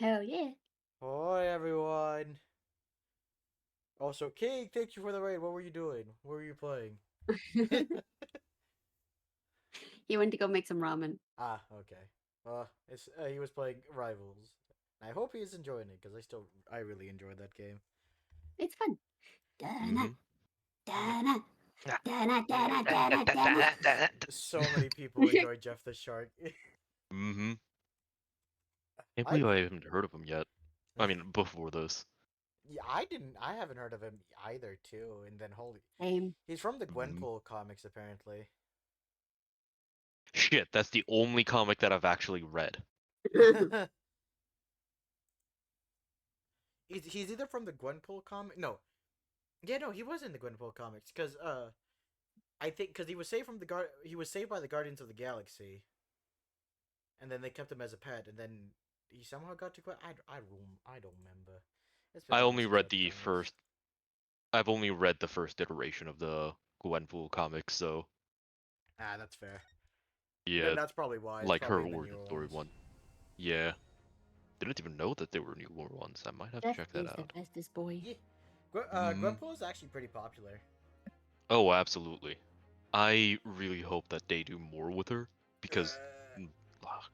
Hell yeah. Hi everyone. Also, King, thank you for the raid. What were you doing? What were you playing? He went to go make some ramen. Okay. He was playing Rivals. I hope he's enjoying it because I really enjoyed that game. It's fun. Dana, Mm-hmm. Dana, Ah. Dana, Dana, Dana, Dana. So many people enjoy Jeff the Shark. Mm-hmm. Can't I believe I haven't heard of him yet. I mean, before this. yeah, I haven't heard of him either too. And then holy, Same. he's from the Mhm. Gwenpool comics apparently. Shit, that's the only comic that I've actually read. He's either from the Gwenpool comic. No, yeah, no, he was in the Gwenpool comics because I think because he was saved by the Guardians of the Galaxy, and then they kept him as a pet, and then he somehow got to I don't remember. It's been I a minute only since I read read the the comics. first. I've only read the first iteration of the Gwenpool comics, so That's fair. Then yeah, that's probably why. It's like her probably in the origin newer story ones. one. Yeah, didn't even know that there were newer ones. I might have to Jeff check that is the out. bestest boy. Yeah, Mm. Gwenpool is actually pretty popular. Oh, absolutely. I really hope that they do more with her because, mm, ah,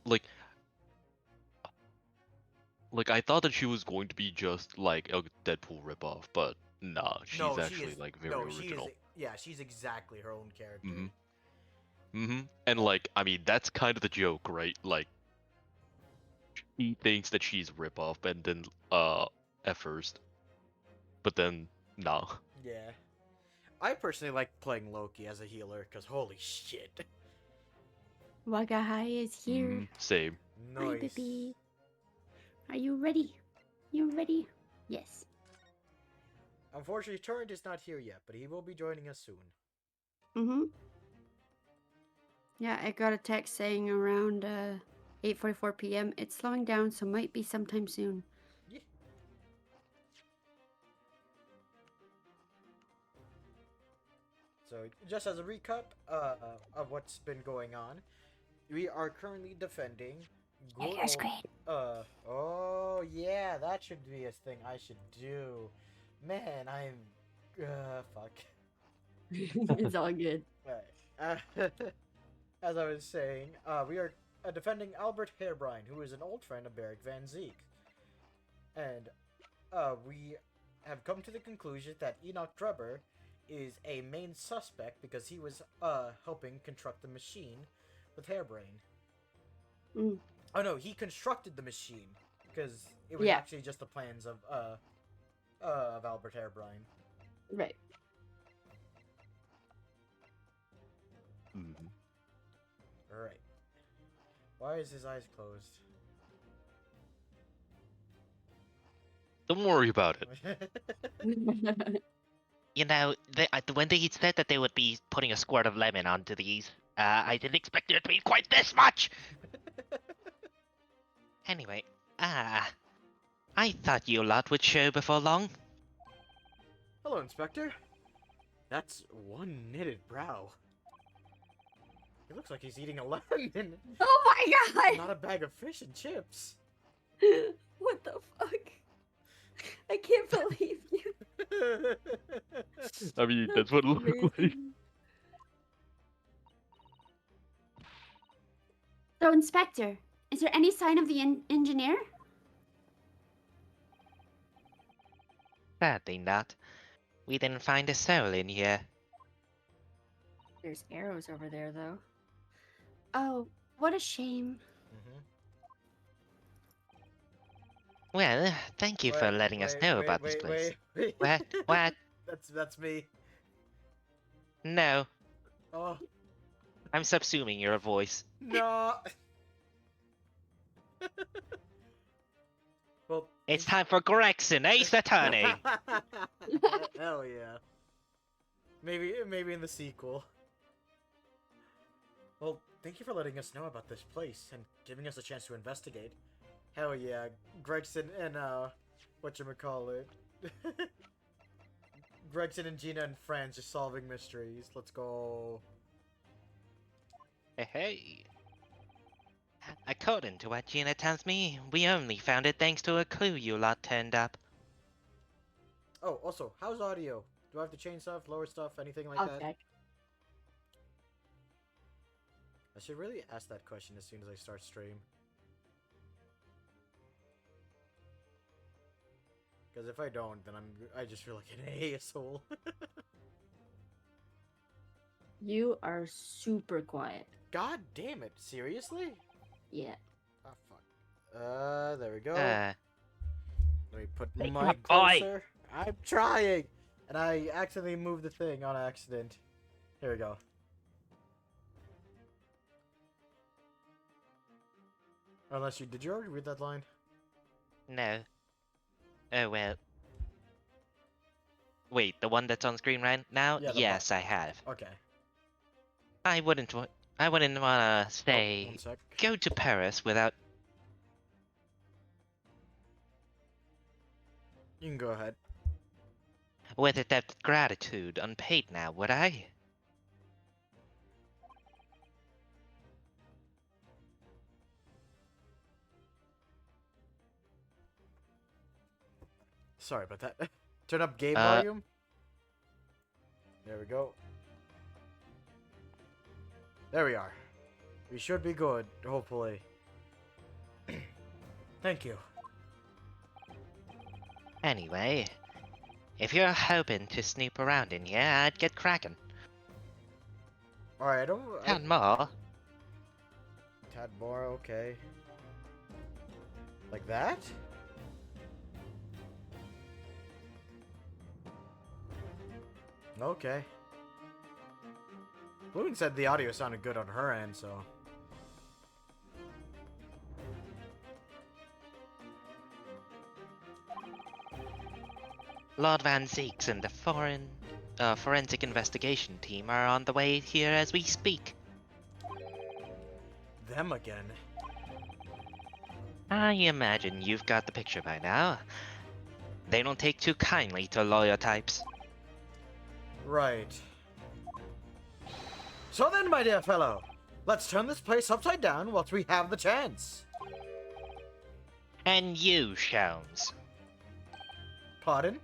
like, I thought that she was going to be just like a Deadpool ripoff, but nah, she's No, she actually is. like very No, she is. original. Yeah, she's exactly her own Mm-hmm. character. Mm-hmm. And Oh, like, I mean, that's kind of the joke, right? Like, he thinks that she's a ripoff, and then at first, but then nah. yeah. I personally like playing Loki as a healer because holy shit. Wagahai is here. Same. Hi, Nice. baby. Are you ready? You ready? Yes. Unfortunately, Torrent is not here yet, but he will be joining us soon. Mm-hmm. Yeah, I got a text saying around 8:44 p.m. It's slowing down, so might be sometime soon. Yeah. So, just as a recap of what's been going on, we are currently defending Share good your old. screen. Oh, yeah, that should be a thing I should do. Man, I'm. Fuck. It's all good. Right. As I was saying, we are defending Albert Hairbrine, who is an old friend of Beric Van Zeke. And we have come to the conclusion that Enoch Drebber is a main suspect because he was helping construct the machine with Hairbrain. Mm. Oh no, he constructed the machine because it was Yeah, actually just the plans of Albert Hairbrine. right. Mm-hmm. All right. Why is his eyes closed? Don't worry about it. You know, when they said that they would be putting a squirt of lemon onto these, I didn't expect there to be quite this much! Anyway, I thought you lot would show before long. Hello, Inspector. That's one knitted brow. He looks like he's eating a lemon, Oh my not a bag of fish and chips. god! What the fuck? I can't believe you. I mean, that's what it looked like. Amazing. So, Inspector, is there any sign of the engineer? Sadly not. We didn't find a soul in here. There's arrows over there, though. Oh, what a shame. Mm-hmm. Well, thank you for letting us know about this place. Wait. What? What? That's me. No, Oh I'm subsuming your voice. no. Well, It's time for Gregson, Ace Attorney! Hell yeah. Maybe in the sequel. Well, thank you for letting us know about this place and giving us a chance to investigate. Hell yeah, Gregson and whatchamacallit. Gregson and Gina and friends just solving mysteries. Let's go. Hey. According to what Gina tells me, we only found it thanks to a clue you lot turned up. Oh, also, how's audio? Do I have to change stuff, lower stuff, anything like I'll that? check. I should really ask that question as soon as I start stream. Because if I don't, then I just feel like an asshole. You are super quiet. God damn it! Seriously? Yeah. Oh fuck. There we go. Uh, Let me put Hey, my my boy. closer. I'm trying, and I accidentally moved the thing on accident. Here we go. Unless did you already read that line? no. Oh well. Wait, the one that's on screen right now? Yeah, the Yes, I have. Okay. I wouldn't wanna Oh, say one sec. go to Paris without. You can go ahead. With a debt of gratitude unpaid now, would I? Sorry about that. Turn up game Uh, volume. There we go. There we are. We should be good, hopefully. Thank you. Anyway, if you're hoping to snoop around in here, I'd get cracking. Alright, And more. Tad more, okay. Like that? Okay. Bloom said the audio sounded good on her end, so... Lord Van Zeeks and the forensic investigation team are on the way here as we speak. Them again. I imagine you've got the picture by now. They don't take too kindly to lawyer types. Right. So then, my dear fellow, let's turn this place upside down whilst we have the chance. And you, Sholmes. Pardon?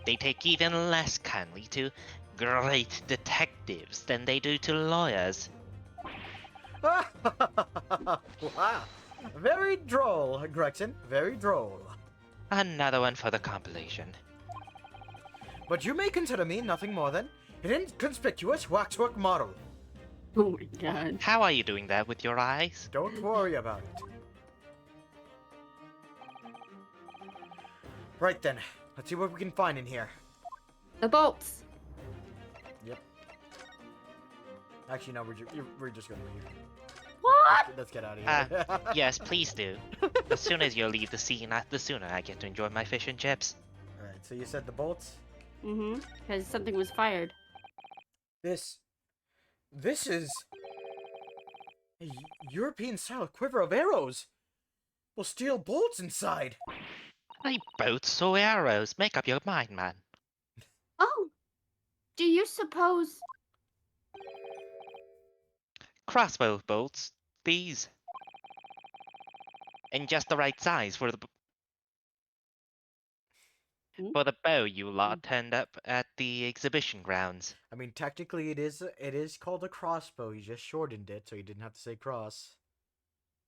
They take even less kindly to great detectives than they do to lawyers. Wow. Very droll, Gregson. Very droll. Another one for the compilation. But you may consider me nothing more than an inconspicuous waxwork model. Oh my god. How are you doing that with your eyes? Don't worry about it. Right then, let's see what we can find in here. The bolts. Yep. Actually, no, we're just gonna leave. What? Let's get out of here. Yes, please do. As soon as you leave the scene, the sooner I get to enjoy my fish and chips. Alright, so you said the bolts? Mm-hmm. Because something was fired. This is a European-style quiver of arrows. With steel bolts inside. I both saw arrows. Make up your mind, man. Oh. Do you suppose... Crossbow bolts, these. And just the right size for the bow you lot turned up at the exhibition grounds. I mean, technically it is called a crossbow. He just shortened it, so he didn't have to say cross.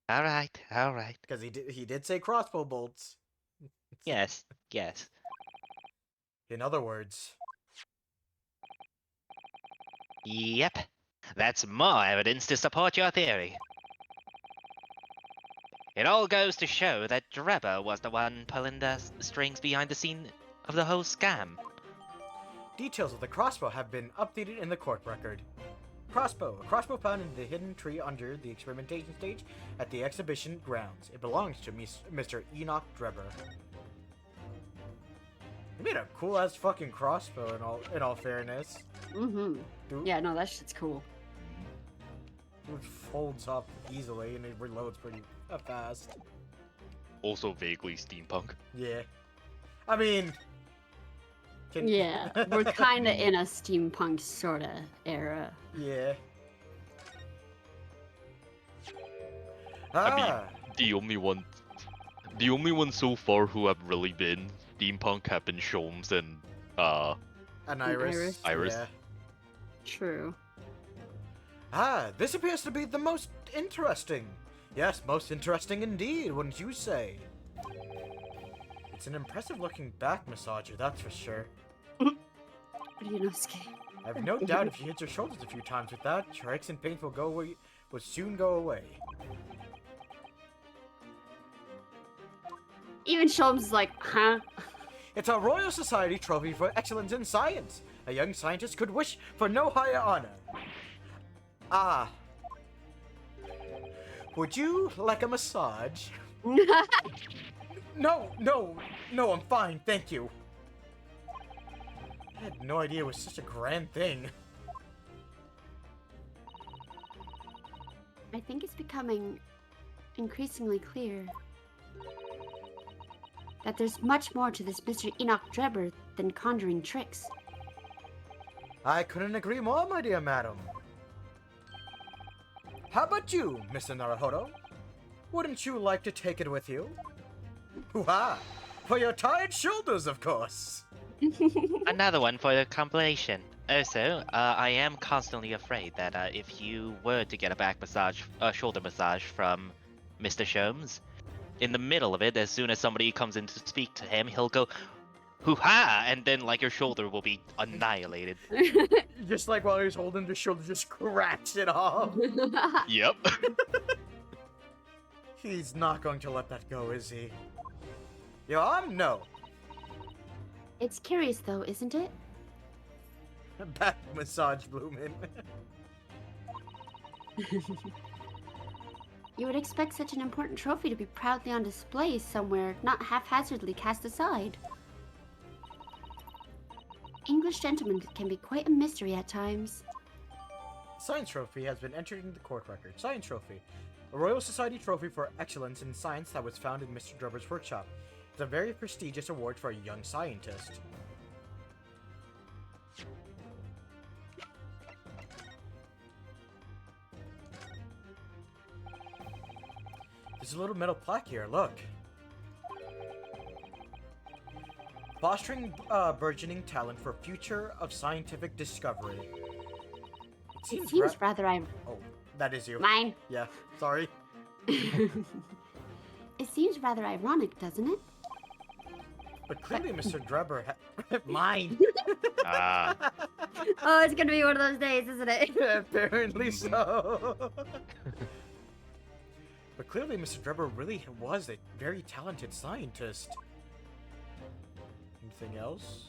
All right, all right. Because he did say crossbow bolts. Yes, yes. In other words. Yep. That's more evidence to support your theory. It all goes to show that Drebber was the one pulling the strings behind the scene of the whole scam. Details of the crossbow have been updated in the court record. Crossbow. A crossbow found in the hidden tree under the experimentation stage at the exhibition grounds. It belongs to Mr. Enoch Drebber. He made a cool-ass fucking crossbow in all fairness. Mm-hmm. Dude, Yeah, no, that shit's cool. it folds up easily and it reloads pretty fast. Also vaguely steampunk. Yeah. I mean... Yeah, we're kind of in a steampunk sort of era. Yeah. I mean, Ah, the only one, the only ones so far who have really been steampunk have been Sholmes and an An iris. Iris. Yeah. True. Ah, this appears to be the most interesting. Yes, most interesting indeed, wouldn't you say? It's an impressive-looking back massager, that's for sure. Ryunosuke. I have no doubt if you hit your shoulders a few times with that, your aches and pains will soon go away. Even Sholmes is like, huh? It's a Royal Society trophy for excellence in science. A young scientist could wish for no higher honor. Ah. Would you like a massage? No, I'm fine, thank you. I had no idea it was such a grand thing. I think it's becoming increasingly clear that there's much more to this Mr. Enoch Drebber than conjuring tricks. I couldn't agree more, my dear madam. How about you, Mr. Naruhodo? Wouldn't you like to take it with you? Hoo-ha! For your tired shoulders, of course! Another one for the compilation. Also, I am constantly afraid that if you were to get a back massage, shoulder massage from Mr. Sholmes, in the middle of it, as soon as somebody comes in to speak to him, he'll go, hoo-ha! And then, like, your shoulder will be annihilated. Just like while he was holding the shoulder, just cracks it off. Yep. He's not going to let that go, is he? Your arm? No. It's curious though, isn't it? Back massage, Bloomin'. You would expect such an important trophy to be proudly on display somewhere, not haphazardly cast aside. English gentlemen can be quite a mystery at times. Science Trophy has been entered into the court record. Science Trophy. A Royal Society trophy for excellence in science that was found in Mr. Drebber's workshop. It's a very prestigious award for a young scientist. There's a little metal plaque here, look. Fostering burgeoning talent for future of scientific discovery. It seems rather Oh, that is you. Mine. Yeah, sorry. It seems rather ironic, doesn't it? But clearly Mr. Drebber Mine! Ah. Oh, it's gonna be one of those days, isn't it? Apparently so. But clearly Mr. Drebber really was a very talented scientist. Anything else?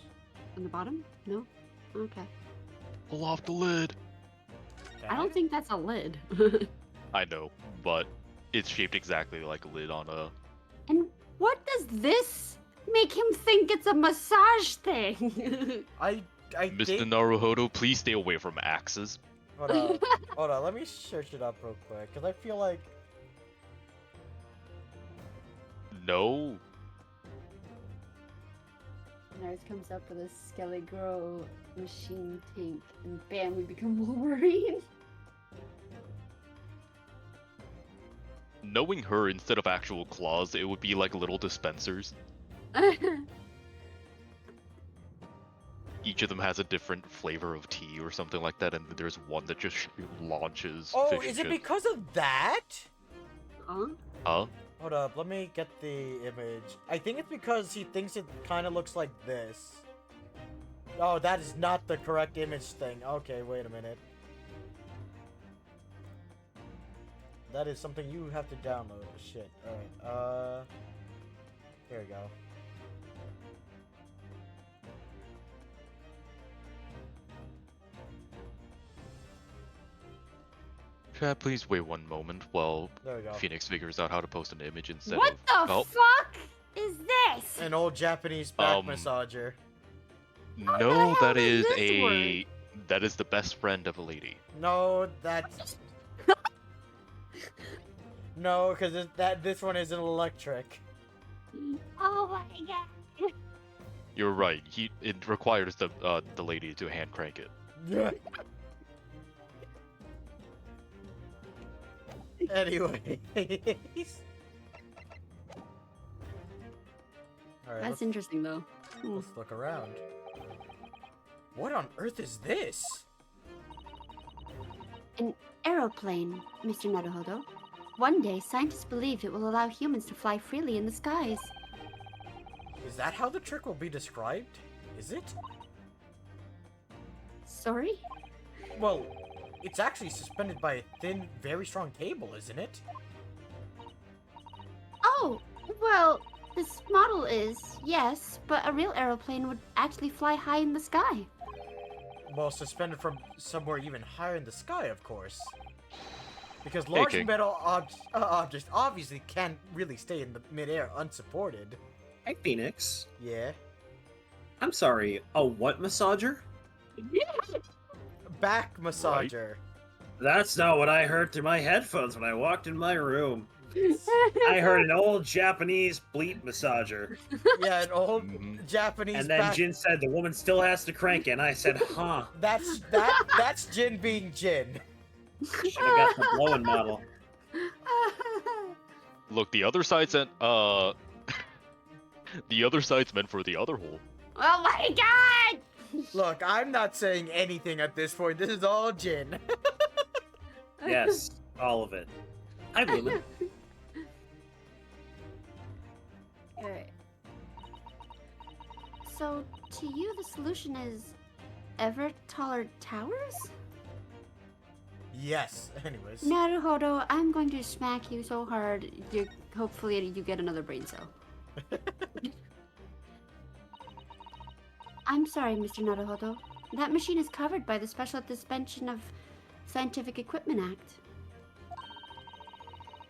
On the bottom? No? Okay. Pull off the lid. I don't think that's a lid. I know, but it's shaped exactly like a lid on a. And what does this make him think it's a massage thing? I Mr. think... Naruhodo, please stay away from axes. Hold on, let me search it up real quick, because I feel like... No. Nars comes up with a Skelly Girl machine tank, and bam, we become Wolverine. Knowing her instead of actual claws, it would be like little dispensers. Each of them has a different flavor of tea or something like that, and there's one that just launches. Oh, fish is it shit. because of that? Huh? Huh? Hold up, let me get the image. I think it's because he thinks it kind of looks like this. Oh, that is not the correct image thing. Okay, wait a minute. That is something you have to download. Shit. Alright, here we go. Chat, please wait one moment while There we go. Phoenix figures out how to post an image instead What of. the Oh, fuck is this? An old Japanese back Um, massager. no, hell that does is this a. That is the best friend of a lady. No, that's... No, because this one isn't electric. Oh my god. You're right. It requires the lady to hand crank it. Anyways. Alright, That's interesting, though. let's look around. What on earth is this? An aeroplane, Mr. Naruhodo. One day, scientists believe it will allow humans to fly freely in the skies. Is that how the trick will be described? Is it? Sorry? Well, it's actually suspended by a thin, very strong cable, isn't it? Oh, well, this model is, yes, but a real aeroplane would actually fly high in the sky. Well, suspended from somewhere even higher in the sky, of course. Because large King. metal objects obviously can't really stay in the midair unsupported. Hey, Phoenix. Yeah. I'm sorry, a what massager? Back massager. That's not what I heard through my headphones when I walked in my room. I heard an old Japanese bleep massager. Yeah, an old Mhm. Japanese And then back... Jin said the woman still has to crank it, and I said, huh. That's Jin being Jin. Should've got the blowing model. Look, the other side's at the other side's meant for the other hole. Oh my god! Look, I'm not saying anything at this point. This is all Jin. Yes, all of it. Hi, Blumen. Alright. So, to you, the solution is ever taller towers? Yes. Anyways. Naruhodo, I'm going to smack you so hard, hopefully you get another brain cell. I'm sorry, Mr. Naruhodo. That machine is covered by the Special Suspension of Scientific Equipment Act.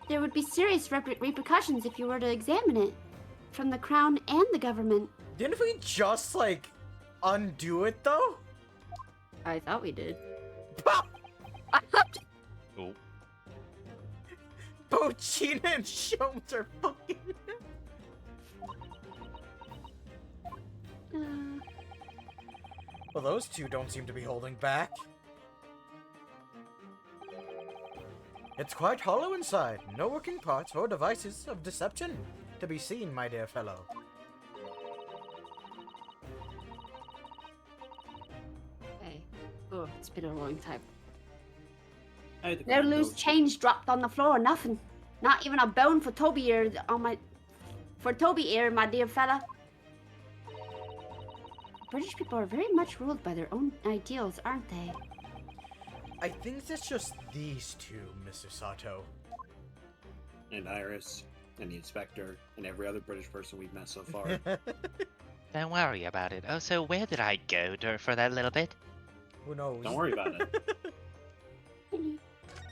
There would be serious repercussions if you were to examine it, from the Crown and the government. Didn't we just, like, undo it, though? I thought we did. Oh. Pochina and Shomes are fucking... Well, those two don't seem to be holding back. It's quite hollow inside. No working parts or devices of deception to be seen, my dear fellow. Hey. Oh, it's been a long time. I had to No go- loose change dropped on the floor, nothing. Not even a bone for Toby ear on my... For Toby ear, my dear fella. British people are very much ruled by their own ideals, aren't they? I think it's just these two, Mr. Sato. And Iris, and the inspector, and every other British person we've met so far. Don't worry about it. Oh, so where did I go for that little bit? Who knows? Don't worry about it.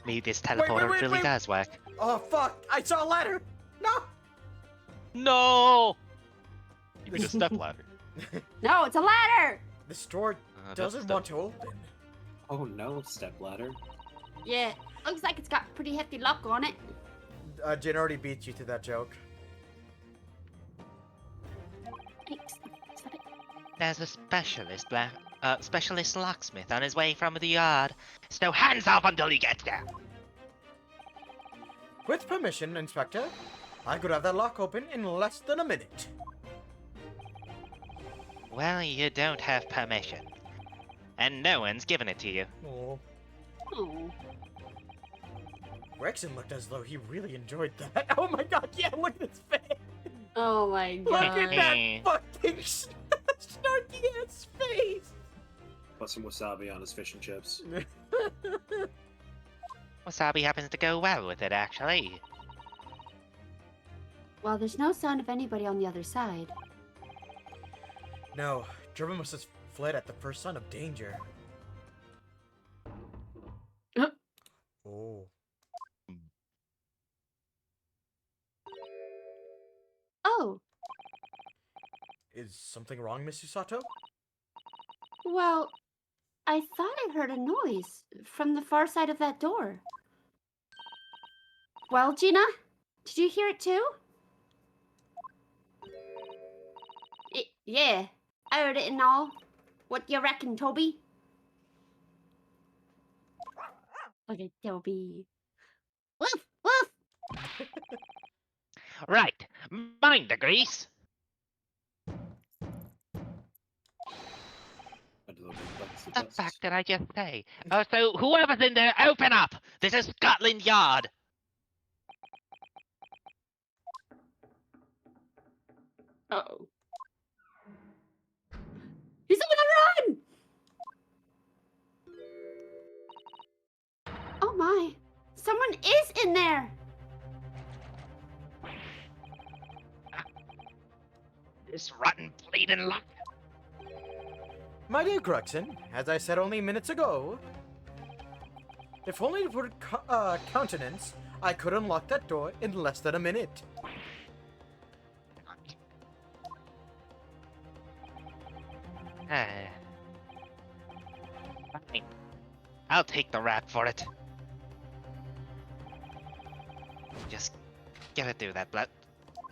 Maybe this wait, teleporter wait, really wait. does work. Oh, fuck! I saw a ladder! No! No! You mean a step ladder? No, it's a ladder! This door That's doesn't step- want to open. Oh no, stepladder. Yeah, looks like it's got pretty hefty lock on it. Jin already beat you to that joke. Hey, stop it. There's a specialist locksmith on his way from the yard. So hands up until he gets there. With permission, Inspector, I could have that lock open in less than a minute. Well, you don't have permission. And no one's given it to you. Oh. Oh. Rexon looked as though he really enjoyed that. Oh my god, yeah, look at his face! Oh my Look at god. that fucking snarky ass face! Put some wasabi on his fish and chips. Wasabi happens to go well with it, actually. Well, there's no sign of anybody on the other side. No, Drebber must have fled at the first sign of danger. Oh. Oh, Is something wrong, Mr. Sato? well, I thought I heard a noise from the far side of that door. Well, Gina, did you hear it too? Yeah, I heard it and all. What you reckon, Toby? Look at Toby. Woof, Right. Mind the grease. The fuck did I just say? Oh, so whoever's in there, open up! This is Scotland Yard! Uh-oh. He's on the run! Oh my. Someone is in there! This rotten bleeding luck. My dear Gruxon, as I said only minutes ago, if only to put countenance, I could unlock that door in less than a minute. Fine. I'll take the rap for it. Just gotta do that, blood.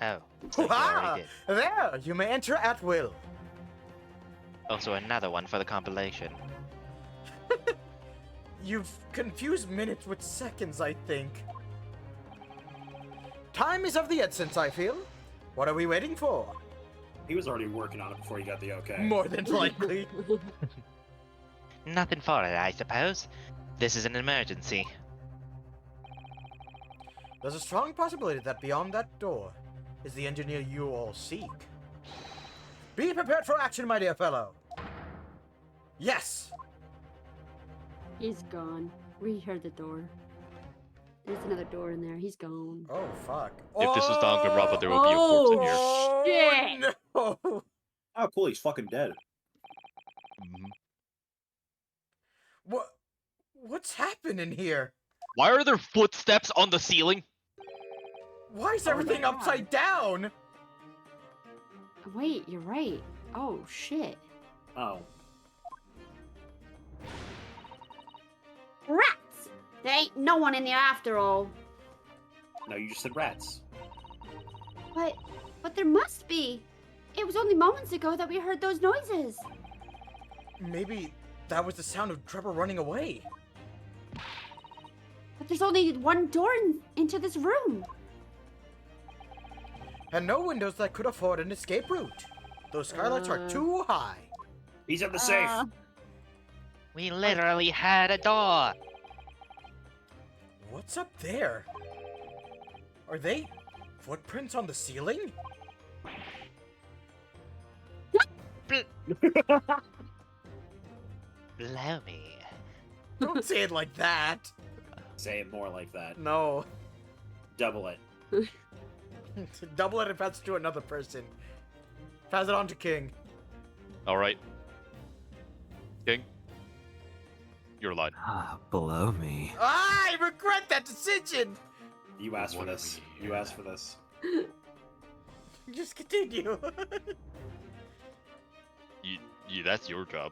Oh, so you already did. There, you may enter at will. Also another one for the compilation. You've confused minutes with seconds, I think. Time is of the essence, I feel. What are we waiting for? He was already working on it before he got the okay. More than likely. Nothing for it, I suppose. This is an emergency. There's a strong possibility that beyond that door is the engineer you all seek. Be prepared for action, my dear fellow. Yes! He's gone. We heard the door. There's another door in there. He's gone. Oh, fuck. If this was Danganronpa, there would be a corpse in here. Oh, shit! no! Oh, cool, he's fucking dead. Mhm. What's happening here? Why are there footsteps on the ceiling? Why is Oh everything my God. upside down? Wait, you're right. Oh, shit. Oh. Rats! There ain't no one in there after all. No, you just said rats. But there must be. It was only moments ago that we heard those noises. Maybe that was the sound of Drebber running away. But there's only one door into this room. And no windows that could afford an escape route. Those skylights are too high. He's at the safe. We literally had a door. What's up there? Are they footprints on the ceiling? Blow me. Don't say it like that. Say it more like that. No. Double it. Double it and pass it to another person. Pass it on to King. Alright. King? You're alive. Ah, below me. I regret that decision! You asked for What this. are we You here asked for this. Just continue. That's your job.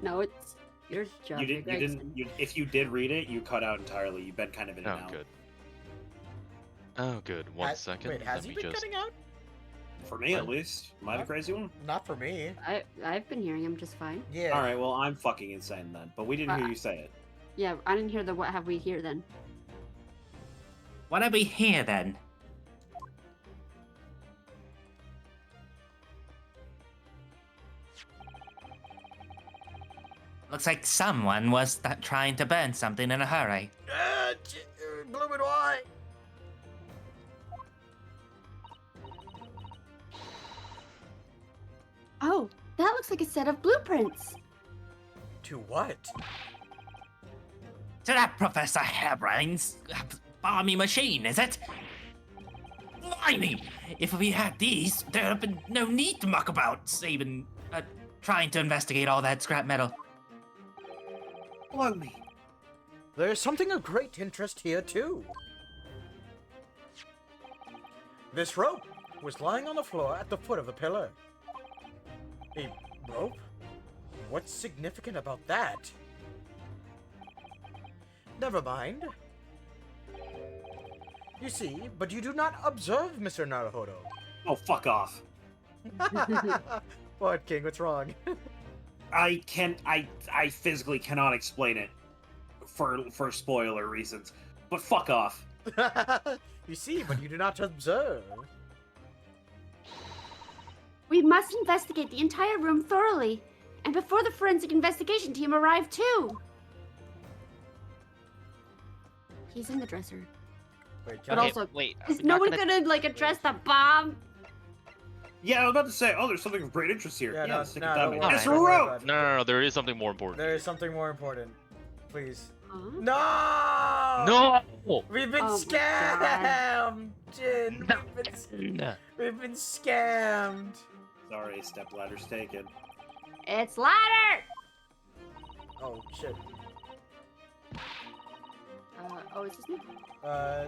No, it's your job. You didn't. If you did read it, you cut out entirely. You've been kind of in and Oh, out. good. Oh, good. One second. Wait, has Let he me been just... cutting out? For me, at What? least. Am I the crazy one? Not for me. I've been hearing him just fine. Yeah. All right. Well, I'm fucking insane then. But we didn't hear you say it. Yeah, I didn't hear the what have we here then. What have we here then? Looks like someone was trying to burn something in a hurry. Blue and white. Oh, that looks like a set of blueprints. To what? To that Professor Hairbrain's balmy machine, is it? Blimey! If we had these, there'd have been no need to muck about, even trying to investigate all that scrap metal. Blow me. There's something of great interest here, too. This rope was lying on the floor at the foot of the pillar. A rope? What's significant about that? Never mind. You see, but you do not observe, Mr. Naruhodo. Oh, fuck off. What, King? What's wrong? I physically cannot explain it for spoiler reasons. But fuck off. You see, but you do not observe. We must investigate the entire room thoroughly, and before the forensic investigation team arrive too. He's in the dresser. Wait, But Johnny, also, wait. is no one gonna like address the bomb? Yeah, I was about to say, oh, there's something of great interest here. Yeah, no, let's stick no, it that don't way. worry, It's a don't worry rope! about it. No, there is something more important. There is something more important. Please. Huh? No! No! We've been Oh my scammed! Jin, No. we've been scammed! Sorry, stepladder's taken. It's ladder! Oh, shit. Oh, is this me? I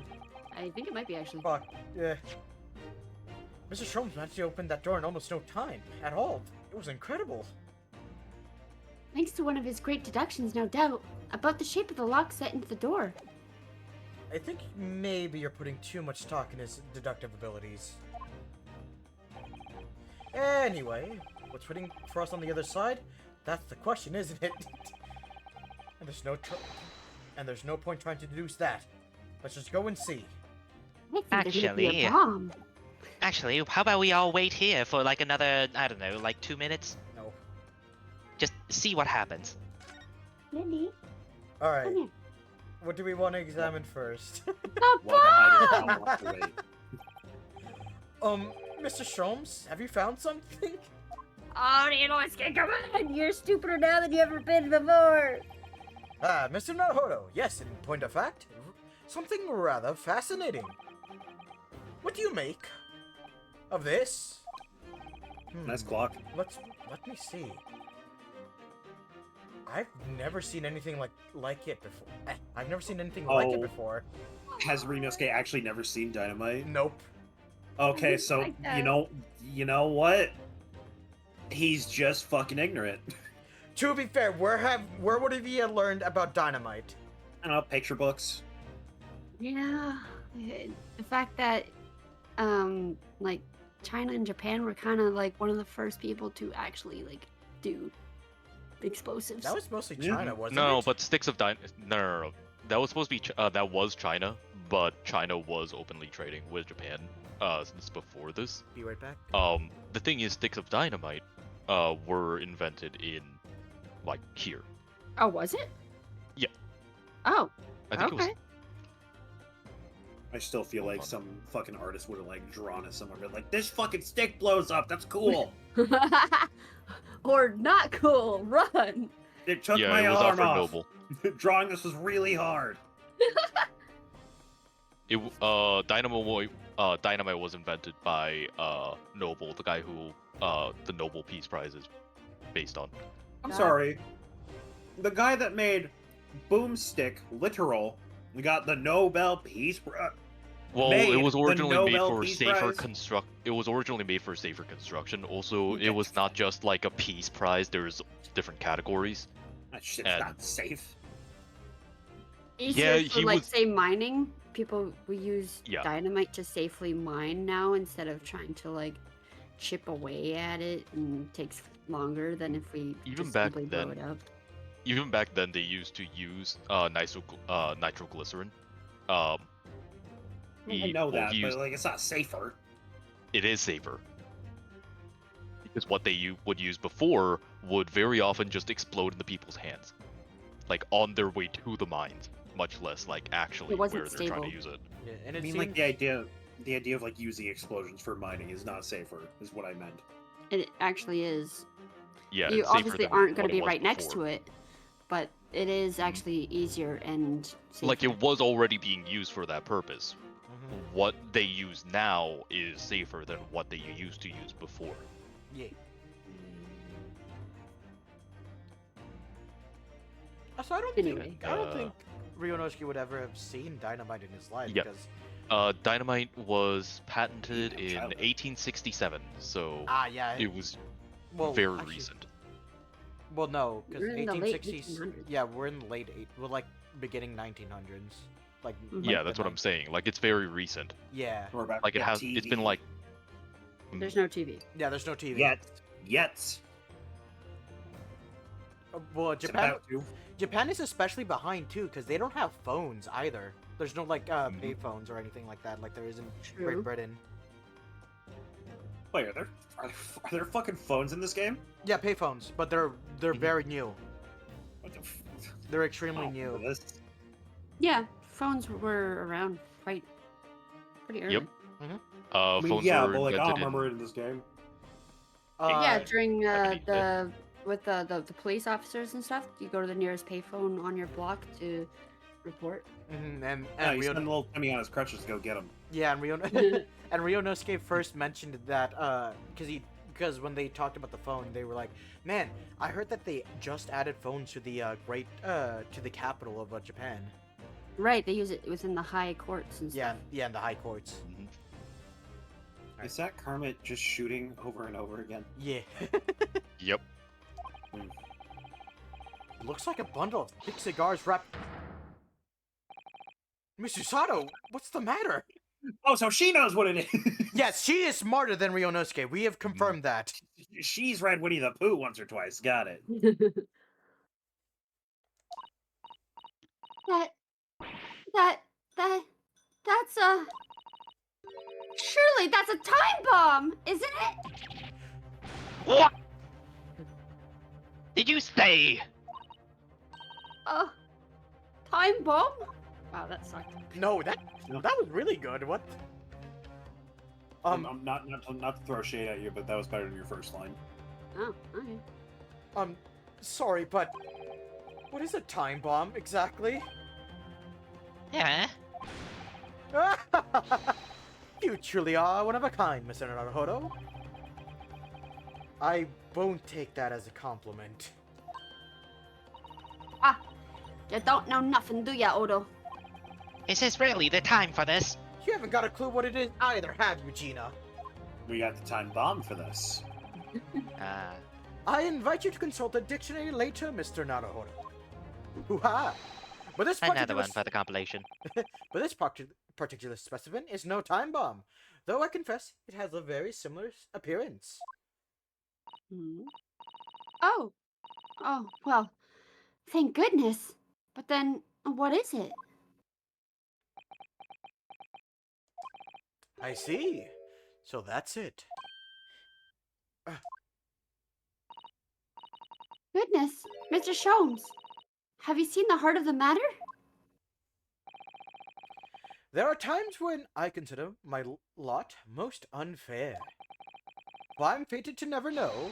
think it might be actually. Fuck. Yeah. Mr. Sholmes managed to open that door in almost no time at all. It was incredible. Thanks to one of his great deductions, no doubt, about the shape of the lock set into the door. I think maybe you're putting too much stock in his deductive abilities. Anyway, what's waiting for us on the other side? That's the question, isn't it? and there's no point trying to deduce that. Let's just go and see. I think there may be Actually, a bomb. Actually, how about we all wait here for like another, I don't know, like 2 minutes? No. Just see what happens. Lily, All come right. here. What do we want to examine first? The While the hiders bomb! all walk away. Mr. Sholmes, have you found something? Oh, Enoch, come on! You're stupider now than you ever been before. Ah, Mr. Naruto. Yes, in point of fact, something rather fascinating. What do you make of this? Nice clock. Let me see. I've never seen anything like it before. I've never seen anything like it Oh. before. Has Rinosuke actually never seen Dynamite? Nope. Okay, so Like that. you know what? He's just fucking ignorant. To be fair, where would he have learned about dynamite? I don't know, picture books. Yeah, the fact that, like, China and Japan were kind of like one of the first people to actually like do explosives. That was mostly Yeah. China, wasn't No, it? but sticks of no. That was supposed to be that was China, but China was openly trading with Japan since before this. Be right back. The thing is, sticks of dynamite were invented in like here. Oh, was it? Yeah. Oh, I think it was okay. I still feel like some fucking artist would have like drawn it somewhere, but like this fucking stick blows up. That's cool. Or not cool. Run. It took yeah, my it was arm Alfred off. Noble. Drawing this was really hard. Dynamite was invented by Noble, the guy who the Nobel Peace Prize is based on. I'm God. sorry. The guy that made Boomstick literal got the Nobel Peace Prize. Well, Made it was the originally made Nobel for Peace safer Prize? It was originally made for safer construction. Also, Yeah. it was not just like a peace prize. There's different categories. That shit's And- not safe. Easier Yeah, for he like was- say mining. People we use Yeah. dynamite to safely mine now instead of trying to like chip away at it, and takes longer than if we Even just back simply blow then- it up. Even back then, they used to use nitroglycerin. I know well, that, he but used- like it's not safer. it is safer. Because what they would use before would very often just explode in the people's hands. Like on their way to the mines, much less like actually It wasn't where they're trying to stable. use it. Yeah, and I it mean, seems like the idea of like using explosions for mining is not safer, is what I meant. It actually is. Yeah, You it's safer obviously than aren't going what to it be was right next before. to it, but it is actually easier and safer. Like it was already being used for that purpose. Mhm. What they use now is safer than what they used to use before. Yeah. So I don't Anyway. think Ryunosuke would ever have seen dynamite in his life Yeah. because Dynamite was patented in childhood. 1867, so yeah, it was well, very actually- recent. Well, no, because We're in the late 1860s. 1800s. Yeah, we're in the we're like beginning 1900s. Like Mhm. Yeah, like that's the what I'm saying. Like it's very recent. Yeah, Or about Like it yeah, has. It's been TV. like. There's no TV. yeah. There's no TV. Yet. Well, It's Japan about to. Japan is especially behind too, because they don't have phones either. There's no like pay phones or anything like that, like there is in True. Great Britain. Wait, are there fucking phones in this game? Yeah, pay phones, but they're very new. What the f- They're extremely oh, new. This. Yeah, phones were around pretty early. Yep. I mean, Phones yeah, were but like I invented don't in- remember it in this game. Yeah, Uh, during Japanese day. with the police officers and stuff, you go to the nearest payphone on your block to report. and Yeah, you Rio, spend a little Timmy on his crutches to go get him. yeah, and Rio and Ryonosuke first mentioned that because when they talked about the phone, they were like, "Man, I heard that they just added phones to the to the capital of Japan." Right, they use it within the high courts and Yeah, stuff. yeah, in the high courts. Mhm. Is that Kermit just shooting over and over again? Yeah. Yep. Looks like a bundle of big cigars wrapped. Miss Usato, what's the matter? Oh, so she knows what it is. Yes, she is smarter than Ryonosuke. We have confirmed that. She's read Winnie the Pooh once or twice. Got it. That's a... Surely that's a time bomb, isn't it? What did you say? Time bomb? Wow, that sucked. No, that was really good. What? I'm not to throw shade at you, but that was better than your first line. Oh, okay. Sorry, but what is a time bomb exactly? Yeah. You truly are one of a kind, Mr. Naruhodo. I won't take that as a compliment. You don't know nothing, do ya, Odo? Is this really the time for this? You haven't got a clue what it is either, have you, Gina? We got the time bomb for this. I invite you to consult a dictionary later, Mr. Naruhodo. Hoo-ha! But this Another particular one for the compilation. particular specimen is no time bomb, though I confess it has a very similar appearance. Hmm. Oh, well, thank goodness. But then, what is it? I see. So that's it. Goodness, Mr. Sholmes, have you seen the heart of the matter? There are times when I consider my lot most unfair. For I'm fated to never know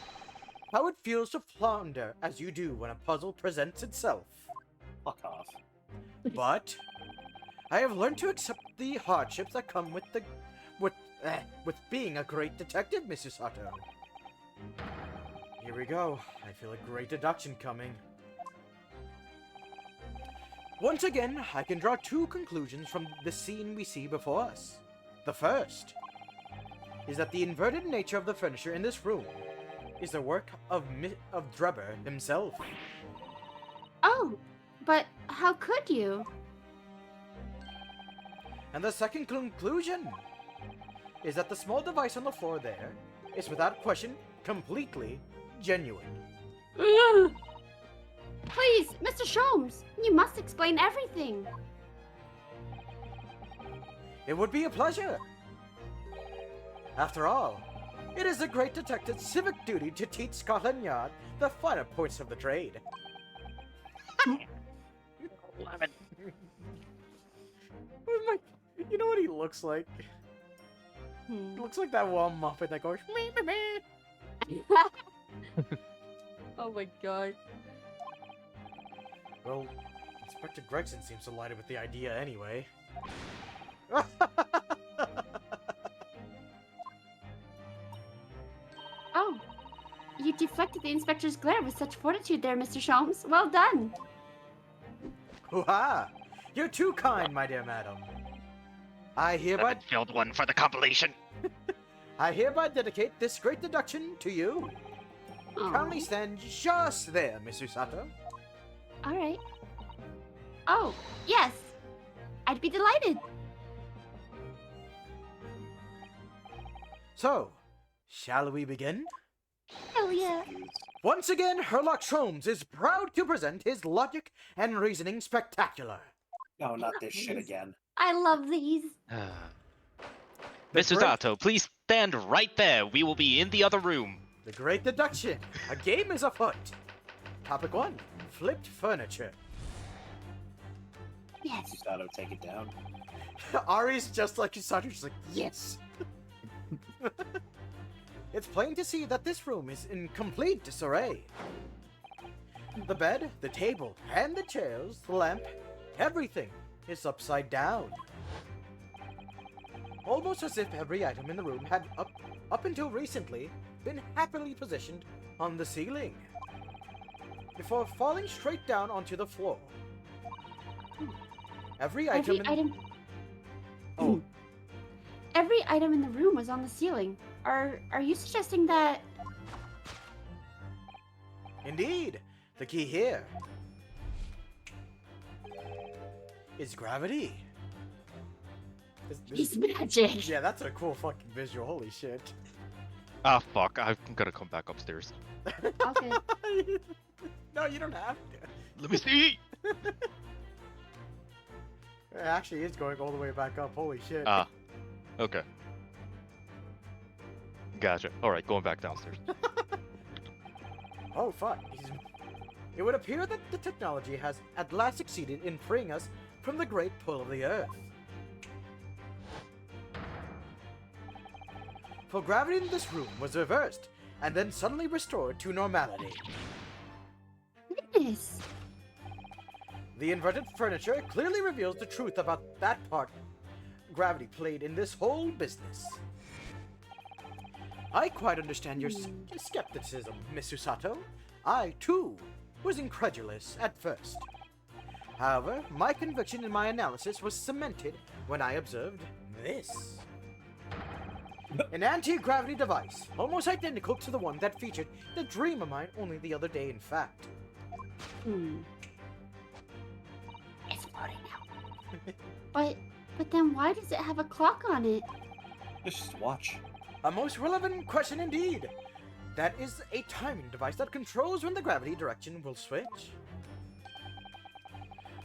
how it feels to flounder as you do when a puzzle presents itself. Fuck off. But I have learned to accept the hardships that come with being a great detective, Mrs. Sato. Here we go. I feel a great deduction coming. Once again, I can draw two conclusions from the scene we see before us. The first is that the inverted nature of the furniture in this room is the work of Drebber himself. Oh, but how could you? And the second conclusion is that the small device on the floor there is without question completely genuine. Ugh. Please, Mr. Sholmes, you must explain everything. It would be a pleasure. After all, it is the great detective's civic duty to teach Scotland Yard the finer points of the trade. Oh my- you know what he looks like? He looks like that one Muppet that goes. "Meh, meh, meh." Oh my god. Well, Inspector Gregson seems delighted with the idea anyway. Oh, you deflected the inspector's glare with such fortitude there, Mr. Sholmes. Well done. Hoo-ha! You're too kind, my dear madam. I hereby Filled one for the compilation. dedicate this great deduction to you. Aw. Kindly stand just there, Miss Usato. All right. Oh, yes. I'd be delighted. So, shall we begin? Hell yeah. Once again, Herlock Sholmes is proud to present his logic and reasoning spectacular. Oh, not this shit again. I love these. The Mr. great- Zato, please stand right there. We will be in the other room. The Great Deduction. A game is afoot. Topic 1. Flipped furniture. Yes. Susato, take it down. Ari's just like Susato, she's like, yes. It's plain to see that this room is in complete disarray. The bed, the table, and the chairs, the lamp, everything is upside down. Almost as if every item in the room had, up until recently, been happily positioned on the ceiling, before falling straight down onto the floor. Every item Oh, Every item in the room was on the ceiling. Are you suggesting that? indeed. The key here is gravity. It's magic. Yeah, that's a cool fucking visual. Holy shit. Ah, fuck. I'm gonna come back upstairs. Okay. No, you don't have to. Let me see. It actually is going all the way back up. Holy shit. Ah, okay. Gotcha. Alright, going back downstairs. Oh, fuck. It would appear that the technology has at last succeeded in freeing us from the great pull of the Earth. For gravity in this room was reversed, and then suddenly restored to normality. Goodness. The inverted furniture clearly reveals the truth about that part gravity played in this whole business. I quite understand your skepticism, Miss Susato. I, too, was incredulous at first. However, my conviction in my analysis was cemented when I observed this. An anti-gravity device, almost identical to the one that featured the dream of mine only the other day, in fact. It's floating now. But then why does it have a clock on it? Let's just watch. A most relevant question indeed. That is a timing device that controls when the gravity direction will switch.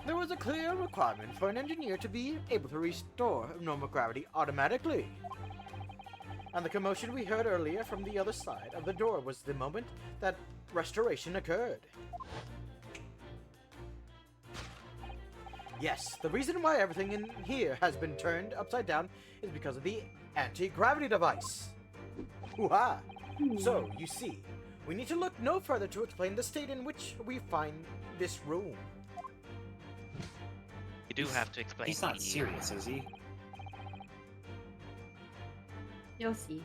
There was a clear requirement for an engineer to be able to restore normal gravity automatically. And the commotion we heard earlier from the other side of the door was the moment that restoration occurred. Yes, the reason why everything in here has been turned upside down is because of the anti-gravity device. Hoo-ha! So, you see, we need to look no further to explain the state in which we find this room. You do have to explain. He's not the- serious, is he? You'll see.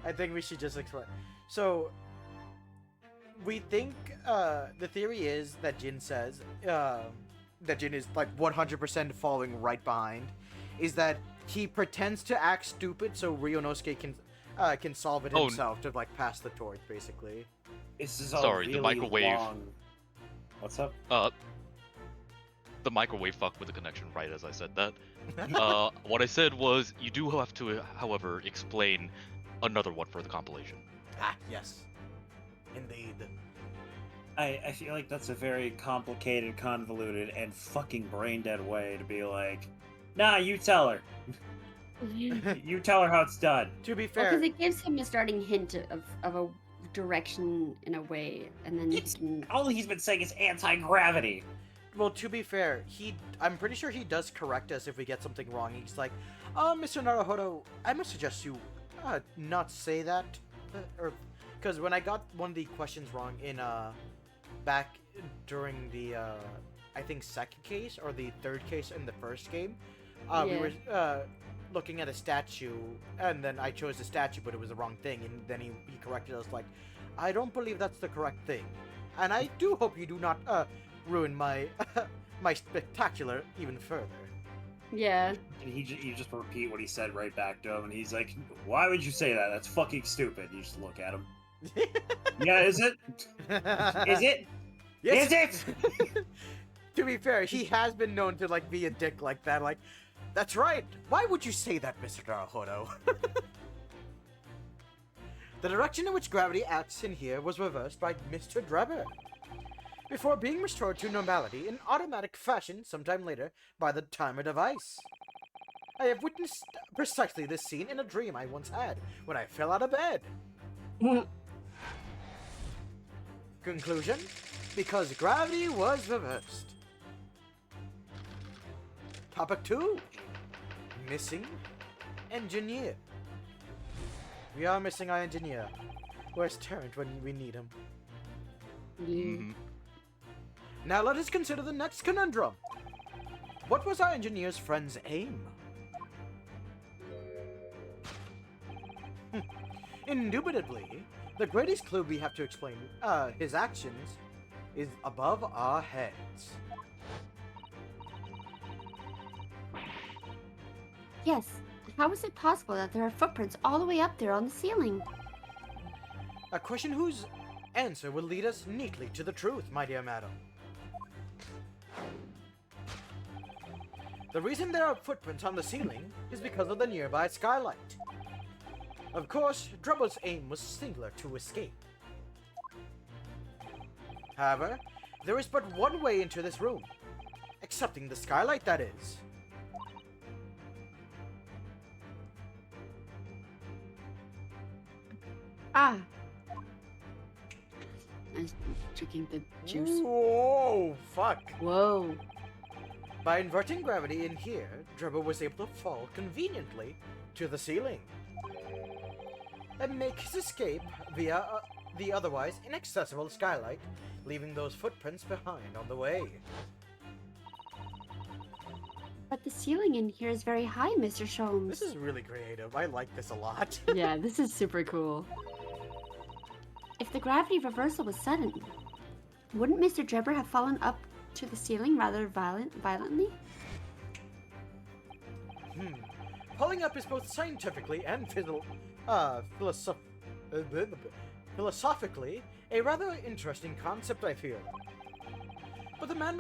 I think we should just explain. So, we think, the theory is that Jin says, that Jin is like 100% following right behind, is that he pretends to act stupid so Ryunosuke can solve it Oh, himself to like pass the torch, basically. This is all Sorry, the really microwave. long. What's up? The microwave fucked with the connection right as I said that. What I said was, you do have to, however, explain another one for the compilation. Ah, yes. Indeed. I feel like that's a very complicated, convoluted, and fucking brain dead way to be like, nah, you tell her. You tell her how it's done. To be fair, Because it gives him a starting hint of a direction in a way, and then It's- he can... All he's been saying is anti-gravity. well, to be fair, I'm pretty sure he does correct us if we get something wrong. He's like, Mr. Naruhodo, I must suggest you not say that. Because when I got one of the questions wrong in, back during the, I think second case, or the third case in the first game, we Yeah. were, looking at a statue, and then I chose the statue, but it was the wrong thing, and then he corrected us like, I don't believe that's the correct thing. And I do hope you do not, ruin my, my spectacular even further. Yeah. And you just repeat what he said right back to him, and he's like, why would you say that? That's fucking stupid. You just look at him. Yeah, is it? Is it? Yes. Is it? To be fair, he has been known to like be a dick like that. Like, that's right. Why would you say that, Mr. Naruhodo? The direction in which gravity acts in here was reversed by Mr. Drebber, before being restored to normality in automatic fashion sometime later by the timer device. I have witnessed precisely this scene in a dream I once had when I fell out of bed. Conclusion: because gravity was reversed. Topic 2. Missing engineer. We are missing our engineer. Where's Terrent when we need him? Mhm. Now let us consider the next conundrum. What was our engineer's friend's aim? Indubitably, the greatest clue we have to explain his actions is above our heads. Yes. How is it possible that there are footprints all the way up there on the ceiling? A question whose answer will lead us neatly to the truth, my dear madam. The reason there are footprints on the ceiling is because of the nearby skylight. Of course, Drebber's aim was singular: to escape. However, there is but one way into this room. Excepting the skylight, that is. Ah. I was drinking the juice. Whoa, fuck. Whoa. By inverting gravity in here, Drebber was able to fall conveniently to the ceiling and make his escape via the otherwise inaccessible skylight, leaving those footprints behind on the way. But the ceiling in here is very high, Mr. Sholmes. This is really creative. I like this a lot. Yeah, this is super cool. If the gravity reversal was sudden, wouldn't Mr. Drebber have fallen up to the ceiling rather violently? Falling up is both scientifically and philosophically a rather interesting concept, I feel. But the man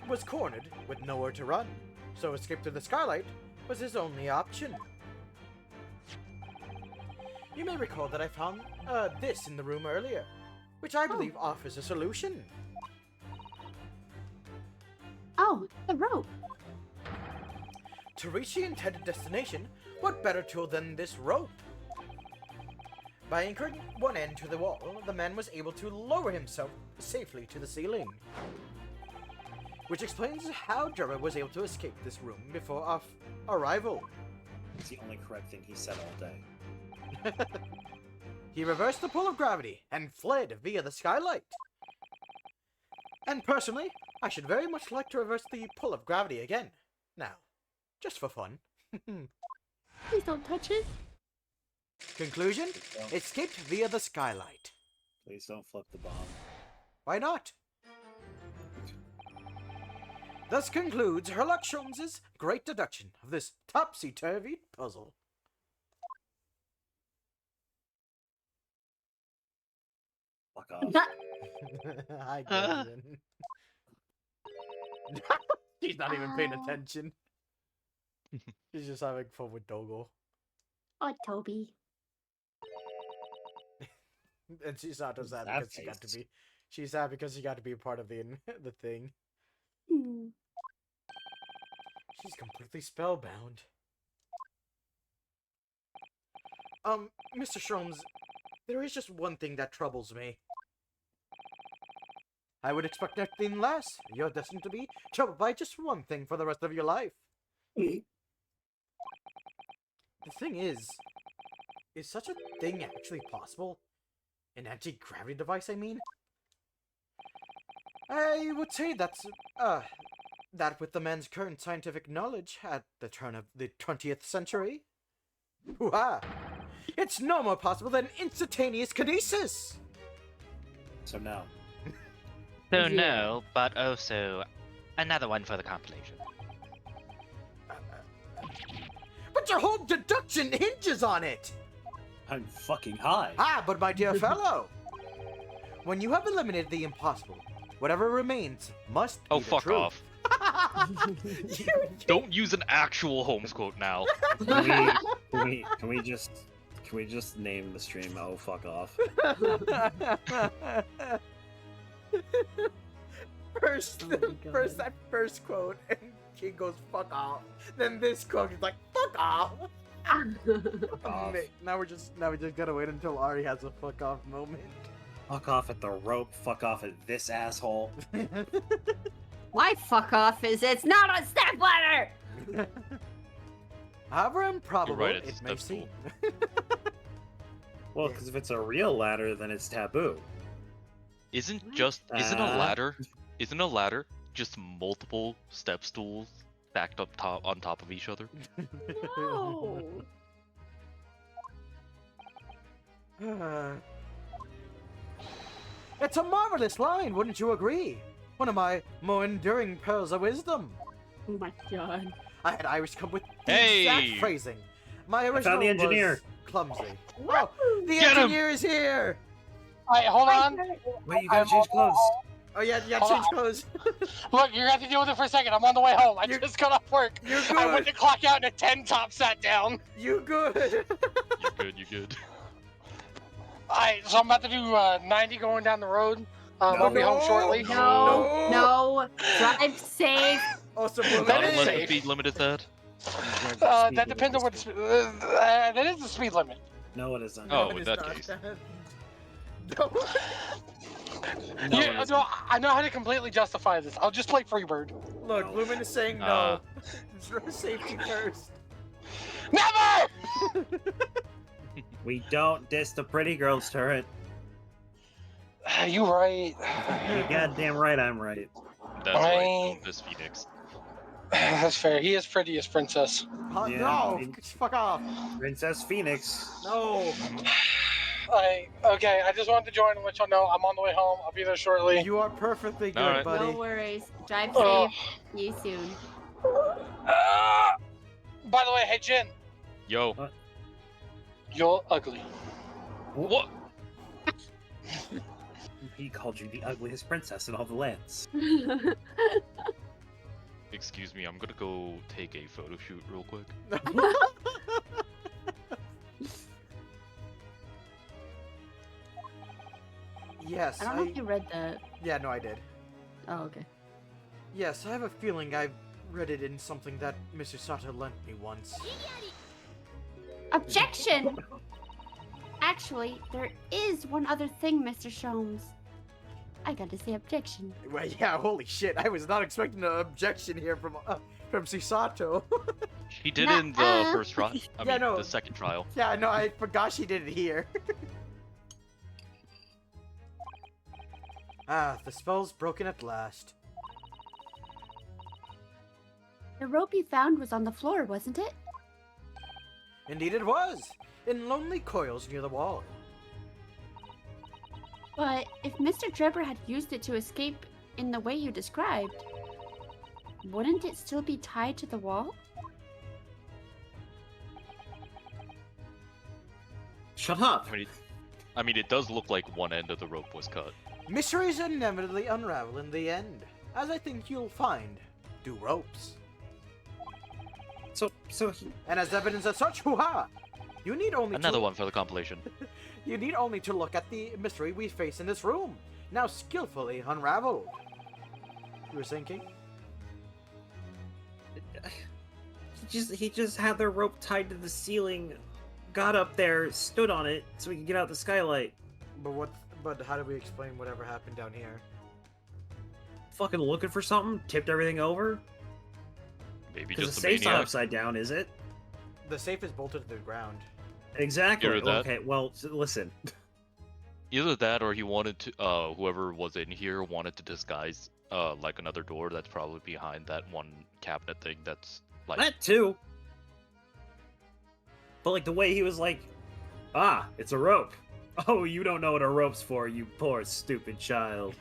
was cornered with nowhere to run, so escape through the skylight was his only option. You may recall that I found this in the room earlier, which I believe offers a solution. Oh, the rope. To reach the intended destination, what better tool than this rope? By anchoring one end to the wall, the man was able to lower himself safely to the ceiling. Which explains how Drebber was able to escape this room before our arrival. It's the only correct thing he said all day. He reversed the pull of gravity and fled via the skylight. And personally, I should very much like to reverse the pull of gravity again. Now, just for fun. Please don't touch it. Conclusion? Don't. Escaped via the skylight. Please don't flip the bomb. Why not? Thus concludes Herlock Sholmes's great deduction of this topsy-turvy puzzle. Fuck off. I get it. She's not even paying attention. She's just having fun with Dogo. Oh, Toby. And she's not just sad That because she got to face. be. She's sad because she got to be a part of the the thing. Hmm. She's completely spellbound. Mr. Sholmes, there is just one thing that troubles me. I would expect nothing less. You're destined to be troubled by just one thing for the rest of your life. The thing is such a thing actually possible? An anti-gravity device, I mean? I would say that's, that with the man's current scientific knowledge at the turn of the 20th century. Hoo-ha! It's no more possible than instantaneous kinesis! So no. So Yeah. no, but also another one for the compilation. But your whole deduction hinges on it! I'm fucking high. Ah, but my dear fellow! When you have eliminated the impossible, whatever remains must be Oh, the fuck truth. off. You- Don't use an actual Holmes quote now. Can we just Can we just name the stream "Oh fuck off"? first, Oh my God. first that first quote, and King goes "fuck off." Then this quote is like "fuck off." off. Now we just gotta wait until Ari has a "fuck off" moment. Fuck off at the rope. Fuck off at this asshole. My fuck off is it's not a step ladder! However improbable right, it's a it may step seem. Well, because if it's a real ladder, then it's taboo. Isn't a ladder just multiple step stools stacked up on top of each other? No! It's a marvelous line, wouldn't you agree? One of my more enduring pearls of wisdom. Oh my god. I had Irish come with the Hey! exact phrasing. My original the engineer. was clumsy. Oh, the Get him! engineer is here! Alright, hold on. Wait, you gotta change clothes. Oh yeah, change clothes. Look, you're gonna have to deal with it for a second. I'm on the way home. I You're- just got off work. You're I went good. to clock out in a 10 top, sat down. You good. You good. Alright, so I'm about to do 90 going down the road. We'll be home shortly. No, no. Drive safe. Also, That Not is unless the safe. speed limit is that. That depends on what the that is the speed limit. No, it isn't. Oh, it in is that not. case. No. No, Yeah, it isn't. no, I know how to completely justify this. I'll just play Freebird. Look, No. Lumen is saying no. Safety first. Never! We don't diss the pretty girls turret. You right. You're goddamn right, I'm right. That's right. Right. This Phoenix. That's fair. He is pretty as Princess. Huh? Yeah, no, I mean- fuck off. Princess Phoenix. No. Okay, I just wanted to join and let y'all know I'm on the way home. I'll be there shortly. You are perfectly good, Alright. buddy. No worries. Drive Oh. safe. See you soon. By the way, hey Jin, Yo. you're ugly. What? He called you the ugliest princess in all the lands. Excuse me, I'm gonna go take a photo shoot real quick. Yes, I don't know if you read that. Yeah, no, I did. Oh, okay. Yes, I have a feeling I've read it in something that Mr. Sato lent me once. Objection! Actually, there is one other thing, Mr. Sholmes. I gotta say objection. Well, yeah, holy shit! I was not expecting an objection here from Sisato. She did in the Nuh-uh. first trial. I Yeah, mean, no. the second trial. Yeah, no, I forgot she did it here. The spell's broken at last. The rope you found was on the floor, wasn't it? Indeed it was! In lonely coils near the wall. But if Mr. Drebber had used it to escape in the way you described, wouldn't it still be tied to the wall? Shut up! I mean, it does look like one end of the rope was cut. Mysteries inevitably unravel in the end, as I think you'll find. Do ropes. So he... And as evidence of such, hoo-ha! You need only Another to... one for the compilation. You need only to look at the mystery we face in this room, now skillfully unraveled. You were saying, King? He just had the rope tied to the ceiling, got up there, stood on it, so we could get out the skylight. But how do we explain whatever happened down here? Fucking looking for something, tipped everything over. Maybe Because just the a safe's not maniac. upside down, is it? The safe is bolted to the ground. Exactly. Hear that? Okay, well, listen. Either that or he wanted to, whoever was in here wanted to disguise, like another door that's probably behind that one cabinet thing that's like. That too. But like the way he was like, it's a rope. Oh, you don't know what a rope's for, you poor stupid child.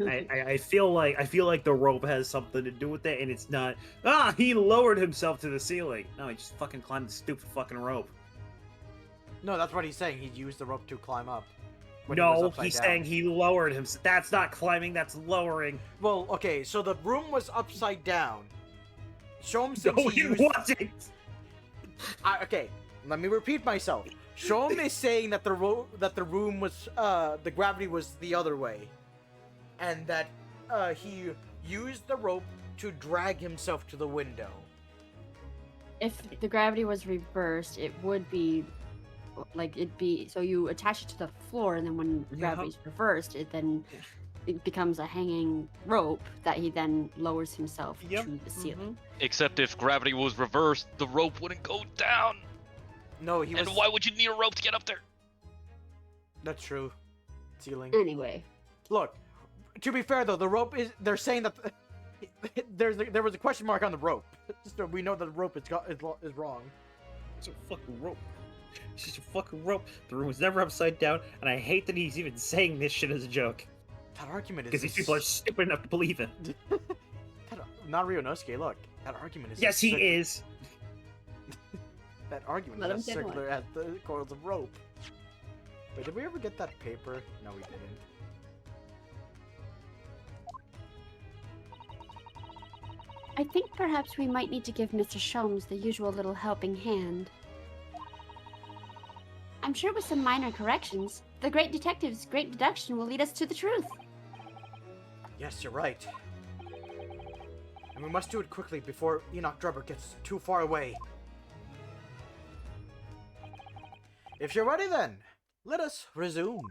I feel like the rope has something to do with it, and it's not. He lowered himself to the ceiling. No, he just fucking climbed the stupid fucking rope. No, that's what he's saying. He used the rope to climb up. when he was No, upside he's down. saying he lowered himself. That's not climbing, that's lowering. Well, okay, so the room was upside down. Sholmes thinks No, he he used... wasn't. Okay, let me repeat myself. Shom is saying that the room was the gravity was the other way, and that he used the rope to drag himself to the window. If the gravity was reversed, it would be like it'd be so you attach it to the floor, and then when gravity's reversed, it becomes a hanging rope that he then lowers himself to the ceiling. Except if gravity was reversed, the rope wouldn't go down. No, he was. And why would you need a rope to get up there? That's true. Ceiling. Anyway, Look, to be fair though, the rope is. They're saying that there was a question mark on the rope, so we know that the rope is wrong. It's a fucking rope. It's just a fucking rope. The room was never upside down, and I hate that he's even saying this shit as a joke. That argument is. Because these people are stupid enough to believe it. Not Ryonosuke, look. That argument is. Yes, he is. That argument is as circular as the coils of rope. Wait, did we ever get that paper? No, we didn't. I think perhaps we might need to give Mr. Sholmes the usual little helping hand. I'm sure with some minor corrections, the great detective's great deduction will lead us to the truth. Yes, you're right. And we must do it quickly before Enoch Drebber gets too far away. If you're ready then, let us resume.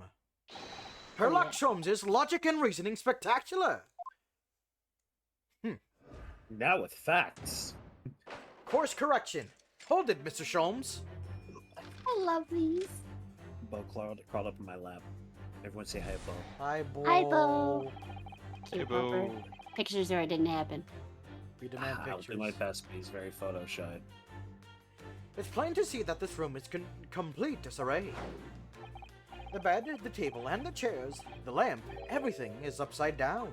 Herlock Sholmes is logic and reasoning spectacular. Now with facts. Course correction. Hold it, Mr. Sholmes. I love these. Bo crawled up in my lap. Everyone say hi, Bo. Hi, Bo. Hi, Bo. Hey, Bo. Pictures or it didn't happen. We demand I'll pictures. do my best, but he's very photo shy. It's plain to see that this room is complete disarray. The bed, the table, and the chairs, the lamp, everything is upside down.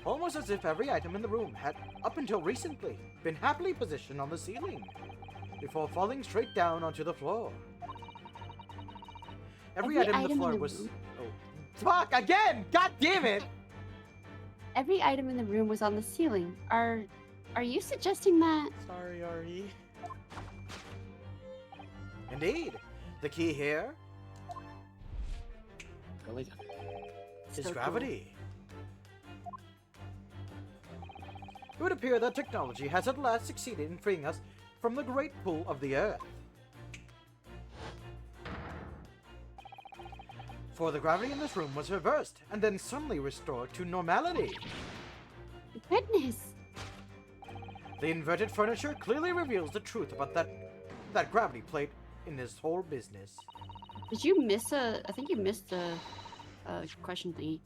Almost as if every item in the room had, up until recently, been happily positioned on the ceiling, before falling straight down onto the floor. Every item in the floor was... room- Oh, fuck, again! God damn it! Every item in the room was on the ceiling. Are you suggesting that? Sorry, Ari. Indeed. The key here Really? is So gravity. It would appear that technology has at last succeeded in freeing us from the great pull of the Earth. For the gravity in this room was reversed and then suddenly restored to normality. Goodness. The inverted furniture clearly reveals the truth about that gravity played in this whole business. Did you miss I think you missed the question thingy.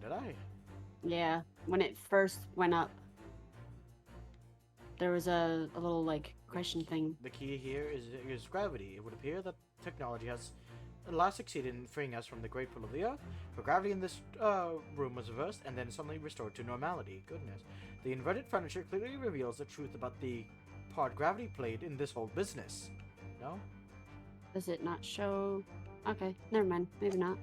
Did I? Yeah, when it first went up, there was a little like question thing. The key here is gravity. It would appear that technology has at last succeeded in freeing us from the great pull of the Earth. For gravity in this room was reversed and then suddenly restored to normality. Goodness. The inverted furniture clearly reveals the truth about the part gravity played in this whole business. No? Does it not show? Okay, never mind. Maybe not.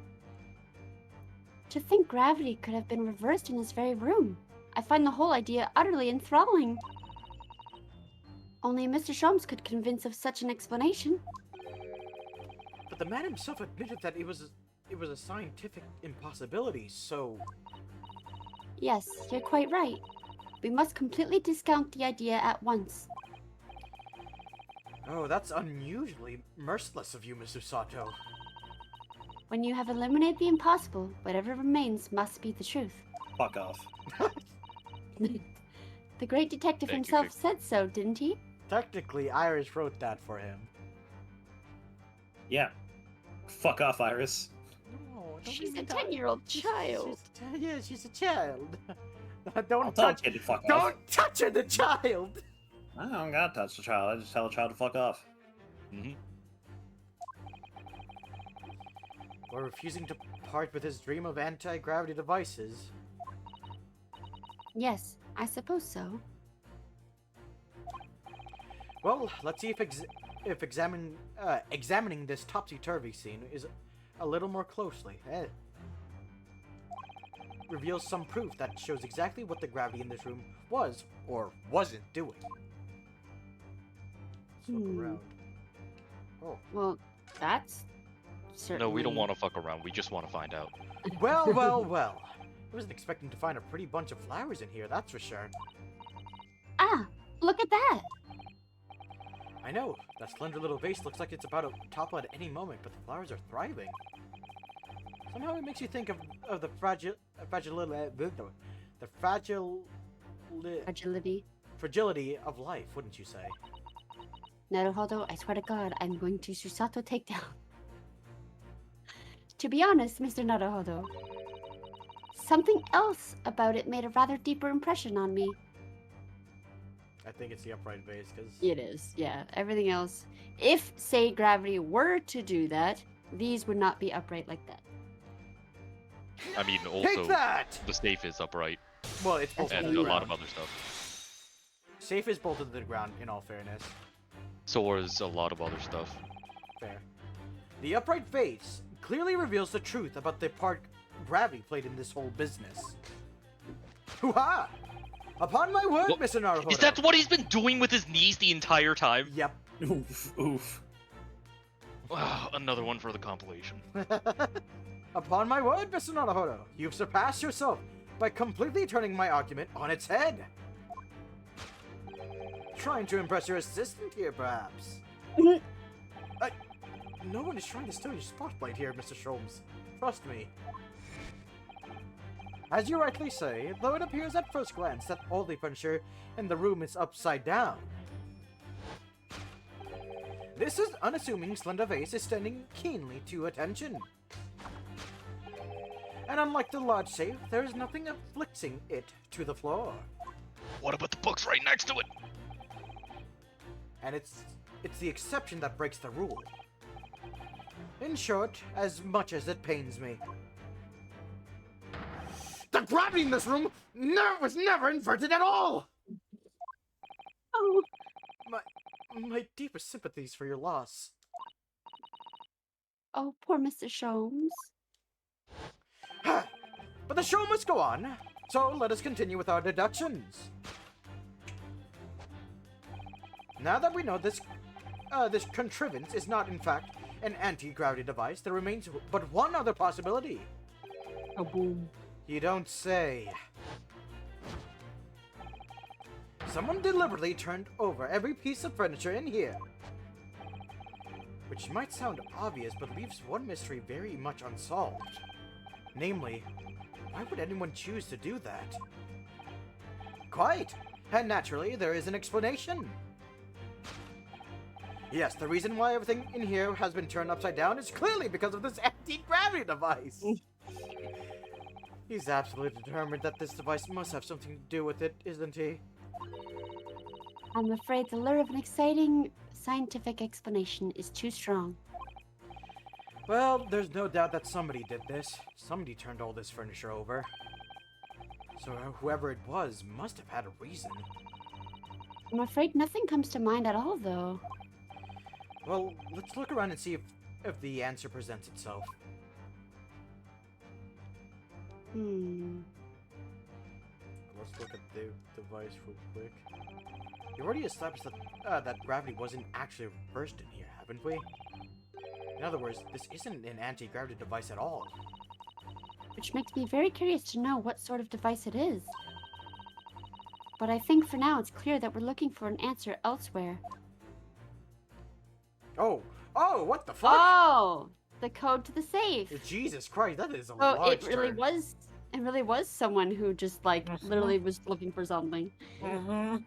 To think gravity could have been reversed in this very room. I find the whole idea utterly enthralling. Only Mr. Sholmes could convince of such an explanation. But the man himself admitted that it was a scientific impossibility, so... Yes, you're quite right. We must completely discount the idea at once. Oh, that's unusually merciless of you, Mr. Sato. When you have eliminated the impossible, whatever remains must be the truth. Fuck off. The great detective Thank you, himself Vic. said so, didn't he? Technically, Iris wrote that for him. Yeah. Fuck off, Iris. No, don't She's be a that. 10-year-old child. She's a child. I'll Don't tell a touch. kid to fuck off. Don't touch her, the child. I don't gotta touch the child. I just tell the child to fuck off. Mm-hmm. Or refusing to part with his dream of anti-gravity devices. Yes, I suppose so. Well, let's see if examining this topsy-turvy scene is a little more closely. Reveals some proof that shows exactly what the gravity in this room was or wasn't doing. Let's look around. Oh. Well, that's certainly... No, we don't want to fuck around. We just want to find out. Well, well, well. I wasn't expecting to find a pretty bunch of flowers in here, that's for sure. Ah, look at that! I know, that slender little vase looks like it's about to topple at any moment, but the flowers are thriving. Somehow it makes you think of the fragility of life, wouldn't you say? Naruhodo, I swear to God, I'm going to Susato takedown. To be honest, Mr. Naruhodo, something else about it made a rather deeper impression on me. I think it's the upright vase, because... It is, yeah. Everything else, if, say, gravity were to do that, these would not be upright like that. I mean, Take also, that! the safe is upright, Well, it's bolted and to a the lot ground. of other stuff. Safe is bolted to the ground, in all fairness. So is a lot of other stuff. Fair. The upright vase clearly reveals the truth about the part gravity played in this whole business. Hoo-ha! Upon my word, What- Mr. Naruhodo. Is that what he's been doing with his knees the entire time? Yep. Oof, oof. Another one for the compilation. Upon my word, Mr. Naruhodo, you've surpassed yourself by completely turning my argument on its head. Trying to impress your assistant here, perhaps? No one is trying to steal your spotlight here, Mr. Sholmes. Trust me. As you rightly say, though it appears at first glance that all the furniture in the room is upside down, this is unassuming slender vase is standing keenly to attention. And unlike the large safe, there is nothing afflicting it to the floor. What about the books right next to it? And it's the exception that breaks the rule. In short, as much as it pains me, the gravity in this room was never inverted at all! Oh, My deepest sympathies for your loss. oh, poor Mr. Sholmes. But the show must go on, so let us continue with our deductions. Now that we know this contrivance is not in fact an anti-gravity device, there remains but one other possibility. Oh, boom. You don't say. Someone deliberately turned over every piece of furniture in here. Which might sound obvious, but leaves one mystery very much unsolved. Namely, why would anyone choose to do that? Quite! And naturally, there is an explanation. Yes, the reason why everything in here has been turned upside down is clearly because of this anti-gravity device! He's absolutely determined that this device must have something to do with it, isn't he? I'm afraid the lure of an exciting scientific explanation is too strong. Well, there's no doubt that somebody did this. Somebody turned all this furniture over. So whoever it was must have had a reason. I'm afraid nothing comes to mind at all, though. Well, let's look around and see if the answer presents itself. Let's look at the device real quick. We've already established that, that gravity wasn't actually reversed in here, haven't we? In other words, this isn't an anti-gravity device at all. Which makes me very curious to know what sort of device it is. But I think for now it's clear that we're looking for an answer elsewhere. Oh, what the fuck? Oh! The code to the safe! Jesus Christ, that is a Oh, large it really turn. was... It really was someone who just, like, literally was looking for something. Mm-hmm.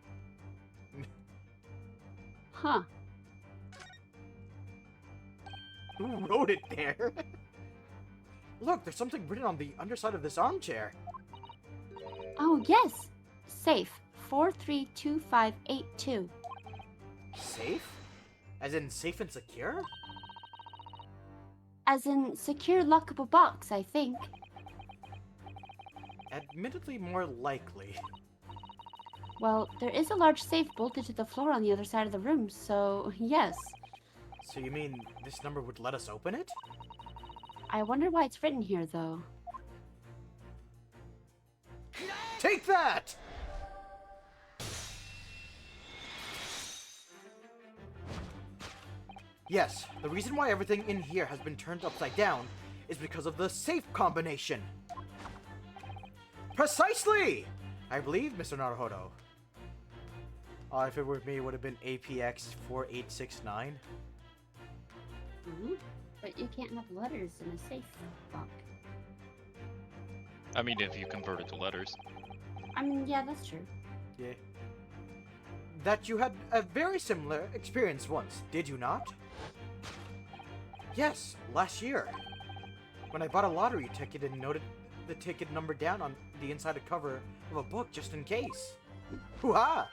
Huh. Who wrote it there? Look, there's something written on the underside of this armchair. Oh, yes! Safe. 432582. Safe? As in safe and secure? As in, secure lockable box, I think. Admittedly more likely. Well, there is a large safe bolted to the floor on the other side of the room, so yes. So you mean this number would let us open it? I wonder why it's written here, though. Take that! Yes, the reason why everything in here has been turned upside down is because of the safe combination. Precisely! I believe, Mr. Naruhodo. If it were me, it would have been APX 4869. But you can't have letters in a safe lock. I mean, if you convert it to letters. I mean, yeah, that's true. Yeah. That you had a very similar experience once, did you not? Yes, last year. When I bought a lottery ticket and noted the ticket number down on the inside cover of a book just in case. Hoo-ha!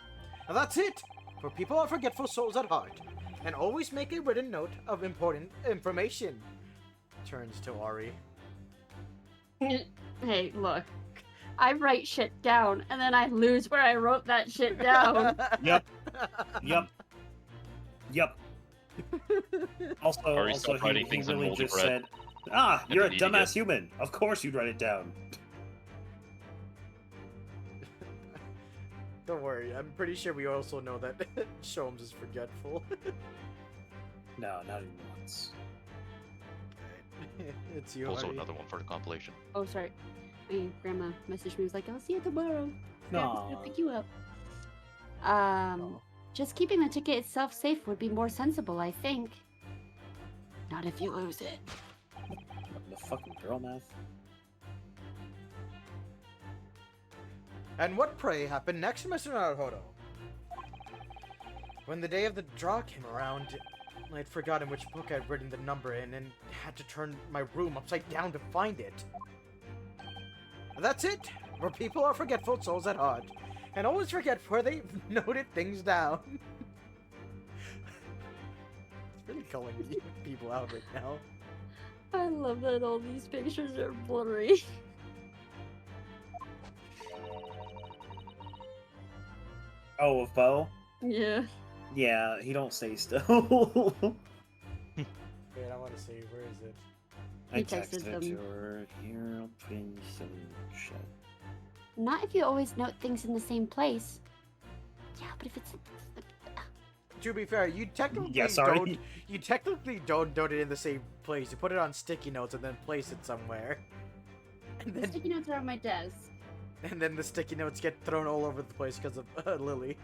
Now that's it! For people are forgetful souls at heart, and always make a written note of important information. Turns to Ari. Hey, look. I write shit down, and then I lose where I wrote that shit down. Yep. Also, you still writing he things in really moldy just bread? said, you're a Indeed, dumbass human. Of course you'd write it down. Don't worry, I'm pretty sure we also know that Sholmes is forgetful. No, not even once. It's you, Also Ari. another one for the compilation. Oh, sorry. My grandma messaged me, was like, I'll see you tomorrow. Yeah, I'm just gonna Aw. pick you up. Oh. Just keeping the ticket itself safe would be more sensible, I think. Not if you lose it. The fucking girl math. And what, pray, happened next, Mr. Naruhodo? When the day of the draw came around, I'd forgotten which book I'd written the number in and had to turn my room upside down to find it. That's it! Where people are forgetful souls at heart, and always forget where they noted things down. It's really calling people out right now. I love that all these pictures are blurry. Oh, of Bo? Yeah. Yeah, he don't say still. Wait, I want to see, where is it? I He texted texted them. to her. Here, I'll put in some shit. Not if you always note things in the same place. Yeah, but if it's... To be fair, you technically Yeah, sorry. don't. You technically don't note it in the same place. You put it on sticky notes and then place it somewhere. And The then, sticky notes are on my desk. and then the sticky notes get thrown all over the place because of Lily.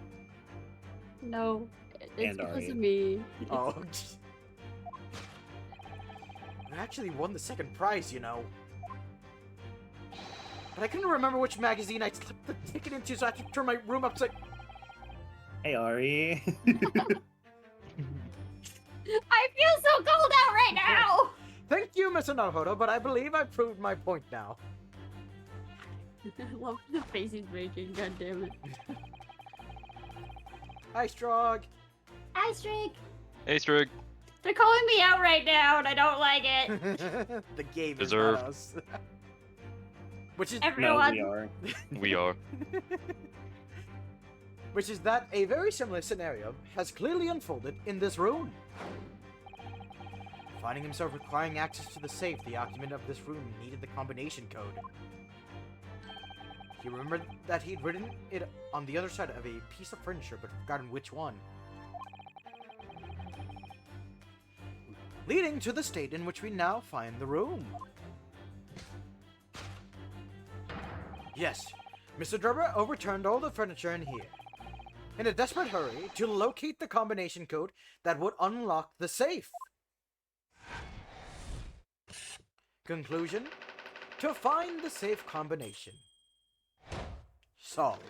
No, it's And because Ari. of me. Oh. I actually won the second prize, you know. But I couldn't remember which magazine I slipped the ticket into, so I had to turn my room upside. Hey, Ari. I feel so cold out right now! Thank you, Mr. Naruhodo, but I believe I proved my point now. I love the face he's making, god damn it. Hi, Strog. Hi, Streak! Hey, Strig. They're calling me out right now, and I don't like it. The game Deserved. is not us. Which is No, Everyone, we are. We are. which is that a very similar scenario has clearly unfolded in this room. Finding himself requiring access to the safe, the occupant of this room needed the combination code. He remembered that he'd written it on the other side of a piece of furniture, but forgotten which one. Leading to the state in which we now find the room. Yes, Mr. Drebber overturned all the furniture in here, in a desperate hurry to locate the combination code that would unlock the safe. Conclusion: to find the safe combination. Solved.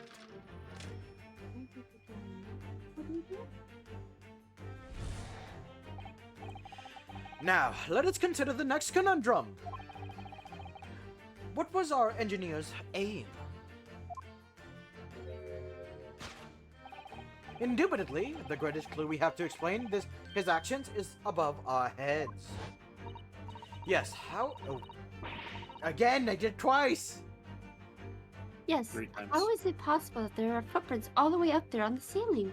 Now, let us consider the next conundrum. What was our engineer's aim? Indubitably, the greatest clue we have to explain his actions is above our heads. Yes, how... Oh. Again, I did it twice! yes. 3 times. How is it possible that there are footprints all the way up there on the ceiling?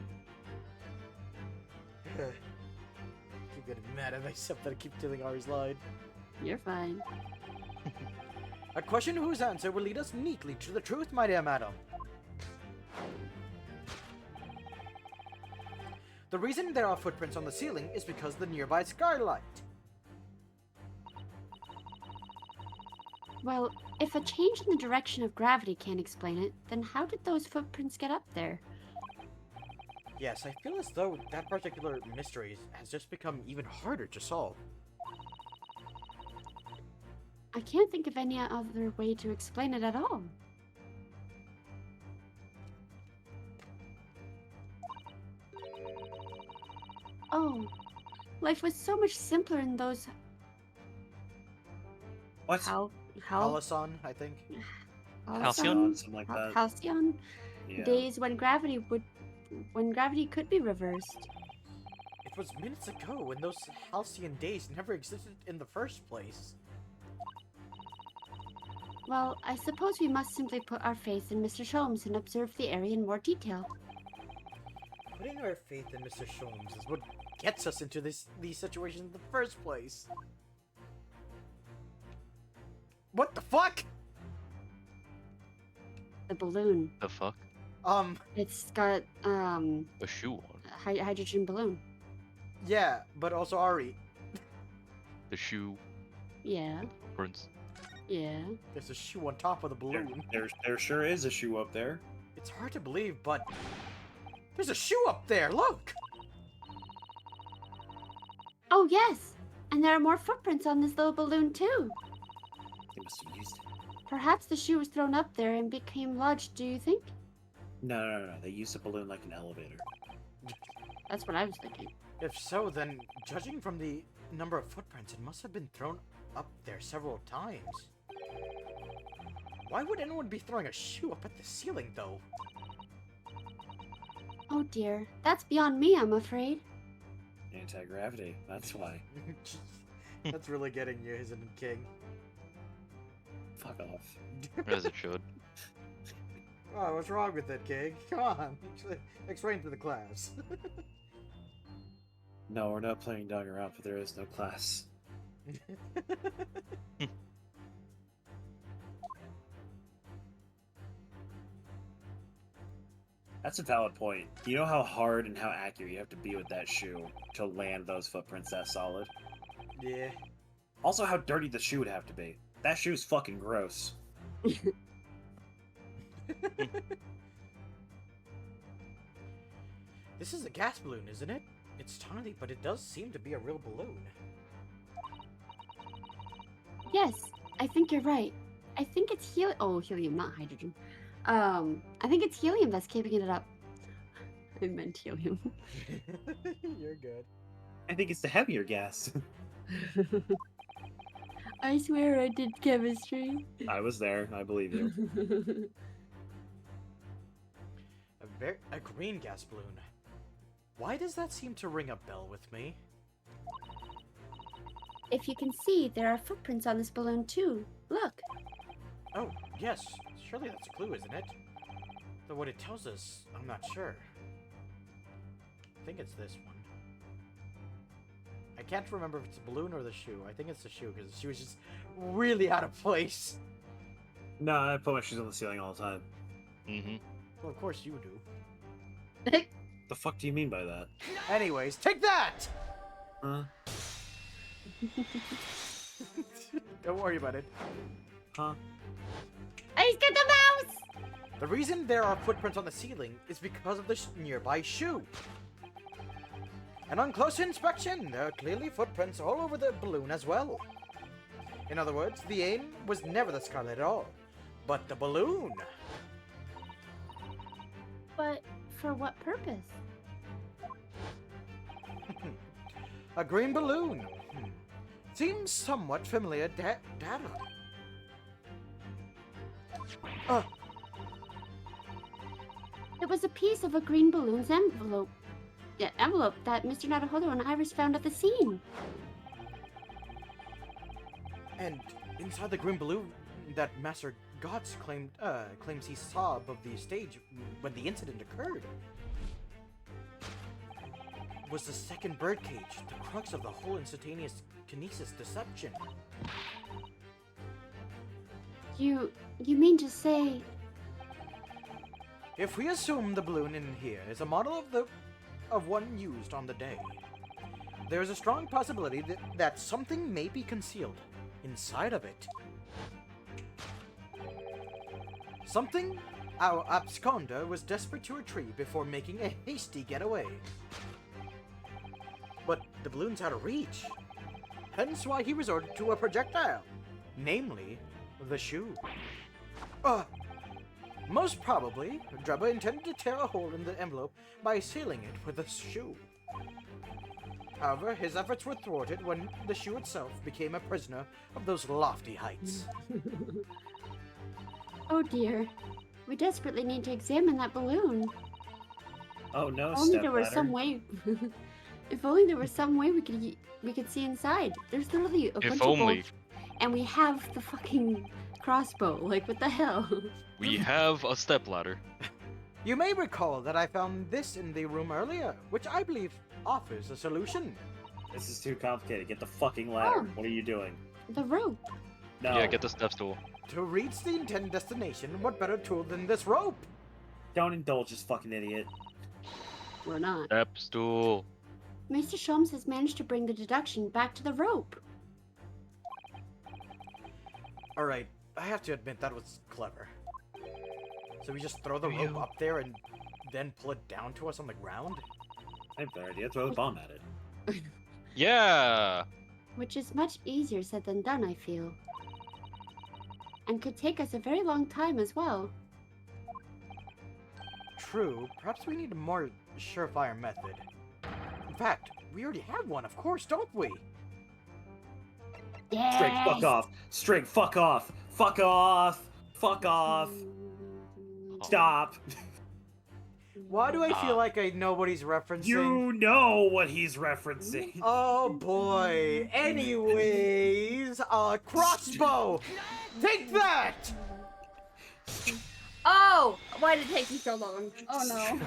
Keep getting mad at myself that I keep telling Ari's line. You're fine. A question whose answer will lead us neatly to the truth, my dear madam. The reason there are footprints on the ceiling is because of the nearby skylight. Well, if a change in the direction of gravity can't explain it, then how did those footprints get up there? Yes, I feel as though that particular mystery has just become even harder to solve. I can't think of any other way to explain it at all. Oh, life was so much simpler in those What? how Halcyon, I think. Halcyon? Something like that. halcyon Yeah. days when gravity could be reversed. It was minutes ago when those halcyon days never existed in the first place. Well, I suppose we must simply put our faith in Mr. Sholmes and observe the area in more detail. Putting our faith in Mr. Sholmes is what gets us into these situations in the first place. What the fuck? The balloon. The fuck? It's got A shoe on. hydrogen balloon. Yeah, but also Ari. The shoe Yeah. prints. Yeah. There's a shoe on top of the balloon. There sure is a shoe up there. It's hard to believe, but there's a shoe up there. Look. Oh yes, and there are more footprints on this little balloon too. They must have used it. Perhaps the shoe was thrown up there and became lodged, do you think? No. They used a balloon like an elevator. That's what I was thinking. If so, then judging from the number of footprints, it must have been thrown up there several times. Why would anyone be throwing a shoe up at the ceiling, though? Oh dear, that's beyond me, I'm afraid. Anti-gravity, that's why. That's really getting you, isn't it, King? Fuck off. As it should. Oh, what's wrong with it, King? Come on, explain to the class. No, we're not playing dog around, but there is no class. That's a valid point. You know how hard and how accurate you have to be with that shoe to land those footprints that solid? Yeah. Also, how dirty the shoe would have to be. That shoe's fucking gross. This is a gas balloon, isn't it? It's tiny, but it does seem to be a real balloon. Yes, I think you're right. I think it's helium, not hydrogen. I think it's helium that's keeping it up. I meant helium. You're good. I think it's the heavier gas. I swear I did chemistry. I was there. I believe you. A green gas balloon. Why does that seem to ring a bell with me? If you can see, there are footprints on this balloon too. Look. Oh, yes. Surely that's a clue, isn't it? Though what it tells us, I'm not sure. I think it's this one. I can't remember if it's a balloon or the shoe. I think it's the shoe, because the shoe is just really out of place. No, I put my shoes on the ceiling all the time. Mm-hmm. Well, of course you do. The fuck do you mean by that? Anyways, take that! Huh? Don't worry about it. Huh? He's got the mouse! The reason there are footprints on the ceiling is because of the nearby shoe. And on close inspection, there are clearly footprints all over the balloon as well. In other words, the aim was never the skylight at all, but the balloon. But for what purpose? A green balloon. Seems somewhat familiar data. It was a piece of a green balloon's envelope. Yeah, envelope that Mr. Nadahodo and Iris found at the scene. And inside the green balloon that Master Gods claims he saw above the stage when the incident occurred was the second birdcage, the crux of the whole instantaneous kinesis deception. You mean to say... If we assume the balloon in here is a model of the of one used on the day. There is a strong possibility that something may be concealed inside of it. Something our absconder was desperate to retrieve before making a hasty getaway. But the balloon's out of reach. Hence why he resorted to a projectile, namely, the shoe. Most probably, Drebber intended to tear a hole in the envelope by sealing it with a shoe. However, his efforts were thwarted when the shoe itself became a prisoner of those lofty heights. Oh dear. We desperately need to examine that balloon. Oh no, If only there were stepladder. some way. If only there was some way we could see inside. There's literally a bunch If of only. bolts, and we have the fucking crossbow. Like, what the hell? We have a stepladder. You may recall that I found this in the room earlier, which I believe offers a solution. This is too complicated. Get the fucking ladder. Oh. What are you doing? The rope. No. Yeah, get the step stool. To reach the intended destination, what better tool than this rope? Don't indulge this fucking idiot. We're not. Step stool. Mr. Sholmes has managed to bring the deduction back to the rope. Alright, I have to admit that was clever. So we just throw the rope You- up there and then pull it down to us on the ground? I have no idea. Throw the bomb at it. Yeah. Which is much easier said than done, I feel. And could take us a very long time as well. True, perhaps we need a more surefire method. In fact, we already have one, of course, don't we? Yes! Strig, fuck off. Strig, fuck off. Fuck off. Fuck off. Stop. Why do I feel Ah. like I know what he's referencing? You know what he's referencing. Oh boy. Anyways, crossbow! Take that! Oh! Why did it take me so long? Oh no.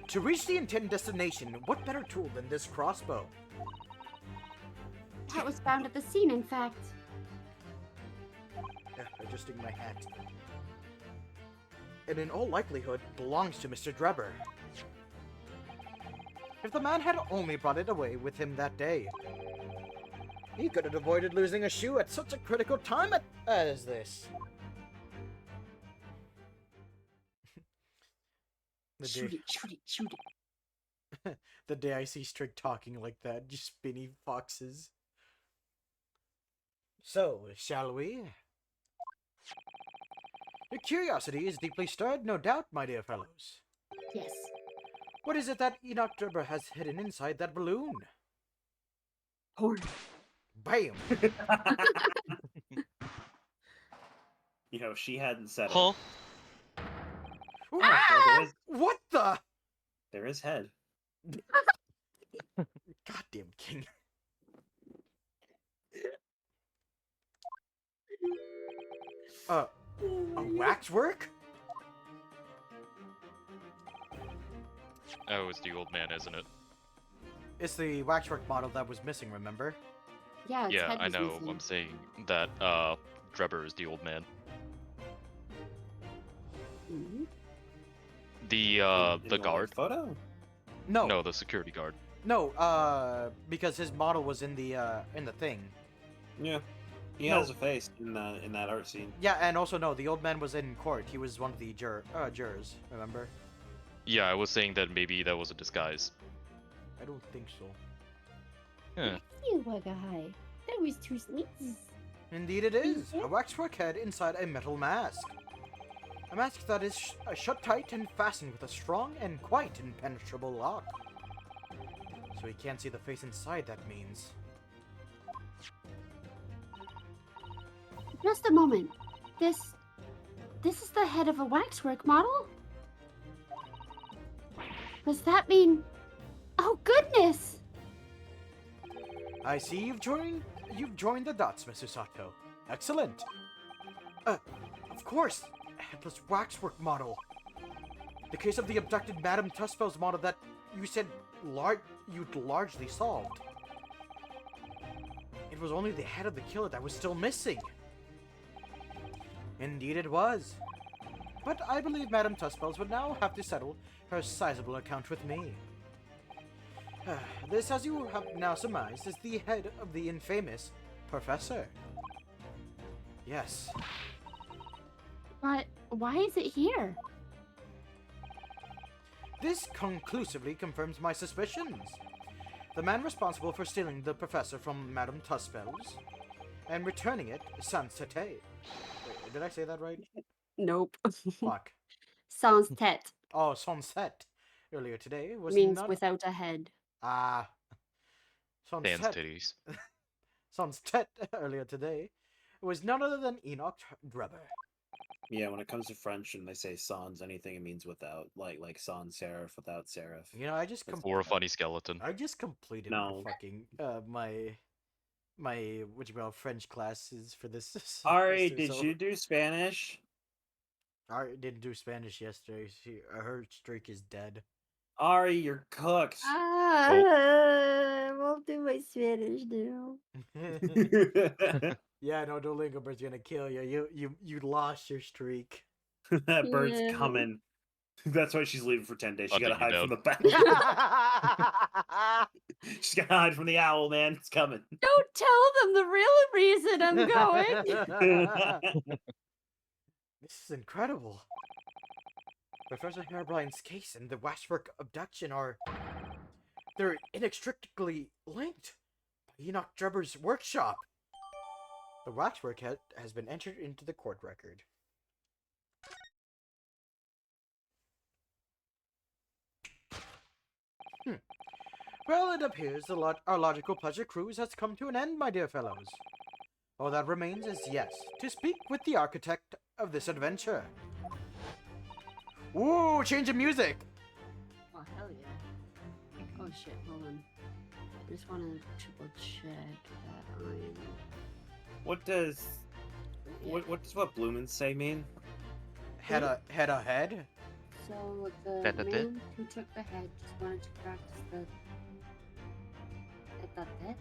To reach the intended destination, what better tool than this crossbow? That was found at the scene, in fact. Adjusting my hat. And in all likelihood, belongs to Mr. Drebber. If the man had only brought it away with him that day, he could have avoided losing a shoe at such a critical time as this. Shoot it, shoot it, shoot it. The day I see Strig talking like that, you spinny foxes. So, shall we? Your curiosity is deeply stirred, no doubt, my dear fellows. Yes. What is it that Enoch Drebber has hidden inside that balloon? Horn. Bam! You know, she hadn't said it. Huh? Ooh, There is, what the? there is head. Goddamn king. A waxwork? Oh, it's the old man, isn't it? It's the waxwork model that was missing, remember? Yeah, its Yeah, head I was know. missing. I'm saying that Drebber is the old man. Mhm. The In the guard. photo? No, No, the security guard. no, because his model was in the thing. Yeah. He No. has a face in that art scene. Yeah, and also no, the old man was in court. He was one of the jurors, remember? Yeah, I was saying that maybe that was a disguise. I don't think so. Yeah. You were guy. That was too sneaky. Indeed it is. A waxwork head inside a metal mask. A mask that is shut tight and fastened with a strong and quite impenetrable lock. So he can't see the face inside, that means. Just a moment. This is the head of a waxwork model? Does that mean... Oh, goodness! I see you've joined the dots, Mr. Sato. Excellent. Of course, headless waxwork model. The case of the abducted Madame Tussfell's model that you said you'd largely solved. It was only the head of the killer that was still missing. Indeed it was. but I believe Madame Tuspels would now have to settle her sizable account with me. This, as you have now surmised, is the head of the infamous Professor. Yes. But why is it here? This conclusively confirms my suspicions. The man responsible for stealing the Professor from Madame Tuspels and returning it sans tête. Wait, did I say that right? Nope. Fuck. Sans tête Oh, sunset earlier today was means not... without a head. Ah. Dan's Sunset. titties. Sunset earlier today was none other than Enoch Drebber. Yeah, when it comes to French and they say sans anything, it means without, like sans serif, without serif. You know, I just Or a funny skeleton. I just completed No. my fucking my what you call French classes for this. Ari, semester, did so- you do Spanish? I didn't do Spanish yesterday. Her streak is dead. Ari, you're cooked. I won't do my Spanish now. Yeah, no, Duolingo Bird's gonna kill you. You lost your streak. That bird's Yeah. coming. That's why she's leaving for 10 days. She I'll gotta take you hide down. from the bat. She's gotta hide from the owl, man. It's coming. Don't tell them the real reason I'm going. This is incredible. Professor Hairbrine's case and the Waxwork abduction they're inextricably linked by Enoch Drebber's workshop. The Waxwork has been entered into the court record. Well, it appears our logical pleasure cruise has come to an end, my dear fellows. All that remains is, yes, to speak with the architect of this adventure. Ooh, change of music! Oh, hell yeah. Oh, shit, hold on. I just want to triple check that I'm... What does what Bloomin' say mean? Head ahead? So, the That it? man who took the head just wanted to practice the... that?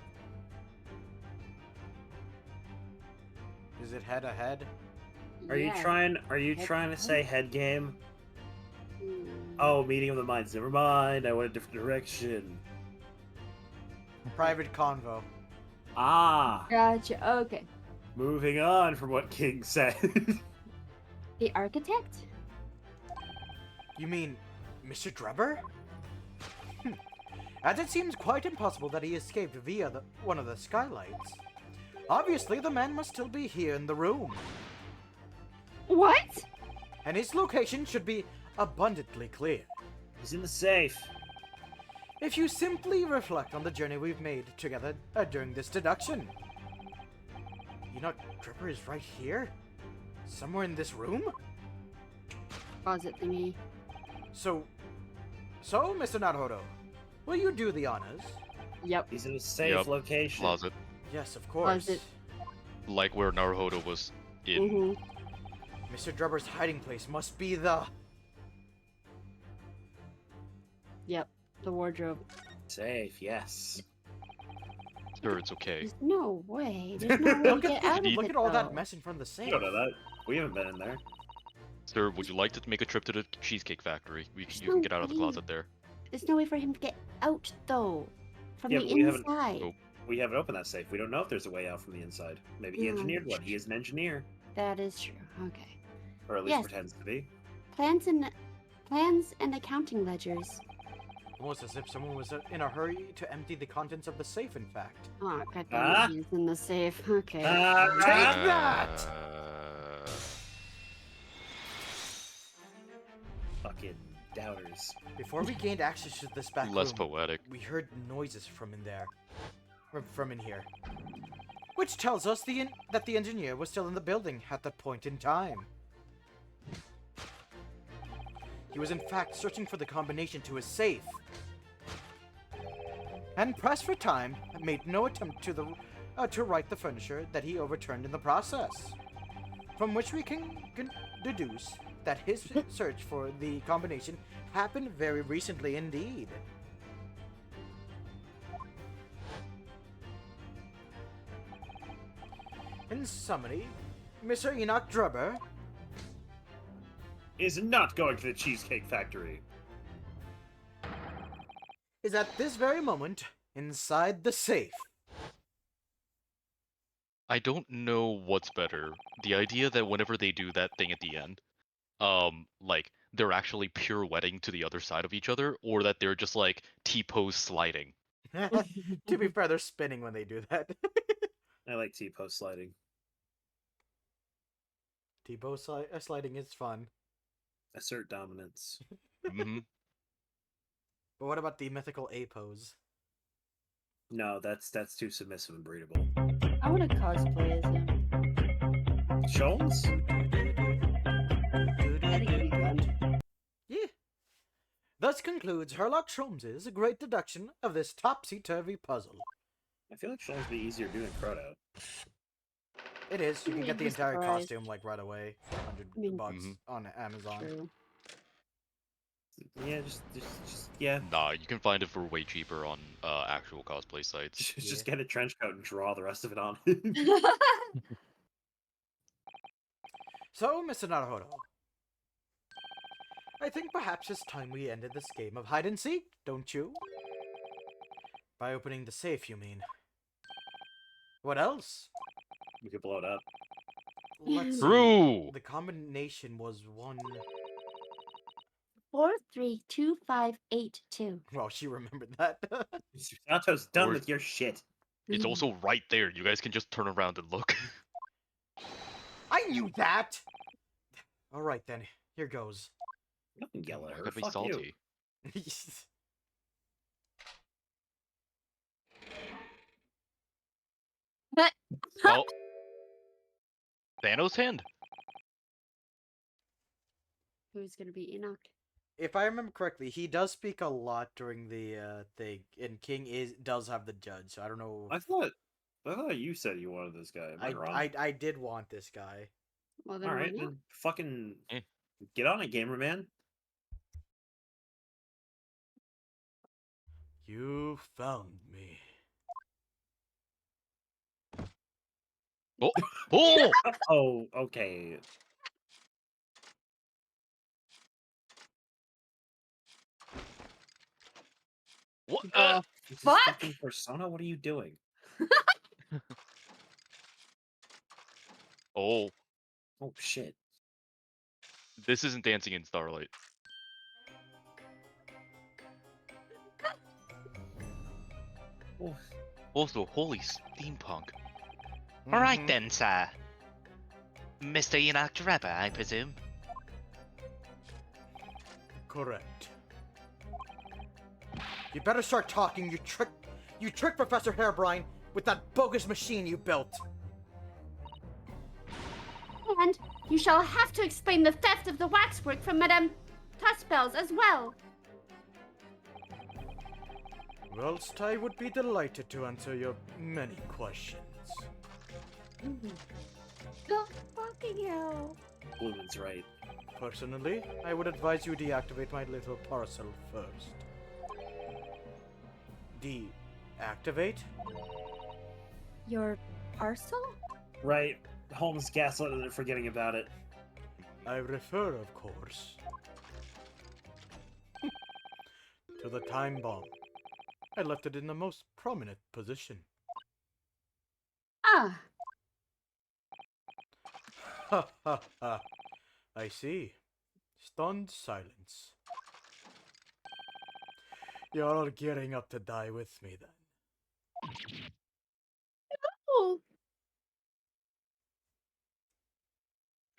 Is it head ahead? Are you Yeah. trying Head to to say head game? Hmm. Oh, meeting of the minds. Never mind. I went a different direction. Private convo. Ah, Gotcha, okay. moving on from what King said. The architect? You mean Mr. Drebber? As it seems quite impossible that he escaped via one of the skylights. Obviously, the man must still be here in the room, What? and his location should be abundantly clear. He's in the safe. If you simply reflect on the journey we've made together during this deduction. Enoch Drebber is right here? Somewhere in this room? Closet thingy. So, Mr. Naruhodo, will you do the honors? Yep. He's in a safe Yep. location. Closet. Yes, of course. Closet. Like where Naruhodo was in. Mm-hmm. Mr. Drebber's hiding place must be the... Yep. The wardrobe. Safe, yes. Sure, it's okay. There's no way. There's no way to Look get at, out of look it, at all that though. mess in front of the You safe. don't know that. We haven't been in there. Sir, would you like to make a trip to the Cheesecake Factory? There's You can no get out of the way. closet there. There's no way for him to get out, though. From Yeah, the but we haven't- inside. Nope. We haven't opened that safe. We don't know if there's a way out from the inside. Maybe he Yeah. engineered one. He is an engineer. That is true. Okay. Or at least Yes. pretends to be. Plans and accounting ledgers. Almost as if someone was in a hurry to empty the contents of the safe, in fact. Oh, God Ah? damn it, he's in the safe. Okay. Take that! Fucking doubters. Before we gained access to this back Less room, poetic. we heard noises from in there. Or from in here. Which tells us that the engineer was still in the building at that point in time. He was in fact searching for the combination to his safe. And pressed for time, made no attempt to right the furniture that he overturned in the process. From which we can deduce that his search for the combination happened very recently indeed. In summary, Mr. Enoch Drebber is not going to the Cheesecake Factory. Is at this very moment inside the safe. I don't know what's better. The idea that whenever they do that thing at the end, like they're actually pirouetting to the other side of each other, or that they're just like T-pose sliding. To be fair, they're spinning when they do that. I like T-post sliding. T-pose sliding is fun. Assert dominance. hmm But what about the mythical A-pose? No, that's too submissive and breedable. I want to cosplay as him. Shoals? I think it'd be fun. Yeah. Thus concludes Herlock Sholmes's great deduction of this topsy-turvy puzzle. I feel like Shoals would be easier to do than Crowd. It is. You can get the You'd be entire surprised. costume like right away for I mean- $100 on Amazon. True. Yeah, just yeah. Nah, you can find it for way cheaper on actual cosplay sites. Just get a trench coat and draw the rest of it on. So, Mr. Naruhodo, I think perhaps it's time we ended this game of hide and seek, don't you? By opening the safe, you mean? What else? We could blow it up. Let's see. True. The combination was 1... 432582. Well, she remembered that. Santo's done Or- with your shit. It's also right there. You guys can just turn around and look. I knew that! Alright then, here goes. You can yell at I her. could be Fuck you. salty. Oh. Thanos' hand? Who's gonna be Enoch? If I remember correctly, he does speak a lot during the thing, and King does have the judge, so I don't know. I thought you said you wanted this guy. Am I wrong? I did want this guy. Well, then All why right, not? then fucking Eh. get on it, gamer man. You found me. Oh! Oh! Oh, okay. What? This is Fuck! fucking Persona. What are you doing? Oh, Oh shit. this isn't Dancing in Starlight. Oh, Also, holy steampunk. All right Mhm. then, sir. Mr. Enoch Drebber, I presume. Correct. You better start talking, you trick Professor Hairbrine with that bogus machine you built. And you shall have to explain the theft of the waxwork from Madame Tuspel's as well. Whilst I would be delighted to answer your many questions. Go fucking hell. Blumen's right. Personally, I would advise you deactivate my little parcel first. Deactivate? Your parcel? Right. Holmes gaslit and forgetting about it. I refer, of course, to the time bomb. I left it in the most prominent position. Ah, Ha ha ha. I see. Stunned silence. You're all gearing up to die with me then. oh,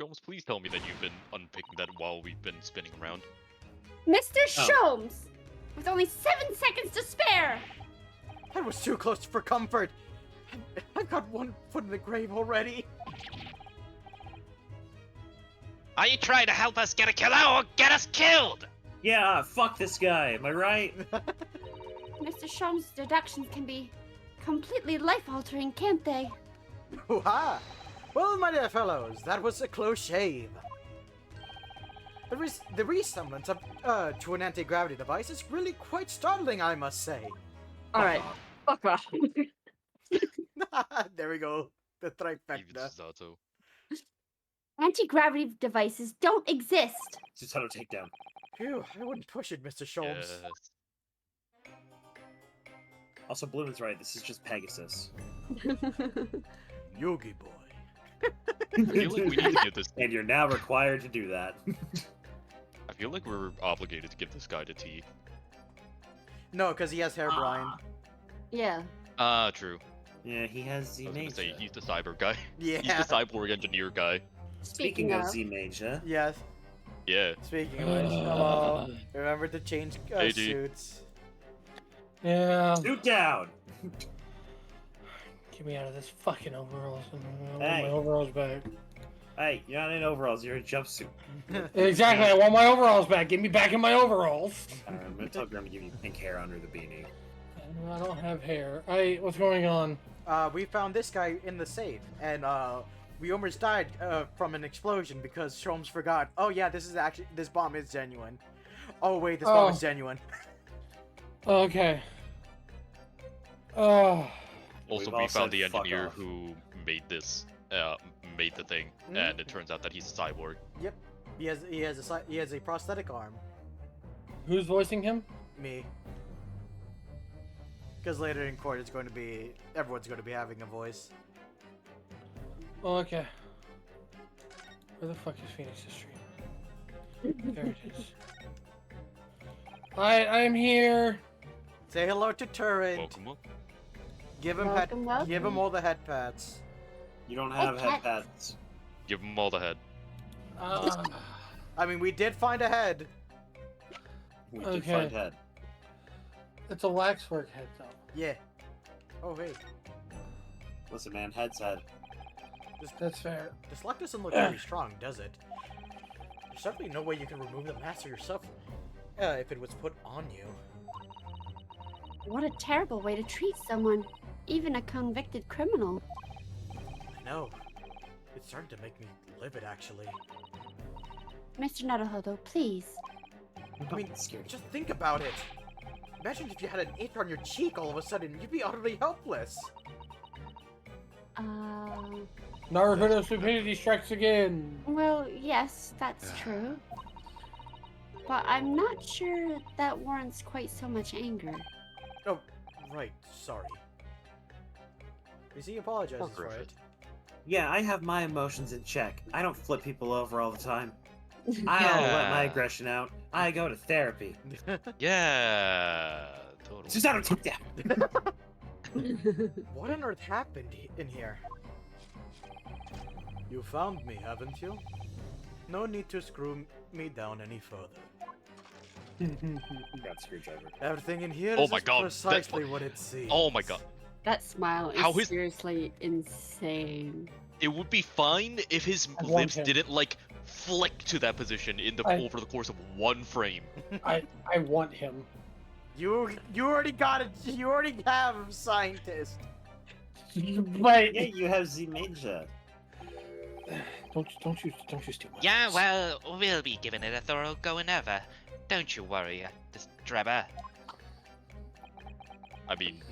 Jones, please tell me that you've been unpicking that while we've been spinning around. Mr. Oh. Sholmes, with only 7 seconds to spare. I was too close for comfort. I've got one foot in the grave already. Are you trying to help us get a kill or get us killed? Yeah, fuck this guy. Am I right? Mr. Sholmes' deductions can be completely life-altering, can't they? Hoo-ha! Well, my dear fellows, that was a close shave. The resemblance of to an anti-gravity device is really quite startling, I must say. All right, fuck off. There we go. The Even trifecta. Zato. Anti-gravity devices don't exist. Just auto takedown. Phew, I wouldn't push it, Mr. Sholmes. Yes. Also, Bloom is right. This is just Pegasus. Yogi boy. I feel like we need to give this. And you're now required to do that. I feel like we're obligated to give this guy to T. No, because he has Hairbrine. Yeah. True. Yeah, he has I was gonna say Z-Major. he's the cyber guy. Yeah. He's the cyborg engineer guy. Speaking of Z-Major, Yes. Yeah. Speaking of which, hello. Remember to change Hey, D. suits. Yeah. shoot down! Get me out of this fucking overalls. I want Hey. my overalls back. Hey, you're not in overalls, you're in a jumpsuit. Exactly. I want my overalls back. Get me back in my overalls. I'm gonna tell Grim to give you pink hair under the beanie. I don't have hair. What's going on? We found this guy in the safe, and we almost died from an explosion because Sholmes forgot. Oh yeah, this bomb is genuine. Oh wait, this bomb Oh. is genuine. Okay. Oh. Also, We've we all found said the fuck engineer off. who made this, made the thing, Hmm? and it turns out that he's a cyborg. Yep, he has a prosthetic arm. Who's voicing him? Me. Because later in court, everyone's going to be having a voice. Oh, okay. Where the fuck is Phoenix's stream? There it is. I'm here. Say hello to Turret. Welcome up. Give him Welcome, welcome. Give him all the head pats. You don't have Okay. head pads. Give him all the head. I mean, we did find a head. We did Okay. find head. It's a waxwork head, though. Yeah. Oh wait, Listen, man, head's head. That's fair. this lock doesn't look very strong, does it? There's certainly no way you can remove the master yourself. If it was put on you. What a terrible way to treat someone, even a convicted criminal. I know. It's starting to make me livid, actually. Mr. Naruhodo, please. I mean, scared. just think about it. Imagine if you had an itch on your cheek all of a sudden, you'd be utterly helpless. Naruhodo stupidity strikes again. Well, yes, that's true. But I'm not sure that warrants quite so much anger. Oh, right, sorry. He apologizes for Griffith. it. Yeah, I have my emotions in check. I don't flip people over all the time. I don't let my Yeah. aggression out. I go to therapy. Yeah. Totally. Just out of takedown. What on earth happened in here? You found me, haven't you? No need to screw me down any further. Got screwdriver. Everything in here Oh is my just God, precisely what it seems. Oh my god. That smile is How is- seriously insane. It would be fine if his I want lips him. didn't like flick to that position over the course of one frame. I want him. You already got it. You already have a scientist. But Yeah, you have Z-Major. don't you steal my Yeah, voice. well, we'll be giving it a thorough going over. Don't you worry, this Drebber. I mean,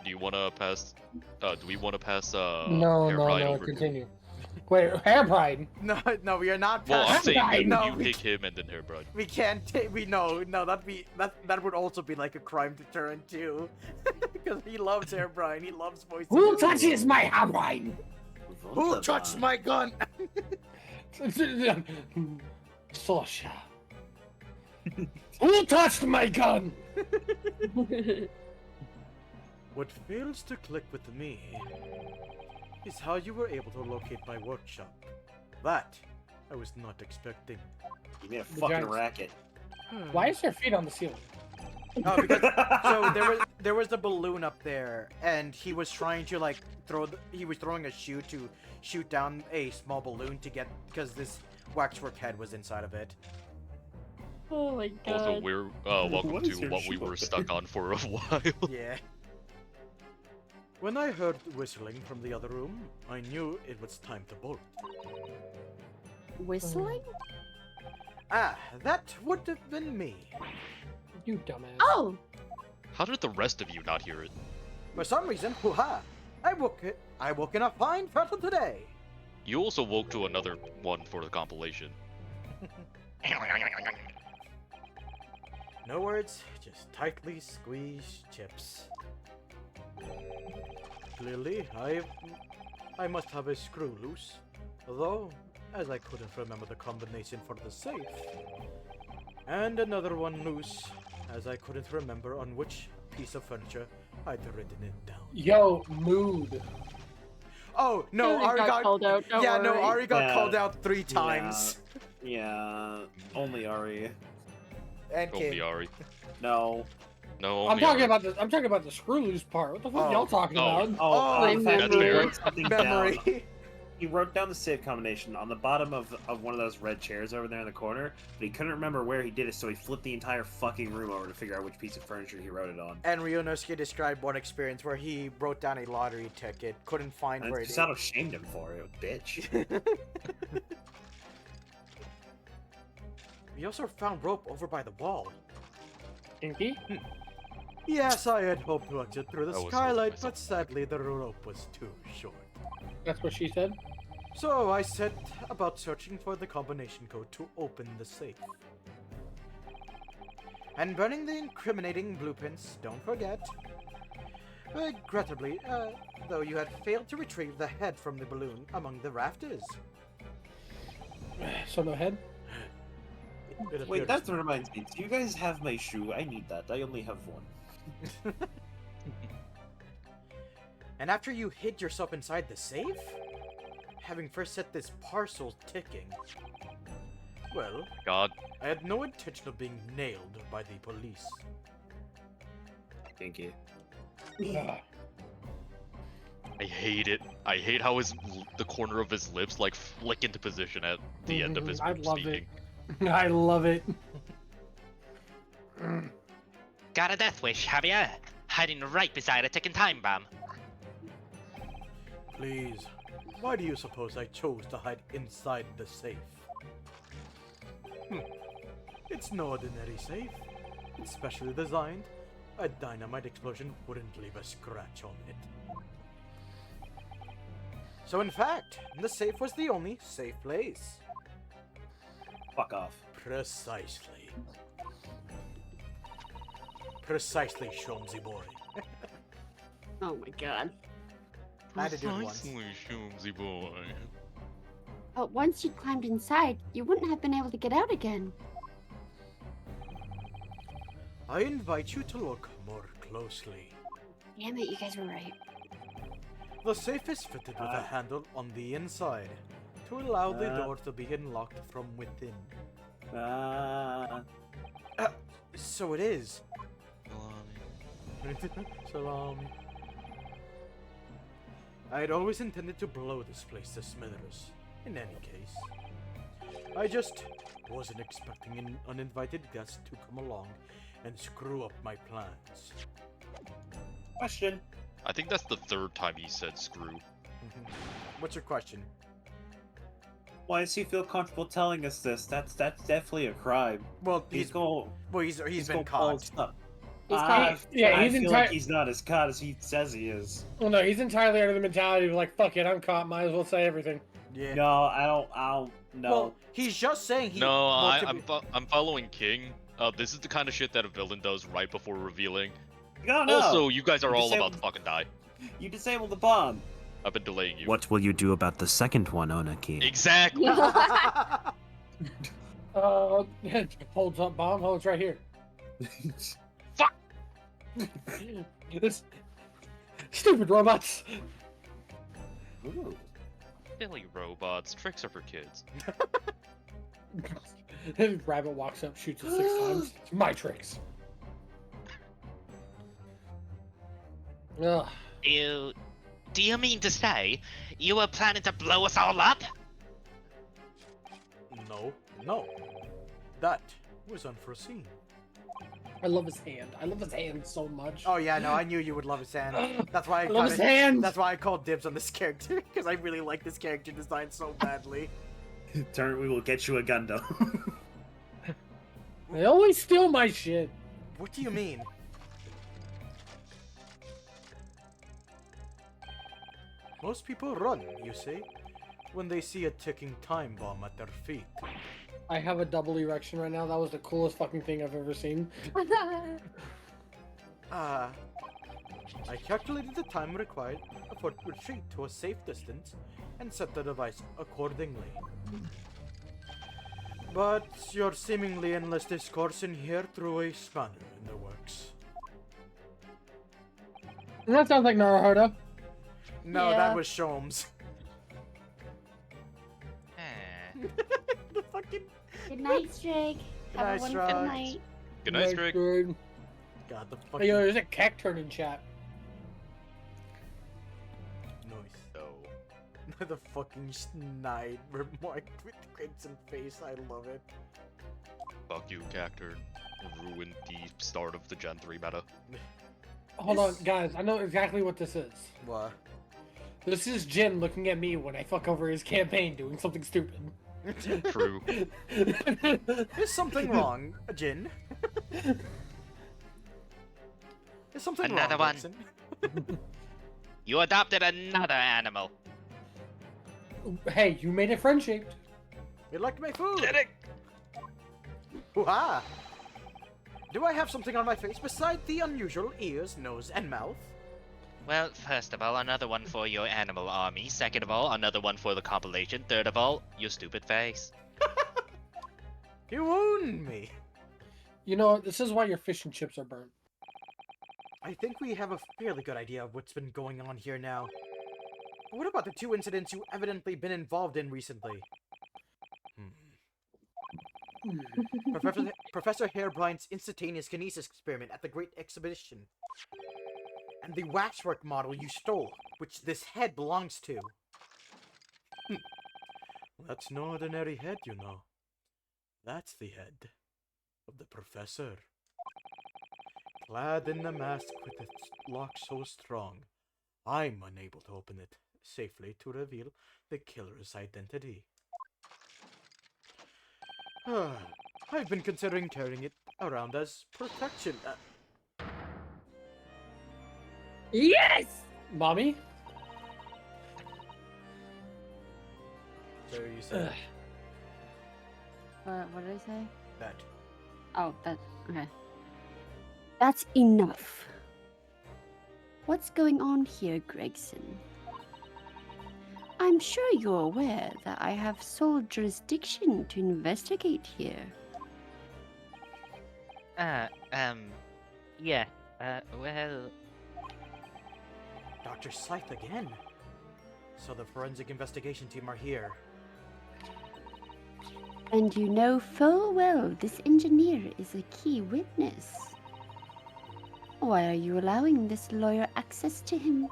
do you want to pass? Do we want to pass? No, Hairbride over to- continue. Wait, Hairbride. No, we are not. Well, I'm passing- saying no, you we pick him and then Hairbride. We can't take. No. That would also be like a crime deterrent too, because he loves Hairbrine. He loves voicing. Who him. touches my Hairbride? Who touched my gun? Sasha. Who touched my gun? What fails to click with me is how you were able to locate my workshop. That I was not expecting. You made a The fucking giants. racket. Why is there feet on the ceiling? Oh, because so there was the balloon up there, and he was trying to like he was throwing a shoe to shoot down a small balloon to get because this waxwork head was inside of it. Oh my god. Also, we're welcome What is to your what we show? were stuck on for a while. Yeah. When I heard whistling from the other room, I knew it was time to bolt. Whistling? Ah, that would have been me. You dumbass. Oh! How did the rest of you not hear it? For some reason, hoo-ha! I woke in a fine fettle today. You also woke to another one for the compilation. No words, just tightly squeezed chips. Clearly, I must have a screw loose. Although, as I couldn't remember the combination for the safe. And another one loose, as I couldn't remember on which piece of furniture I'd written it down. Yo, mood. Oh, no, Ari got called out, don't Yeah, no, worry. Ari got Yeah. called out 3 times. Yeah, only Ari. And Only King. Ari. No. No, I'm only talking Ari. about the I'm talking about the screw loose part. What the fuck Oh. y'all talking Oh. about? Oh, My in fact, he memory. wrote something down. Memory. He wrote down the save combination on the bottom of one of those red chairs over there in the corner, but he couldn't remember where he did it, so he flipped the entire fucking room over to figure out which piece of furniture he wrote it on. And Ryonosuke described one experience where he wrote down a lottery ticket, couldn't find And where I it just out of shamed him for it, bitch. We also found rope over by the wall. Kinky? Yes, I had hoped to exit through the I was skylight, holding but sadly the rope was too short. That's what she said. So I set about searching for the combination code to open the safe. And burning the incriminating blueprints, don't forget. Regrettably, though you had failed to retrieve the head from the balloon among the rafters. So no head? It Wait, appears- that reminds me. Do you guys have my shoe? I need that. I only have one. And after you hid yourself inside the safe? Having first set this parcel ticking. Well, God, I had no intention of being nailed by the police. Thank you. Ugh. I hate it. I hate how the corner of his lips like flick into position at the end of his I love speaking. it. I love it. Got a death wish, have ya? Hiding right beside a ticking time bomb. Please, why do you suppose I chose to hide inside the safe? It's no ordinary safe. It's specially designed. A dynamite explosion wouldn't leave a scratch on it. So in fact, the safe was the only safe place. Fuck off. Precisely. Precisely, Shomzy boy. Oh my god. I had to do it once. Precisely, Shumsy boy. But once you climbed inside, you wouldn't have been able to get out again. I invite you to look more closely. Damn it, you guys were right. The safe is fitted with a handle on the inside to allow the door to be unlocked from within. So it is. Salami. I had always intended to blow this place to smithereens. In any case, I just wasn't expecting an uninvited guest to come along and screw up my plans. Question. I think that's the third time he said screw. What's your question? Why does he feel comfortable telling us this? That's definitely a crime. Well, He's he's going. been caught. He's I caught. Yeah, he's feel like he's not as caught as he says he is. Well, no, he's entirely under the mentality of like, fuck it, I'm caught, might as well say everything. Yeah. No, I don't. No. Well, he's just saying he. No, well, to I'm following King. This is the kind of shit that a villain does right before revealing. No, no. Also, you guys are You all disabled- about to fucking die. You disabled the bomb. I've been delaying you. What will you do about the second one, Onaki? Exactly. Holds up bomb, oh, it's right here. Fuck! This stupid robots. Ooh. Silly robots. Tricks are for kids. Rabbit walks up, shoots it 6 times. It's my tricks. Ugh. Do you mean to say you were planning to blow us all up? No. That was unforeseen. I love his hand. I love his hand so much. Oh yeah, no, I knew you would love his hand. That's why I love his kinda- hand. That's why I called dibs on this character, because I really like this character design so badly. Turn. We will get you a Gundam. They always steal my shit. What do you mean? Most people run, you see. when they see a ticking time bomb at their feet. I have a double erection right now. That was the coolest fucking thing I've ever seen. I calculated the time required for retreat to a safe distance and set the device accordingly. But your seemingly endless discourse in here threw a spanner in the works. That sounds like Naruhodo. No, Yeah. that was Sholmes. The fucking... Good night, Strake. Have night, a wonderful Strike. night. Good night, Strick. Good. God, the Hey, fucking... yo, there's a cack turd in chat. noise. No. The fucking snide remarked with Crimson face. I love it. Fuck you, Cacturn. Ruined the start of the Gen 3 meta. Hold on, guys. I know exactly what this is. What? This is Jin looking at me when I fuck over his campaign doing something stupid. True. Is something wrong, Jin? Is something Another wrong, one. Vixen? You adopted another animal. Hey, you made it friend-shaped. You like my food? Did it? Hoo-ha! Do I have something on my face besides the unusual ears, nose, and mouth? Well, first of all, another one for your animal army. Second of all, another one for the compilation. Third of all, your stupid face. You wound me. You know, this is why your fish and chips are burnt. I think we have a fairly good idea of what's been going on here now. What about the two incidents you evidently been involved in recently? Professor Hairbrine's instantaneous kinesis experiment at the Great Exhibition. And the waxwork model you stole, which this head belongs to. That's no ordinary head, you know. That's the head of the Professor. Clad in the mask with its lock so strong, I'm unable to open it safely to reveal the killer's identity. I've been considering carrying it around as protection. Yes! Mommy? So you said What did I say? that. Oh, that. Okay. That's enough. What's going on here, Gregson? I'm sure you're aware that I have sole jurisdiction to investigate here. Yeah, well... Dr. Scythe again. So the forensic investigation team are here. And you know full well this engineer is a key witness. Why are you allowing this lawyer access to him?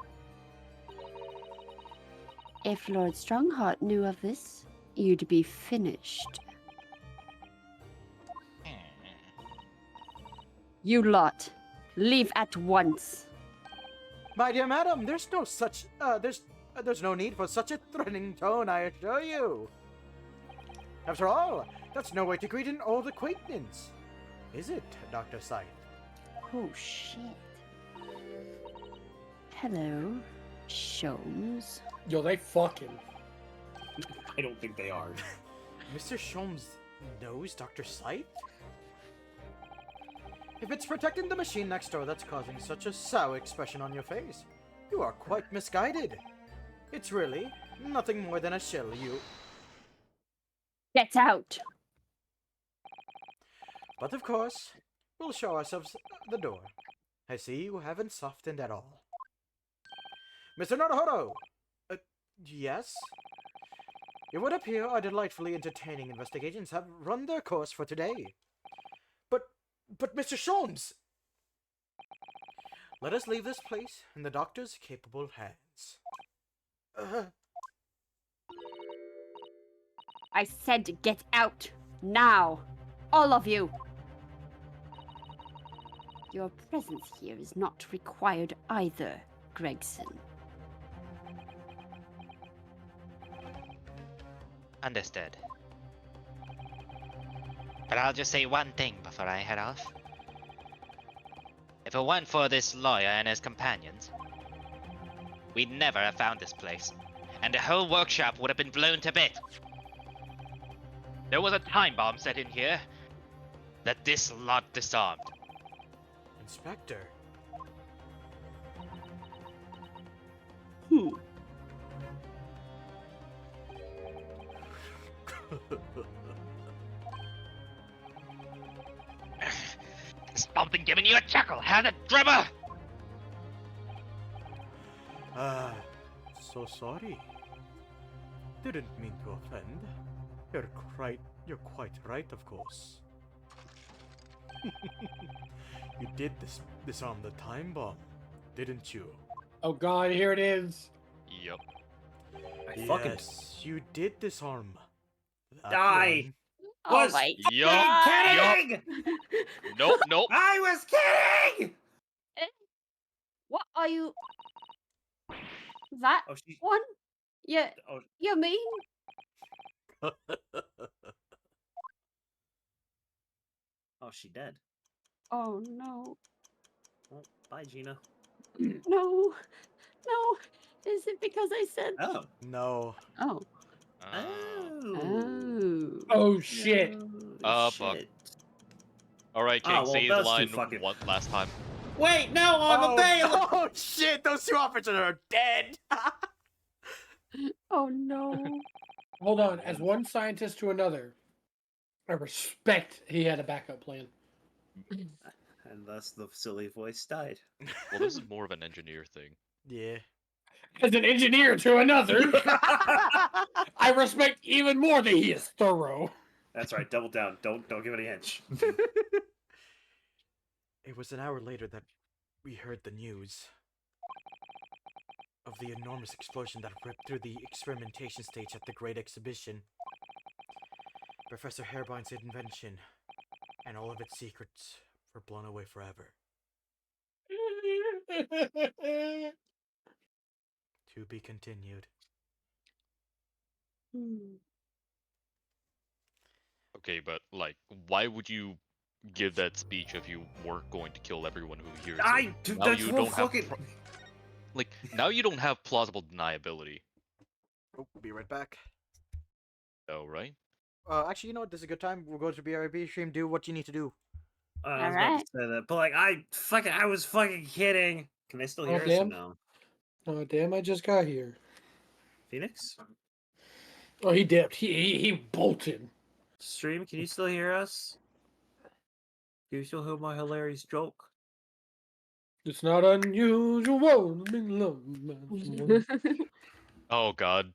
If Lord Strongheart knew of this, you'd be finished. You lot, leave at once. My dear madam, there's no such, there's no need for such a threatening tone, I assure you. After all, that's no way to greet an old acquaintance. Is it, Dr. Scythe? Oh shit. Hello, Sholmes. Yo, they fucking. I don't think they are. Mr. Sholmes knows Dr. Scythe? If it's protecting the machine next door that's causing such a sour expression on your face, you are quite misguided. It's really nothing more than a shell you... Get out! But of course, we'll show ourselves the door. I see you haven't softened at all. Mr. Naruhodo! Yes? It would appear our delightfully entertaining investigations have run their course for today. But Mr. Sholmes! Let us leave this place in the doctor's capable hands. I said get out! Now! All of you! Your presence here is not required either, Gregson. Understood. But I'll just say one thing before I head off. If it weren't for this lawyer and his companions, we'd never have found this place. and the whole workshop would have been blown to bits. There was a time bomb set in here that this lot disarmed. Inspector. Something giving you a chuckle, has it, Drebber? So sorry. Didn't mean to offend. You're quite right, of course. You did disarm the time bomb, didn't you? Oh god, here it is. Yep. Yes, you did disarm. That Die. one. Oh Was my Yup. kidding! Nope. Nope. I was kidding! What are you? That Oh, she. one? Yeah, Oh, you mean? oh, she dead. Oh no, Well, bye, Gina. no, no. Is it because I said? Oh. No. Oh. Oh. Oh shit. Fuck. Shit. All right, King. Oh, well, say the that's too line fucking- one last time. Wait, no, I'm a bailiff! Oh shit! Those two officers are dead. Oh no. Hold on. As one scientist to another, I respect he had a backup plan. And thus the silly voice died. Well, this is more of an engineer thing. Yeah. As an engineer to another, I respect even more that he is thorough. That's right, double down. Don't give it an inch. It was an hour later that we heard the news of the enormous explosion that ripped through the experimentation stage at the Great Exhibition. Professor Hairbine's invention and all of its secrets were blown away forever. To be continued. Okay, but like, why would you give that speech if you weren't going to kill everyone who hears it? Now That's you what don't have fucking. like now you don't have plausible deniability. Oh, be right back. Oh, right? Actually, you know what? This is a good time. We'll go to BRB stream. Do what you need to do. I was about to say that, but like I was fucking kidding. Can they still Oh, hear us or damn. no? Oh damn! I just got here. Phoenix? Oh, he dipped. He bolted. Stream, can you still hear us? Do you still hear my hilarious joke? It's not unusual to be loved by someone. Oh God.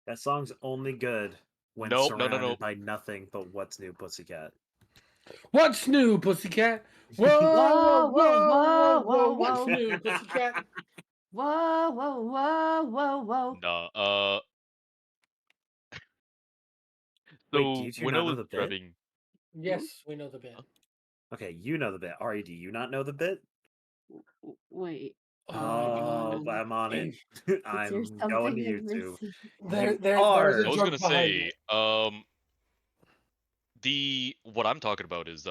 That song's only good when Nope, no, surrounded no, no. by nothing but What's New Pussycat. What's new, pussycat? Whoa, Whoa, whoa, whoa, whoa, whoa, whoa, What's whoa. new, pussycat? Whoa, whoa, whoa, whoa, whoa. Nah. Wait, So do you two when I not know was the bit? drebbing, Yes, we know the bit. Okay, you know the bit. Ari, do you not know the bit? Wait. Oh, my Oh, God. I'm on it. Is there I'm something going to I'm YouTube. missing? There are. was I a was joke gonna behind say, it. what I'm talking about is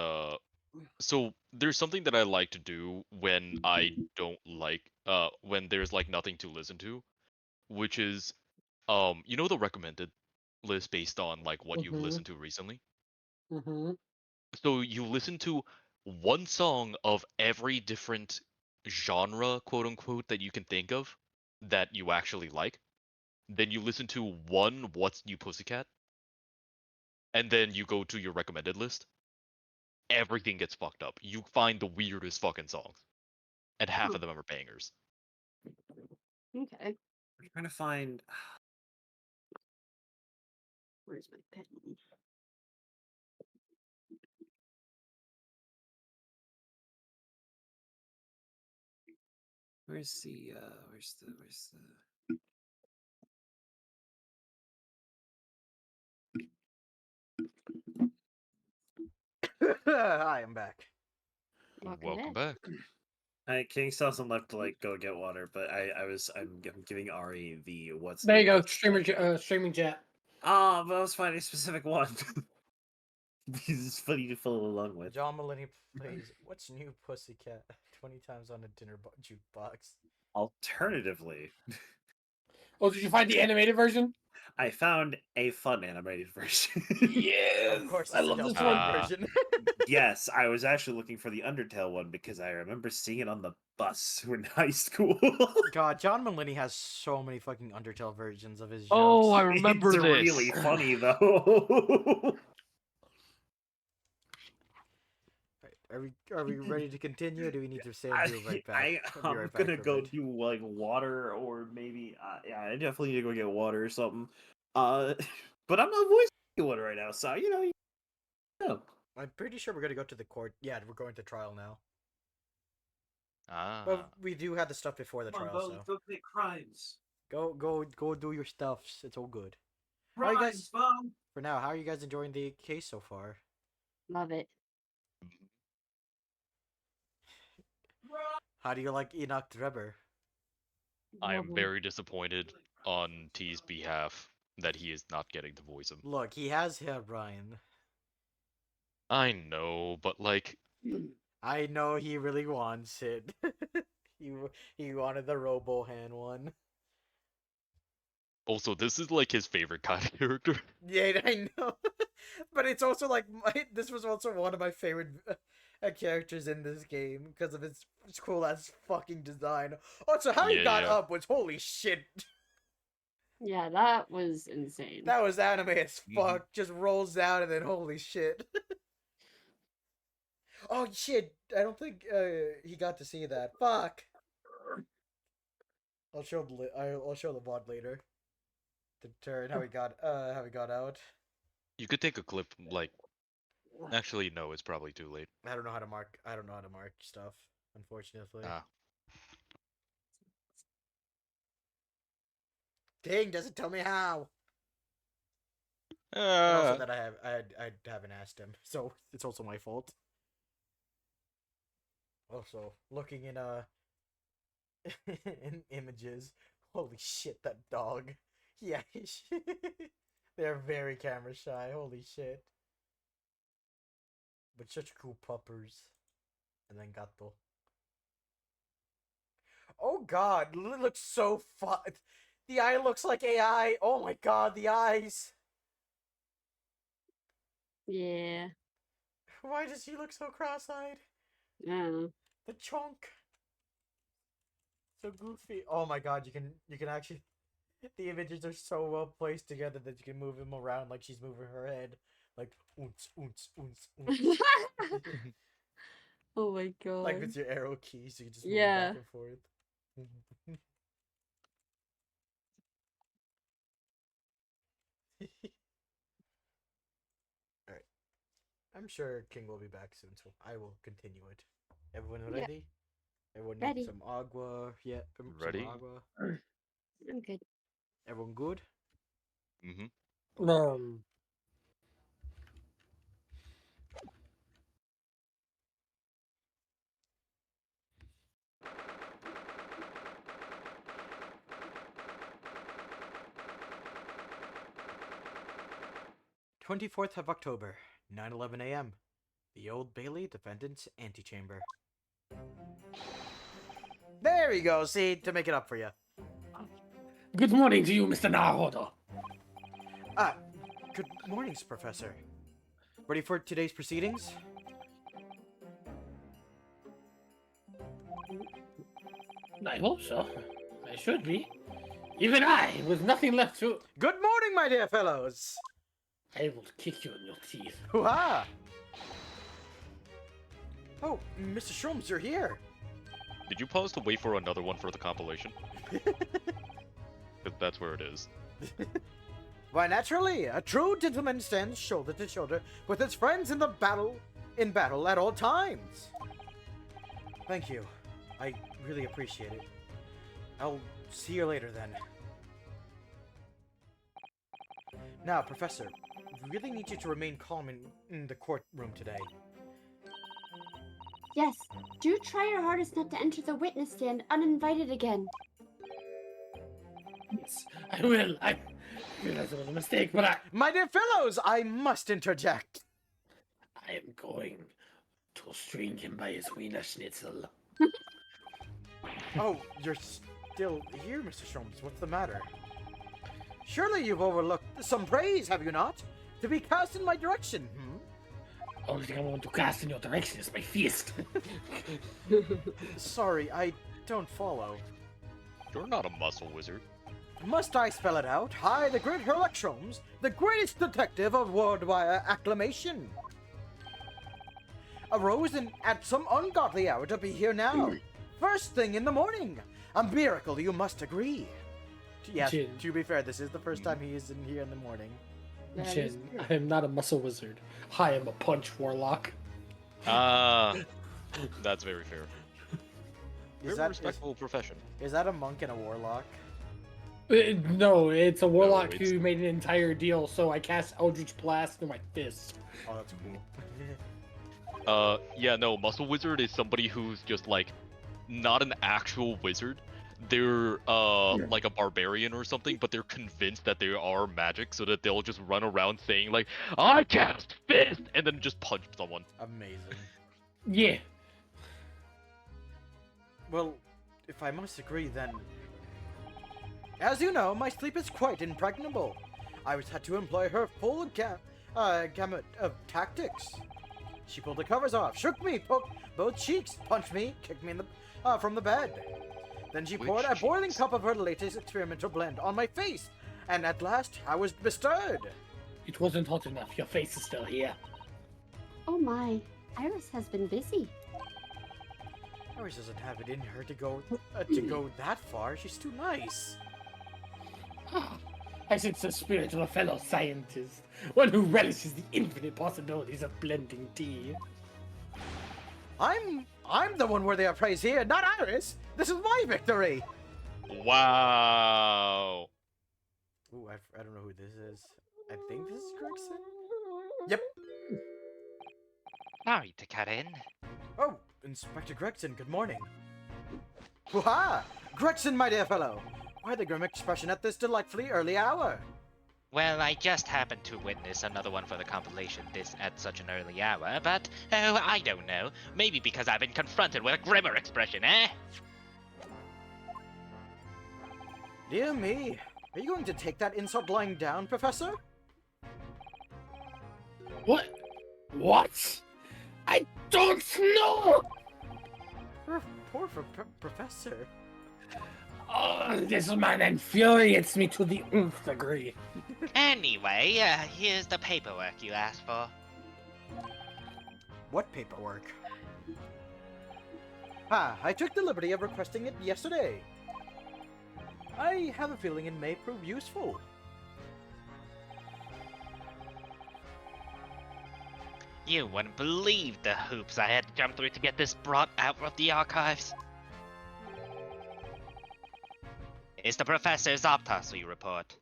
so there's something that I like to do when I don't like when there's like nothing to listen to, which is you know the recommended list based on like what you've Mhm. listened to recently. Mm-hmm. So you listen to one song of every different genre, quote unquote, that you can think of that you actually like. Then you listen to one What's New Pussycat, and then you go to your recommended list. Everything gets fucked up. You find the weirdest fucking songs, and half Huh. of them are bangers. Okay. I'm trying to find. Where's my pen? Where's the? Hi, I'm back. Welcome back. King still hasn't left to like go get water, but I'm giving Ari the what's. There you new go, Pussycat. streaming chat. Ah, but I was finding a specific one. Because it's funny to follow along with. John Mulaney plays What's New Pussycat. 20 times on a dinner jukebox. Alternatively, Oh, did you find the animated version? I found a fun animated version. Yes, Of course, I it's the love this Delta one. Ah. version. Yes, I was actually looking for the Undertale one because I remember seeing it on the bus in high school. God, John Mulaney has so many fucking Undertale versions of his jokes. Oh, I remember it's this. really funny though. Right, are we ready to continue? Or do we need to say and be right back? I'll be I'm right back gonna for a go bit. do like water or maybe yeah, I definitely need to go get water or something. But I'm not voicing one right now, so you know. I'm pretty sure we're gonna go to the court. Yeah, we're going to trial now. Ah. But we do have the stuff before the trial, so Go commit crimes. go do your stuffs. It's all good. How you guys? For now, how are you guys enjoying the case so far? Love it. How do you like Enoch Drebber? I Love am 'em. very disappointed on T's behalf that he is not getting to voice him. Look, he has hair, Brian. I know, but like, I know he really wants it. he he wanted the Robohan one. also this is like his favorite kind of character. Yeah, I know. But it's also like this was also one of my favorite characters in this game because of its cool ass fucking design. Also, how he Yeah, got yeah. up was holy shit. Yeah, that was insane. That was anime as Mhm. fuck. Just rolls down and then holy shit. Oh shit! I don't think he got to see that. Fuck. I'll show I'll show the VOD later. The turn how he got out. You could take a clip, like, actually, no, it's probably too late. I don't know how to mark. I don't know how to mark stuff. Unfortunately. Ah. Dang, doesn't tell me how. And also Ah. that I haven't asked him, so it's also my fault. Also, looking in in images, holy shit, that dog. Yeah, they're very camera shy. Holy shit. But such cool puppers. And then Gato. Oh god, it looks so fun. The eye looks like AI. Oh my god, the eyes. Yeah. Why does he look so cross-eyed? Yeah. The chunk. So goofy. Oh my god, you can actually the images are so well placed together that you can move him around like she's moving her head. Like oons oons oons oons. Oh my god. Like with your arrow keys, you just move Yeah. back and forth. Alright. I'm sure King will be back soon, so I will continue it. Everyone Yeah. ready? Everyone Ready. need some agua? Yeah, Ready? some agua. I'm good. Everyone good? Mm-hmm. Um, 24th of October, 9:11 a.m. The Old Bailey Defendant's Antechamber. There you go, see, to make it up for you. good morning to you, Mr. Naruto. Good mornings, Professor. Ready for today's proceedings? I hope so. I should be. Even I, with nothing left to... Good morning, my dear fellows! I will kick you in your teeth. Hoo-ha! Oh, Mr. Shrooms, you're here! Did you pause to wait for another one for the compilation? 'Cause that's where it is. Why, naturally, a true gentleman stands shoulder to shoulder with his friends in battle at all times. Thank you. I really appreciate it. I'll see you later then. Now, Professor, we really need you to remain calm in the courtroom today. Yes. Do try your hardest not to enter the witness stand uninvited again. Yes, I will. I realize it was a mistake, but My dear fellows, I must interject. I am going to string him by his wiener schnitzel. Oh, you're still here, Mr. Sholmes. What's the matter? Surely you've overlooked some praise, have you not? To be cast in my direction, hmm? Only thing I want to cast in your direction is my fist. Sorry, I don't follow. You're not a muscle wizard. Must I spell it out? I, the great Herlock Sholmes, the greatest detective of worldwide acclamation, arose at some ungodly hour to be here now. First thing in the morning. A miracle, you must agree. Yes, Jin. to be fair, this is the first time he is in here in the morning. That is Jin, true. I am not a muscle wizard. I am a punch warlock. Ah, that's very fair. Is Very that, respectable profession. is that a monk and a warlock? No, it's a warlock it's- who made an entire deal, so I cast Eldritch Blast through my fist. Oh, that's cool. Yeah, no, muscle wizard is somebody who's just like not an actual wizard. They're like a barbarian or something, but they're convinced that they are magic, so that they'll just run around saying like, "I cast fist," and then just punch someone. Amazing. Yeah. Well, if I must agree, then... As you know, my sleep is quite impregnable. I was had to employ her full gamut of tactics. She pulled the covers off, shook me, poked both cheeks, punched me, kicked me in the from the bed. Then she Which poured a boiling cheeks? cup of her latest experimental blend on my face, and at last I was bestirred. It wasn't hot enough. Your face is still here. Oh my, Iris has been busy. Iris doesn't have it in her to go that far. She's too nice. I sense the spirit of a fellow scientist, one who relishes the infinite possibilities of blending tea. I'm the one worthy of praise here, not Iris. This is my victory. Wow. Ooh, I don't know who this is. I think this is Gregson. Yep. Sorry to cut in. Oh, Inspector Gregson, good morning. Hoo-ha! Gregson, my dear fellow! Why the grim expression at this delightfully early hour? Well, I just happened to witness another one for the compilation this at such an early hour, but, oh, I don't know. Maybe because I've been confronted with a grimmer expression, eh? Dear me, are you going to take that insult lying down, Professor? What? What? I don't know! Poor Professor. Oh, this man infuriates me to the nth degree. Anyway, here's the paperwork you asked for. What paperwork? Ah, I took the liberty of requesting it yesterday. I have a feeling it may prove useful. You wouldn't believe the hoops I had to jump through to get this brought out of the archives. It's the professor's autopsy report.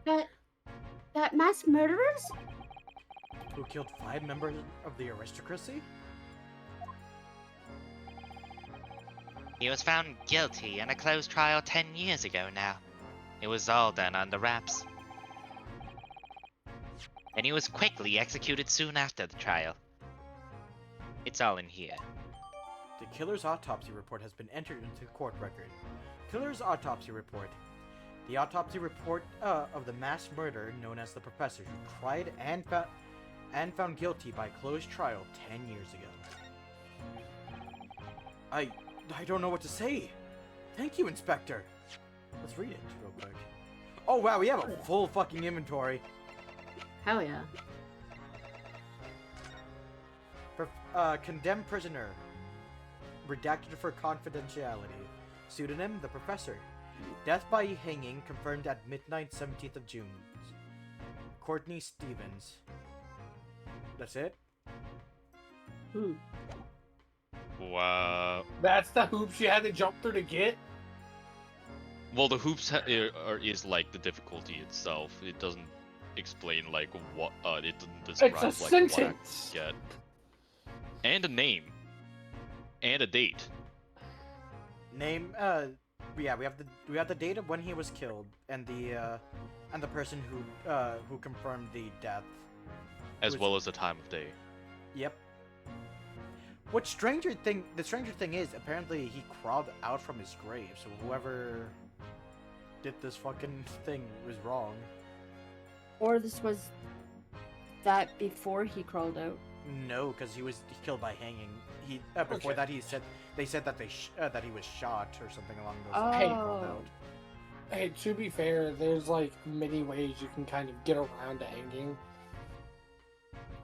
That mass murderers? Who killed 5 members of the aristocracy? He was found guilty in a closed trial 10 years ago now. It was all done under wraps. And he was quickly executed soon after the trial. It's all in here. The killer's autopsy report has been entered into the court record. Killer's autopsy report. The autopsy report of the mass murder known as the Professor, who tried and found guilty by closed trial 10 years ago. I don't know what to say. Thank you, Inspector. Let's read it real quick. Oh wow, we have a full fucking inventory. Hell yeah. Condemned prisoner. Redacted for confidentiality. Pseudonym, the Professor. Death by hanging confirmed at midnight 17th of June. Courtney Stevens. That's it? Hmm. Wow. That's the hoops you had to jump through to get? Well, the hoops is like the difficulty itself. It doesn't explain like what it doesn't describe It's a like what I sentence! get. And a name. And a date. Name, yeah, we have the date of when he was killed, and the person who confirmed the death. As Was- well as the time of day. Yep. The stranger thing is, apparently he crawled out from his grave, so whoever did this fucking thing was wrong. Or this was that before he crawled out. No, because he was killed by hanging. Before that they said that that he was shot or something along those lines. Hey. He crawled out. Hey, to be fair, there's like many ways you can kind of get around hanging.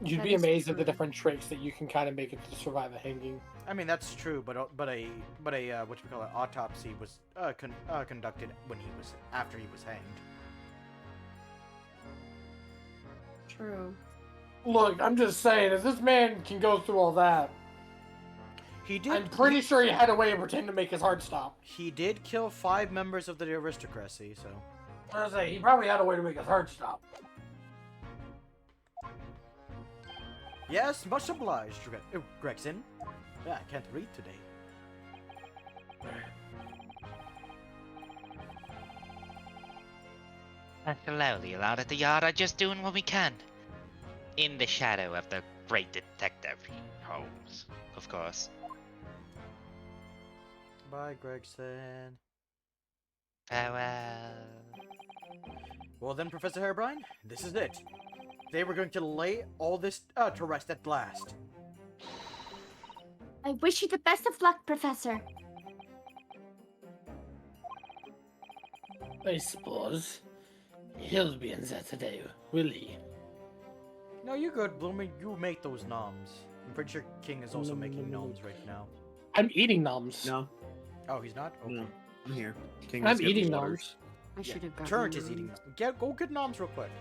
You'd That be is amazed at the true. different tricks that you can kind of make it to survive a hanging. I mean that's true, but a autopsy was conducted after he was hanged. True. Look, I'm just saying, if this man can go through all that, He did. I'm pretty sure he had a way of pretending to make his heart stop. He did kill 5 members of the aristocracy, so. I was gonna say, he probably had a way to make his heart stop. Yes, much obliged, Gregson. Yeah, I can't read today. Slowly, a lot at the yard are just doing what we can. In the shadow of the great detective Holmes, of course. Bye, Gregson. Farewell. Well then, Professor Harebrine, this is it. Today we're going to lay all this to rest at last. I wish you the best of luck, Professor. I suppose he'll be in there today, will he? No, you're good, Bloomy. You make those noms. I'm pretty sure King is also making noms right now. I'm eating noms. No, Oh, he's not? Okay. no, I'm here. King I'm just get eating the water. noms. I should have gotten Turret is those. eating them. Go get noms real quick.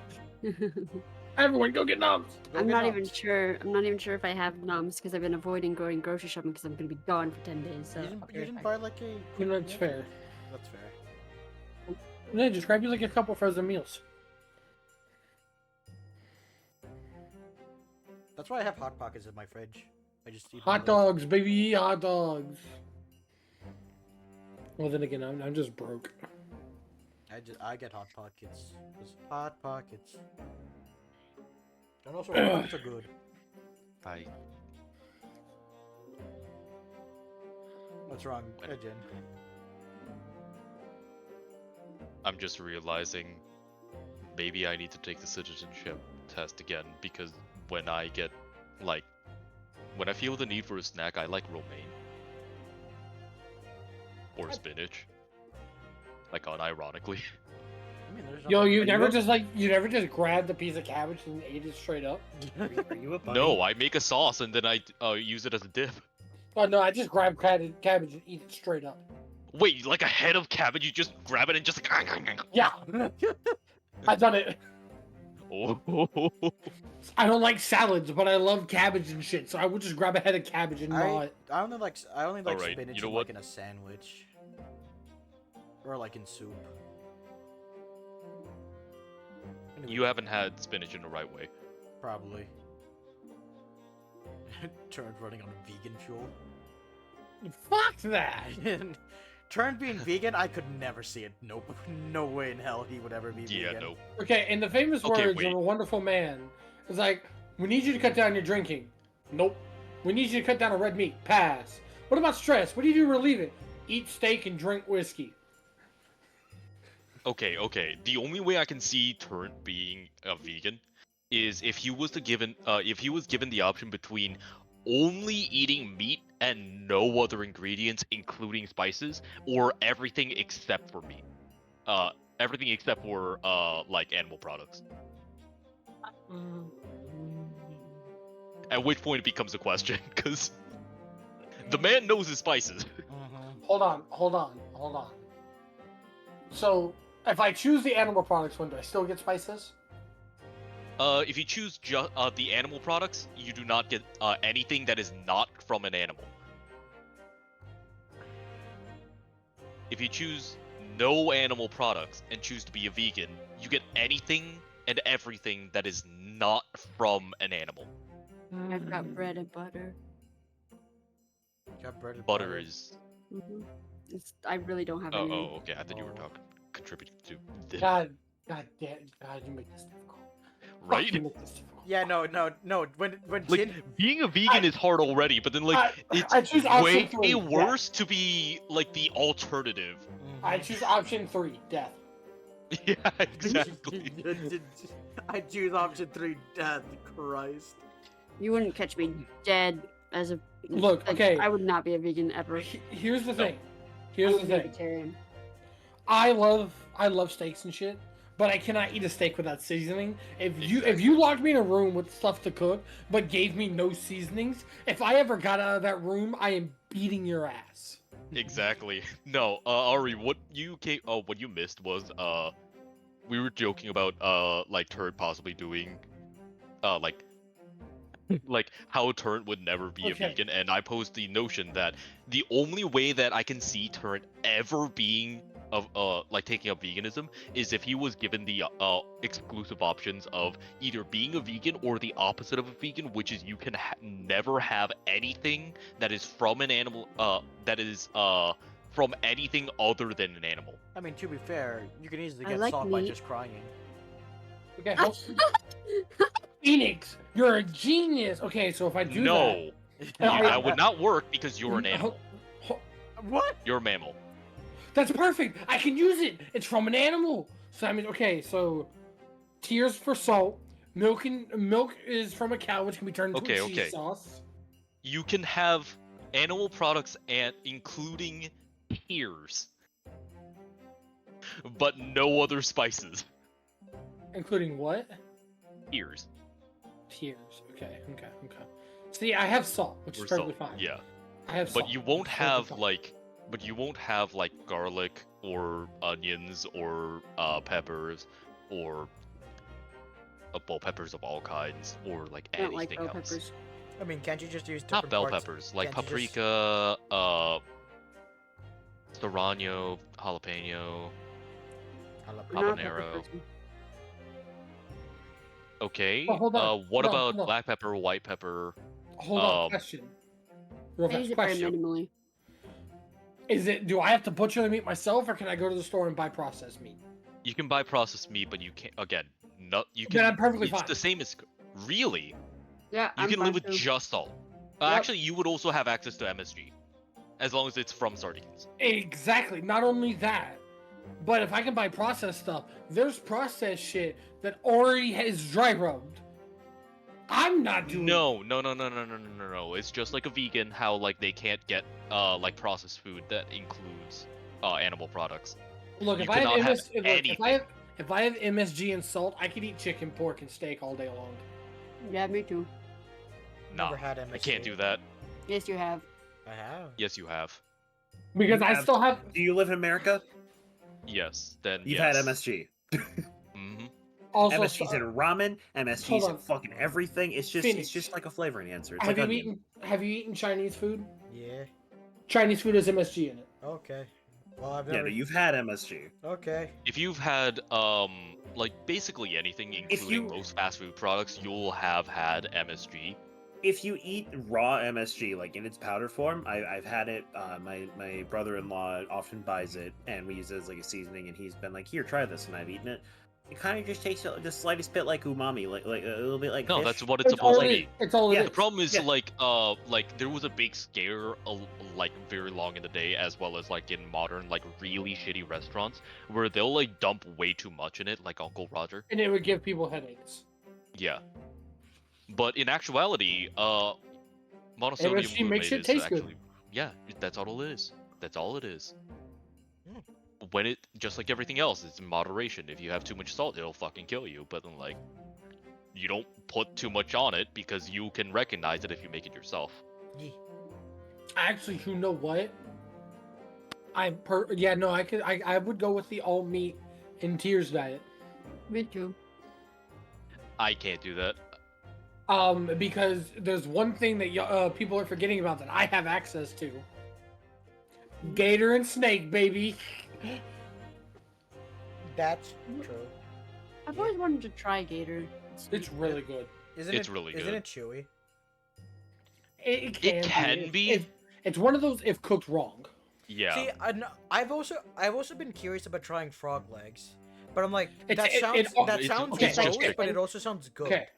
Everyone, go get noms. Go I'm get not even noms. sure. I'm not even sure if I have nums because I've been avoiding going grocery shopping because I'm gonna be gone for 10 days. So You didn't buy like a... You know, it's fair. That's fair. Yeah, just grab you like a couple frozen meals. That's why I have Hot Pockets in my fridge. I just eat Hot one of those. dogs, baby, hot dogs. Well, then again, I'm just broke. I get Hot Pockets. 'Cause Hot Pockets. And also, Hot Pockets are good. I What's wrong, Jen? I'm just realizing maybe I need to take the citizenship test again because when I get when I feel the need for a snack, I like romaine or spinach. Like unironically. I mean, there's Yo, nothing- you Are never you- just grabbed a piece of cabbage and ate it straight up? Are you a bunny? No, I make a sauce and then I use it as a dip. Oh no, I just grab cabbage and eat it straight up. Wait, like a head of cabbage, you just grab it and just Yeah, I've done it. Oh. I don't like salads, but I love cabbage and shit, so I would just grab a head of cabbage and gnaw it. I only like Alright, spinach you know in, what? like in a sandwich. Or like in soup. Anyway, You haven't had spinach in the right way. probably. Turned running on vegan fuel. Fuck that! Turned being vegan, I could never see it. Nope. No way in hell he would ever be Yeah, vegan. no. Okay, in the famous Okay, words wait. of a wonderful man, it's like, we need you to cut down your drinking. Nope. We need you to cut down on red meat. Pass. What about stress? What do you do to relieve it? Eat steak and drink whiskey. Okay. The only way I can see Turnt being a vegan is if he was given the option between only eating meat and no other ingredients, including spices, or everything except for meat. Everything except for like animal products. At which point it becomes a question, because the man knows his spices. Hold on. So, if I choose the animal products one, do I still get spices? If you choose the animal products, you do not get anything that is not from an animal. If you choose no animal products and choose to be a vegan, you get anything and everything that is not from an animal. I've got bread and butter. Got bread and Butter is... I really don't have Oh, any. okay. I thought you were talking contributing to this. God, you make this difficult. Fuck, Right? you make this difficult. Yeah, no. When Like Jin, being a vegan is hard already, but then like I choose it's option way 3, worse to be like the alternative. I choose option 3, death. Yeah, exactly. I choose option 3, death. Christ. You wouldn't catch me dead as a. Look, like, okay. I would not be a vegan ever. Here's the No. thing. Here's I'm the a thing. vegetarian. I love steaks and shit, but I cannot eat a steak without seasoning. If you locked me in a room with stuff to cook, but gave me no seasonings, if I ever got out of that room, I am beating your ass. Exactly. No, Ari, what you missed was we were joking about like Turret possibly doing like like how Turret would never be a Okay. vegan, and I posed the notion that the only way that I can see Turret ever being of like taking up veganism is if he was given the exclusive options of either being a vegan or the opposite of a vegan, which is you can never have anything that is from an animal that is from anything other than an animal. I mean, to be fair, you can easily I get like soft by meat. just crying. Okay. Phoenix, you're a genius. Okay, so if I do No, that, that would not work because you're an animal. What? You're a mammal. That's perfect. I can use it. It's from an animal. So I mean, okay, so tears for salt. Milk is from a cow, which can be turned into a cheese sauce. You can have animal products and including tears, but no other spices. Including what? Tears. Tears. Okay. See, I have salt, which is Or perfectly salt. fine. Yeah, I have salt. but you won't which is perfectly have fine. like garlic or onions or peppers or bell peppers of all kinds or like I don't like anything bell else. peppers. I mean, can't you just use Not different bell parts? peppers, like Can't you just- paprika, serrano, jalapeno. I'm not a pepper Habanero. person. Okay. Oh, hold on, What hold on, about hold on. black pepper, white pepper? Hold on, question. Real I fast use it very question. minimally. Do I have to butcher the meat myself, or can I go to the store and buy processed meat? You can buy processed meat, but you can't. Again, no. You Then can. I'm perfectly it's fine. the same as. Really? Yeah, You I'm can fine live with too. just salt. Yep. Actually, you would also have access to MSG, as long as it's from sardines. Exactly. Not only that, but if I can buy processed stuff, there's processed shit that already is dry rubbed. I'm not doing. No. It's just like a vegan. How like they can't get like processed food that includes animal products. Look, You if I have, cannot have if I have MSG and salt, I could eat chicken, pork, and steak all day long. Yeah, me too. Nah, Never had I can't MSG. do that. Yes, you have. I have. Yes, you have. Because You I have- still have. Do you live in America? Yes. Then You've yes. had MSG. Mm-hmm. Also, MSG's in ramen. Hold MSG's in on. fucking everything. It's Phoenix. just like a flavor enhancer. It's have like you onion. Have you eaten Chinese food? Yeah. Chinese food has MSG in it. Okay. Well, I've Yeah, never. no, you've had MSG. Okay. If you've had like basically anything, including most fast food products, you'll have had MSG. If you eat raw MSG, like in its powder form, I've had it. My brother-in-law often buys it, and we use it as like a seasoning. And he's been like, "Here, try this," and I've eaten it. It kind of just tastes the slightest bit like umami, like a little bit like No, fish. that's what it's supposed to be. It's all it Yeah, is. The problem is Yeah. like there was a big scare like very long in the day, as well as like in modern like really shitty restaurants where they'll like dump way too much in it, like Uncle Roger. And it would give people headaches. Yeah. But in actuality, monosodium MSG makes glutamate it is taste good. actually yeah, that's all it is. That's all it is. Hmm. When it just like everything else, it's in moderation. If you have too much salt, it'll fucking kill you. But then like, you don't put too much on it because you can recognize it if you make it yourself. Yeah. Actually, you know what? I would go with the all meat and tears diet. Me too. I can't do that. Because there's one thing that people are forgetting about that I have access to. Gator and snake, baby. That's true. I've always wanted to try gator. It's really good. Isn't It's it? really Isn't good. it chewy? It can be. It's one of those if cooked wrong. Yeah. See, I've also been curious about trying frog legs, but I'm like That that sounds sounds okay, gross, it's just but it chicken. also sounds good. Okay.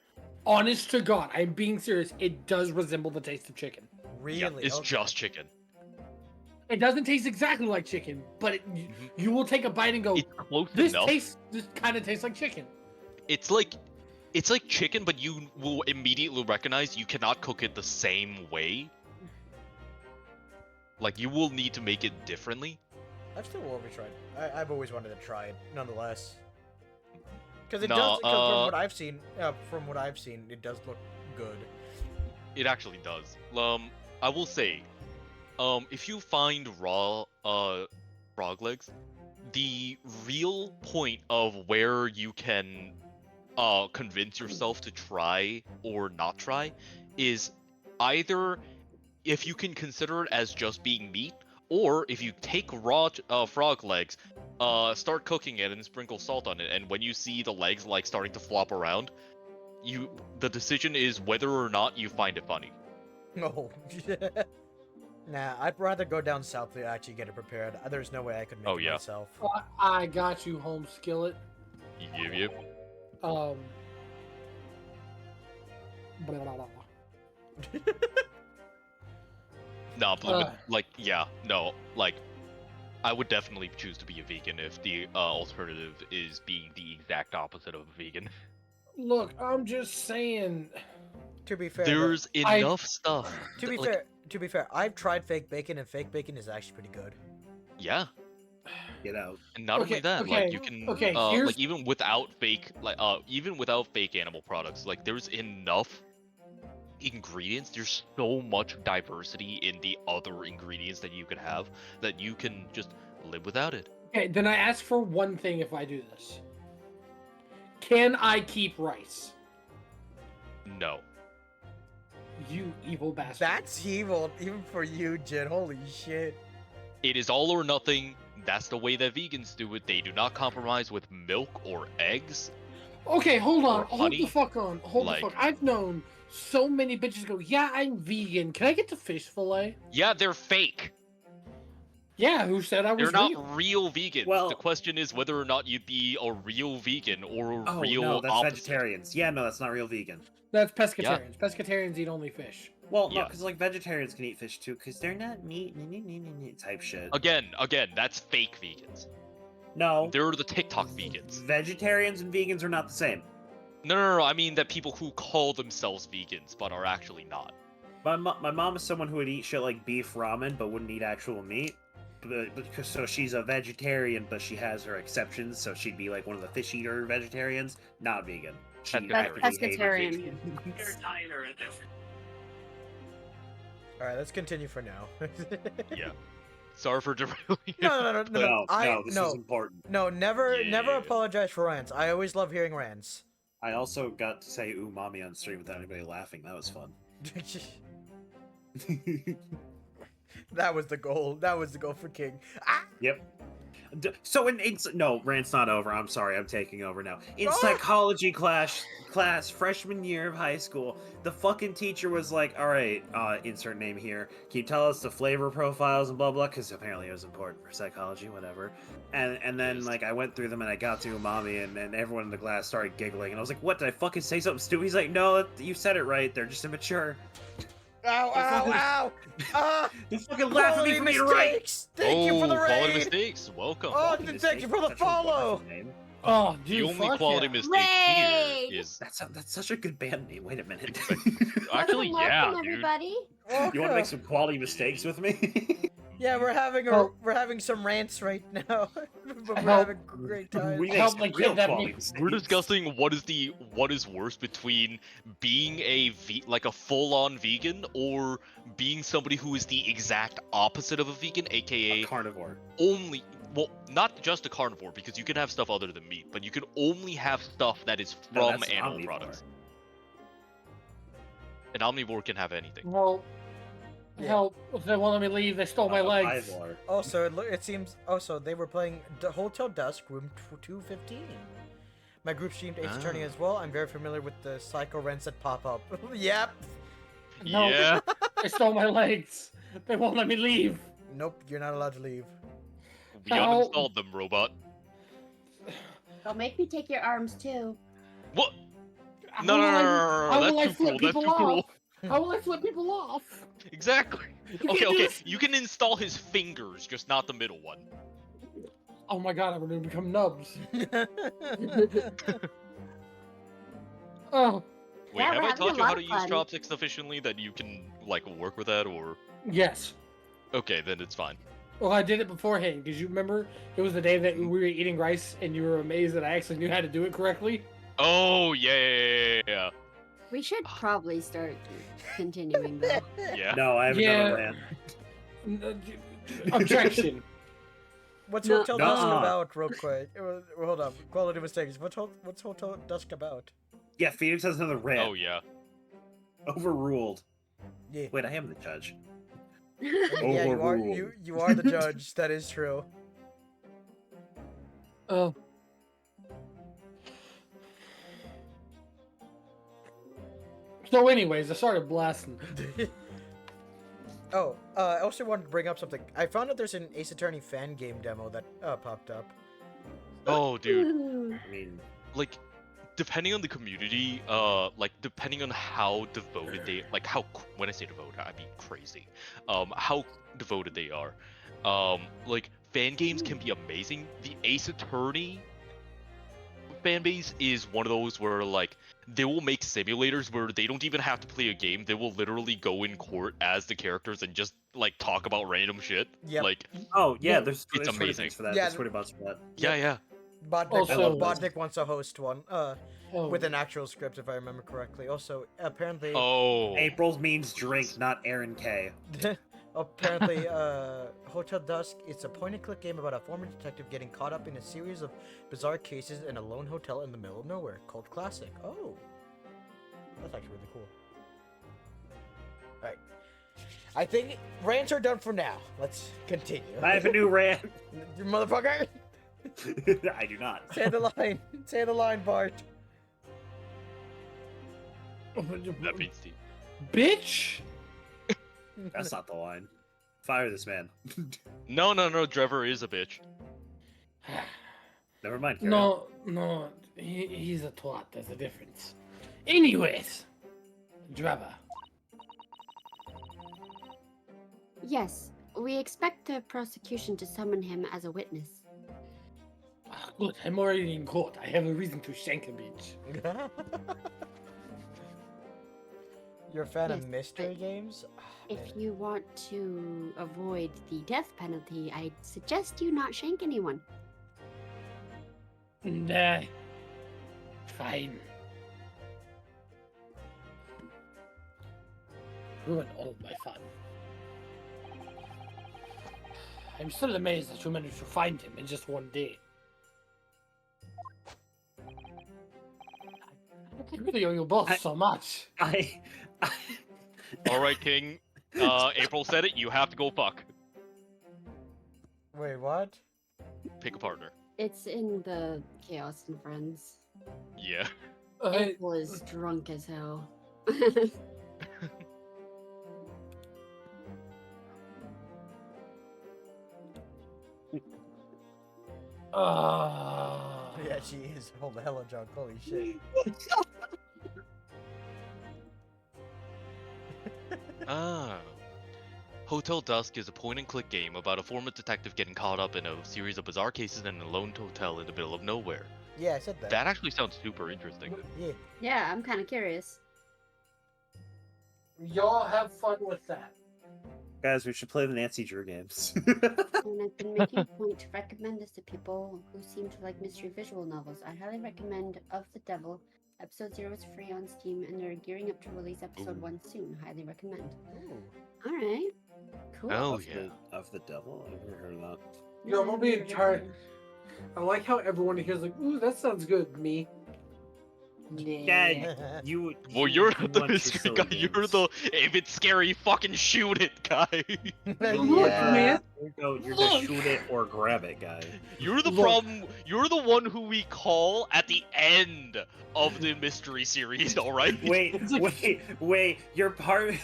honest to God, I'm being serious. It does resemble the taste of chicken. Really? Yeah, it's Okay. just chicken. It doesn't taste exactly like chicken, but you will take a bite and go, It's close this enough. kind of tastes like chicken. It's like chicken, but you will immediately recognize you cannot cook it the same way. Like, you will need to make it differently. I've still always tried. I've always wanted to try it, nonetheless. Because it No, does. Cause from what I've seen, it does look good. It actually does. I will say, if you find raw frog legs, the real point of where you can convince yourself to try or not try is either if you can consider it as just being meat, or if you take raw frog legs, start cooking it and sprinkle salt on it, and when you see the legs like starting to flop around, the decision is whether or not you find it funny. No. Nah, I'd rather go down south to actually get it prepared. There's no way I could make Oh, it yeah. myself. I got you, home skillet. Yep. Blah, blah, blah, blah. No, I would definitely choose to be a vegan if the alternative is being the exact opposite of a vegan. Look, I'm just saying. To be fair, There's enough stuff. to be fair, I've tried fake bacon, and fake bacon is actually pretty good. Yeah, Get out. and not only that, like you can, here's- like even without fake animal products, like there's enough ingredients. There's so much diversity in the other ingredients that you could have that you can just live without it. Okay, then I ask for one thing if I do this. Can I keep rice? No. You evil bastard. That's evil, even for you, Jin. Holy shit. It is all or nothing. That's the way that vegans do it. They do not compromise with milk or eggs. Okay, hold on. Or Hold honey? the fuck on. Hold Like- the fuck. I've known so many bitches go, yeah, I'm vegan. Can I get the fish fillet? Yeah, they're fake. Yeah, who said I was They're not real? real vegans. Well- The question is whether or not you'd be a real vegan or a Oh real no, that's opposite. vegetarians. Yeah, no, that's not real vegan. That's pescatarians. Pescatarians eat only fish. Well, no, Yeah. because like vegetarians can eat fish too, because they're not meat type shit. Again, that's fake vegans. No, They're the TikTok vegans. vegetarians and vegans are not the same. No. I mean that people who call themselves vegans but are actually not. My mom is someone who would eat shit like beef ramen, but wouldn't eat actual meat. So she's a vegetarian, but she has her exceptions. So she'd be like one of the fish eater vegetarians, not vegan. She Pescatarian. actively hated Pescatarian. vegans. Alright, let's continue for now. Yeah. Sorry for derailing. No. This is important. No, never Yeah. apologize for rants. I always love hearing rants. I also got to say umami on stream without anybody laughing. That was fun. That was the goal. That was the goal for King. Ah! Yep. So no, rant's not over. I'm sorry, I'm taking over now. In Ah! psychology class freshman year of high school, the fucking teacher was like, "All right, insert name here. Can you tell us the flavor profiles and blah blah?" Because apparently it was important for psychology, whatever. And then like I went through them and I got to umami, and everyone in the class started giggling, and I was like, "What? Did I fucking say something stupid?" He's like, "No, you said it right. They're just immature." Ow, ow, ow! Ah! You fucking laugh at me Quality for being right. mistakes! Thank you for the quality raid! mistakes. Welcome. Oh, thank you for the That's your follow! wonderful name. Oh, The dude, only fuck quality yeah. mistake Raid! here is That's such a good band name. Wait a minute. actually Welcome, dude. everybody. You want to Welcome. make some quality mistakes with me? Yeah, we're having some rants right now. But we're Help. having a great time. We make Help some me real kidnap quality me. mistakes. We're discussing what is worse between being like a full-on vegan or being somebody who is the exact opposite of a vegan, a aka carnivore. not just a carnivore, because you can have stuff other than meat, but you can only have stuff that is No, from that's an animal omnivore. products. An omnivore can have anything. Well, Yeah. help. They won't let me leave. They stole my legs. Omnivore. Also, it seems. Also, they were playing Hotel Dusk, room 215. My group streamed Ace Attorney as well. I'm very familiar with the psycho rents that pop up. Yep. No. Yeah. They stole my legs. They won't let me leave. Nope, you're not allowed to leave. We uninstalled them, robot. Don't make me take your arms too. What? No, no, no, no, no, How no, will I that's too flip cruel. That's people too cruel. off? How will I flip people off? Exactly. You Okay, can't do okay. this. You can install his fingers, just not the middle one. Oh my god, I'm gonna become nubs. Oh, Wait, Yeah, have we're I having taught a you how lot to of use fun. chopsticks sufficiently that you can like work with that, or yes. okay, then it's fine. Well, I did it beforehand because you remember it was the day that we were eating rice and you were amazed that I actually knew how to do it correctly. Oh yeah. We should probably start continuing though. Yeah. No, I have Yeah. another rant. Objection. What's No. Hotel Dusk Nuh-uh. about, real quick? Hold up. Quality mistakes. What's Hotel Dusk about? Yeah, Phoenix has another rant. Oh yeah. Overruled. Yeah. Wait, I am the judge. Yeah, Overruled. you are the judge. That is true. Oh. So, anyways, I started blasting. Oh, I also wanted to bring up something. I found out there's an Ace Attorney fan game demo that popped up. Oh dude. I mean, Like, depending on the community, like depending on how devoted they, like how when I say devoted, I mean crazy. How devoted they are. Like fan games can be amazing. The Ace Attorney fan base is one of those where like they will make simulators where they don't even have to play a game. They will literally go in court as the characters and just like talk about random shit. Yep. Like oh yeah, Yeah, there's it's 20 amazing. things for that. Yeah, There's 20 bucks for that. yeah. Bodnik, I love this. Bodnik wants to host one. Oh. With an actual script, if I remember correctly. Also, apparently, Oh. April means drink, not Aaron K. apparently, Hotel Dusk is a point-and-click game about a former detective getting caught up in a series of bizarre cases in a lone hotel in the middle of nowhere. Cult classic. Oh, that's actually really cool. All right, I think rants are done for now. Let's continue. I have a new rant. You motherfucker. I do not. Say the line. Say the line, Bart. That beats deep. Bitch! That's not the line. Fire this man. No, Drebber is a bitch. Never mind. carry on. No, he's a twat. There's a difference. Anyways, Drebber. Yes, we expect the prosecution to summon him as a witness. Ah, good, I'm already in court. I have a reason to shank a bitch. You're a fan Yes, of mystery but games? Ah, If man. you want to avoid the death penalty, I suggest you not shank anyone. Nah. Fine. Ruin all of my fun. I'm still amazed that you managed to find him in just one day. I really owe you both so much. All right, King. April said it. You have to go fuck. Wait, what? Pick a partner. It's in the Chaos and Friends. Yeah. April is drunk as hell. Yeah, she is. Hold the hell drunk. Holy shit. Ah. Hotel Dusk is a point-and-click game about a former detective getting caught up in a series of bizarre cases in a lone hotel in the middle of nowhere. Yeah, I said that. That actually sounds super interesting. Yeah. Yeah, I'm kind of curious. Y'all have fun with that. Guys, we should play the Nancy Drew games. And I've been making a point to recommend this to people who seem to like mystery visual novels. I highly recommend Of the Devil. Episode 0 is free on Steam, and they're gearing up to release episode 1 soon. Highly recommend. Ooh. Alright. Cool. Oh Of yeah. Of the devil? I've never heard of that. Yo, I'm gonna be in charge. I like how everyone here's like, ooh, that sounds good. Me. Yeah, you. Well, you you're want the your mystery silly guy. You're games. the if it's scary, fucking shoot it guy. Look, man. You're the Look. shoot it or grab it guy. You're the Look. problem. You're the one who we call at the end of the mystery series. All right. Wait, wait! You're part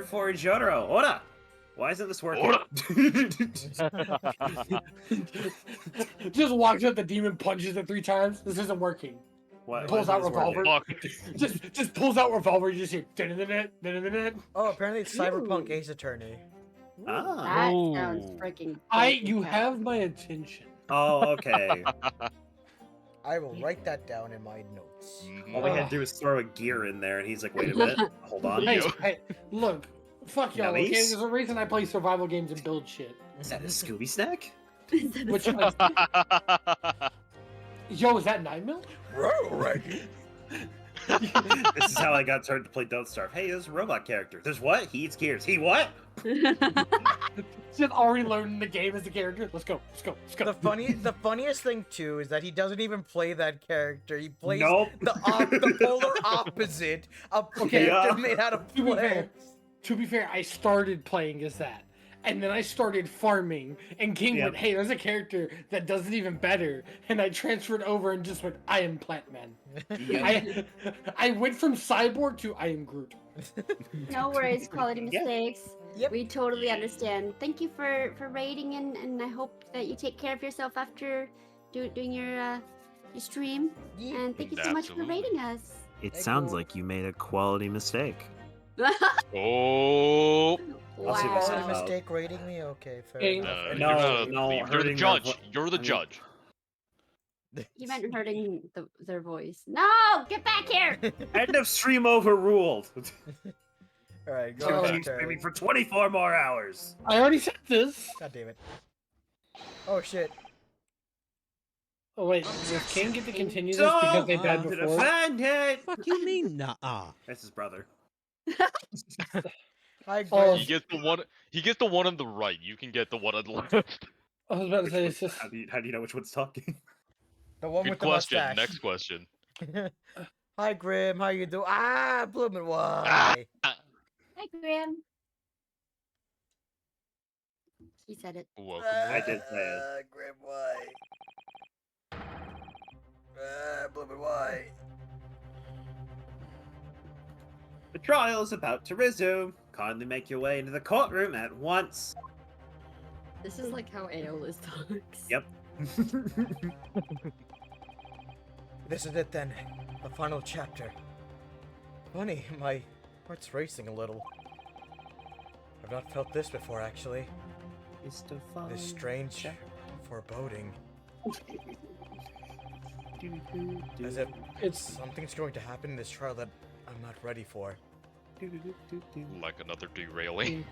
for Jotaro. Ora! Why isn't this working? Ora! Just walks up, the demon punches it 3 times. This isn't working. What? Pulls out what is this word? revolver. Fuck. just pulls out revolver. You just hear dun-dun-dun-dun-dun-dun. Oh, apparently it's Cyberpunk Ace Attorney. Ah. That Ooh. sounds freaking. You fantastic. have my attention. Oh, okay. I will write that down in my notes. All we had to do was throw a gear in there, and he's like, "Wait a minute, hold on." Hey, Yo. hey, look, fuck y'all. Okay, Nummies? there's a reason I play survival games and build shit. Is that a Scooby snack? Which one? Yo, is that 9mm? Right. This is how I got turned to play Don't Starve. Hey, there's a robot character. There's what? He eats gears. He what? Just already learning the game as a character. Let's go. The funniest thing too is that he doesn't even play that character. He plays Nope. the polar opposite of a Okay, character yeah. made out of To be fair, plants. To be fair, I started playing as that. And then I started farming, and King Yep. went, hey, there's a character that does it even better. And I transferred over and just went, I am Plant Man. I went from Cyborg to I am Groot. No worries, quality Yeah. mistakes. Yep. We totally understand. Thank you for raiding, and I hope that you take care of yourself after doing your stream. Yeah. And thank you so much for Absolutely. raiding us. It Hey, sounds cool. like you made a quality mistake. Oh. I'll see Was myself it a out. mistake rating me? Okay, fair Hey, enough. No, And no, you're not a no, thief. You're the hurting their judge. vo- You're the I mean- judge. You meant hurting their voice. No, get back here! End of stream overruled. All right, go Oh, ahead, Keep Terry. streaming for 24 more hours. I already said this. God damn it. Oh shit. Oh, wait, does King get to continue this because they died to before? defend it. Fuck you mean nah? That's his brother. Hi, Oh, Grim. He gets the one. He gets the one on the right. You can get the one on the left. I was about to Which say, one- it's just... how do you know which one's talking? The one Good with the question. mustache. Next question. Hi, Grim. How you doing? Ah, blooming Ah. why? Hi, Graham. He said it. Welcome. I did say it. Grim, why? Blooming why? The trial is about to resume. Kindly make your way into the courtroom at once. This is like how Aeolus talks. Yep. This is it then. The final chapter. Funny, my heart's racing a little. I've not felt this before, actually. This strange foreboding. As if something's going to happen in this trial that I'm not ready for. Like another derailing.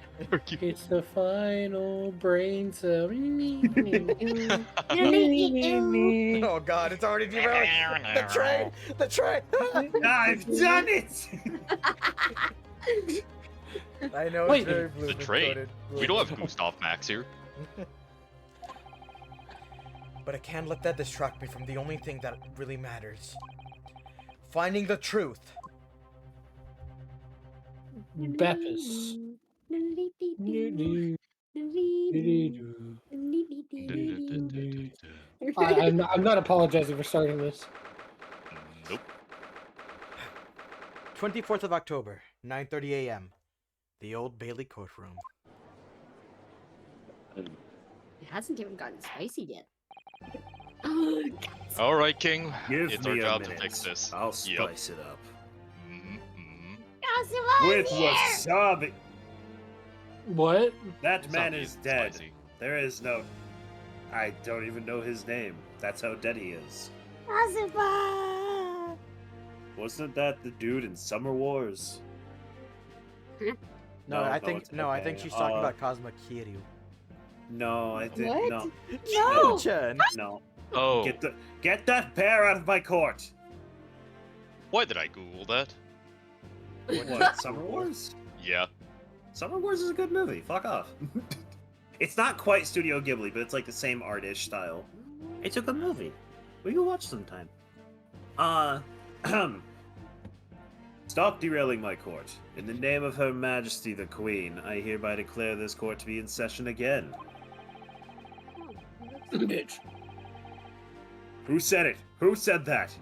It's the final brain cell. Oh god, it's already derailing! The train! The train! I've done it! I know Wait, it's very the blooming train. coated. We don't have Gustav Max here. But I can't let that distract me from the only thing that really matters. Finding the truth. Beppis. I'm not apologizing for starting this. Nope. 24th of October, 9:30 a.m. The Old Bailey courtroom. It hasn't even gotten spicy yet. All right, King. Give It's me our a job to minute. fix this. I'll Yep. spice it up. With With wasabi. What? That man Wasabi is is dead. spicy. There is no. I don't even know his name. That's how dead he is. Wasn't that the dude in Summer Wars? No, I no, think it's I think okay. she's talking about Cosmo Kiryu. No, I think What? no. No! Chan. No. Oh, Get that bear out of my court. why did I Google that? What? Summer Wars? Yeah. Summer Wars is a good movie. Fuck off. It's not quite Studio Ghibli, but it's like the same artish style. It's a good movie. We can watch sometime. Stop derailing my court. In the name of Her Majesty the Queen, I hereby declare this court to be in session again. Bitch. Who said it? Who said that?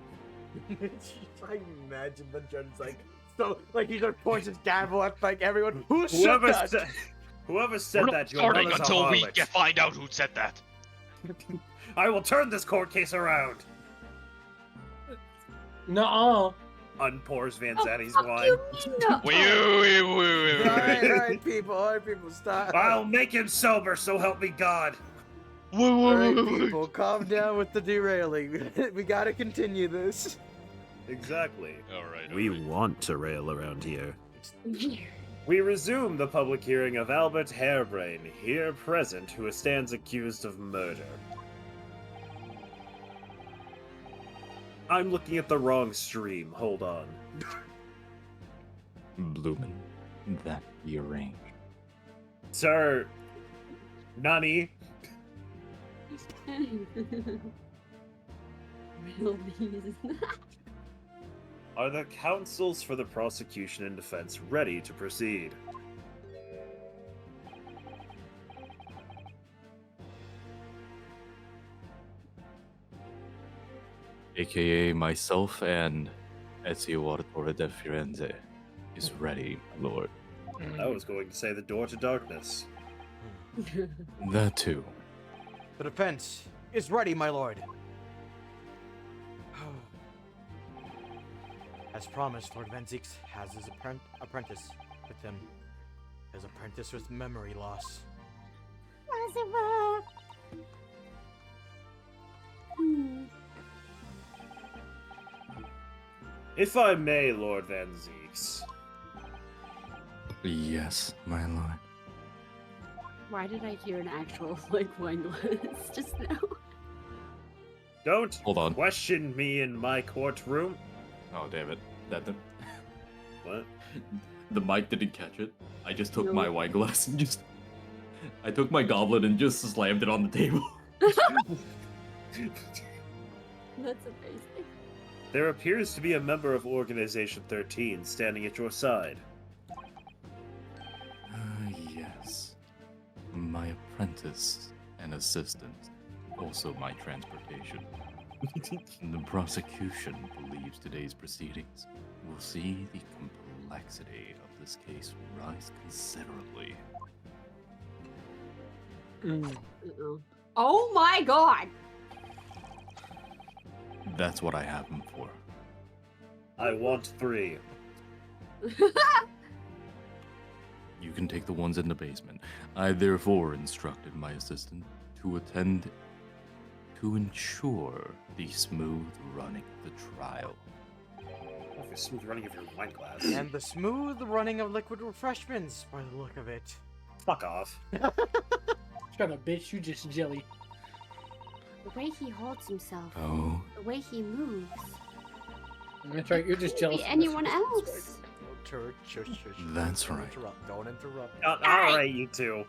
I imagine the judge is like, so, like he just points his gavel at like everyone. Who said that? Whoever said We're not that, your starting mother's a until we harlot. find out who said that. I will turn this court case around. Nuh-uh. Unpours Van Oh, Zatti's fuck wine. you mean no? Wait. Alright, people, stop. I'll make him sober, so help me God. Alright, people, calm down with the derailing. We gotta continue this. Exactly. Alright. We want to rail around here. We resume the public hearing of Albert Hairbrain, here present, who stands accused of murder. I'm looking at the wrong stream. Hold on. Bloomin', that be arranged. Sir, Nani, Real these. are the counsels for the prosecution and defense ready to proceed? AKA myself and Ezio Auditore de Firenze is ready, my lord. I was going to say the door to darkness. That too. The defense is ready, my lord. As promised, Lord Van Zieks has his apprentice with him. His apprentice with memory loss. If I may, Lord Van Zieks. Yes, my lord. Why did I hear an actual wine glass just now? Don't Hold on. question me in my courtroom. Oh, damn it. What? The mic didn't catch it. I just took No. my wine glass and I took my goblet and just slammed it on the table. That's amazing. There appears to be a member of Organization 13 standing at your side. Yes. My apprentice and assistant. Also my transportation. The prosecution believes today's proceedings will see the complexity of this case rise considerably. Uh-oh. Oh my god! That's what I have him for. I want 3. You can take the ones in the basement. I therefore instructed my assistant to attend to ensure the smooth running of the trial. Oh, the smooth running of your wine glass. And the smooth running of liquid refreshments, by the look of it. Fuck off. Shut up, bitch. You just jelly. The way he holds himself, Oh, the way he moves. That's right. You're just Could jealous. be of anyone this. else. That's Don't right. interrupt, don't interrupt. Alright, you two.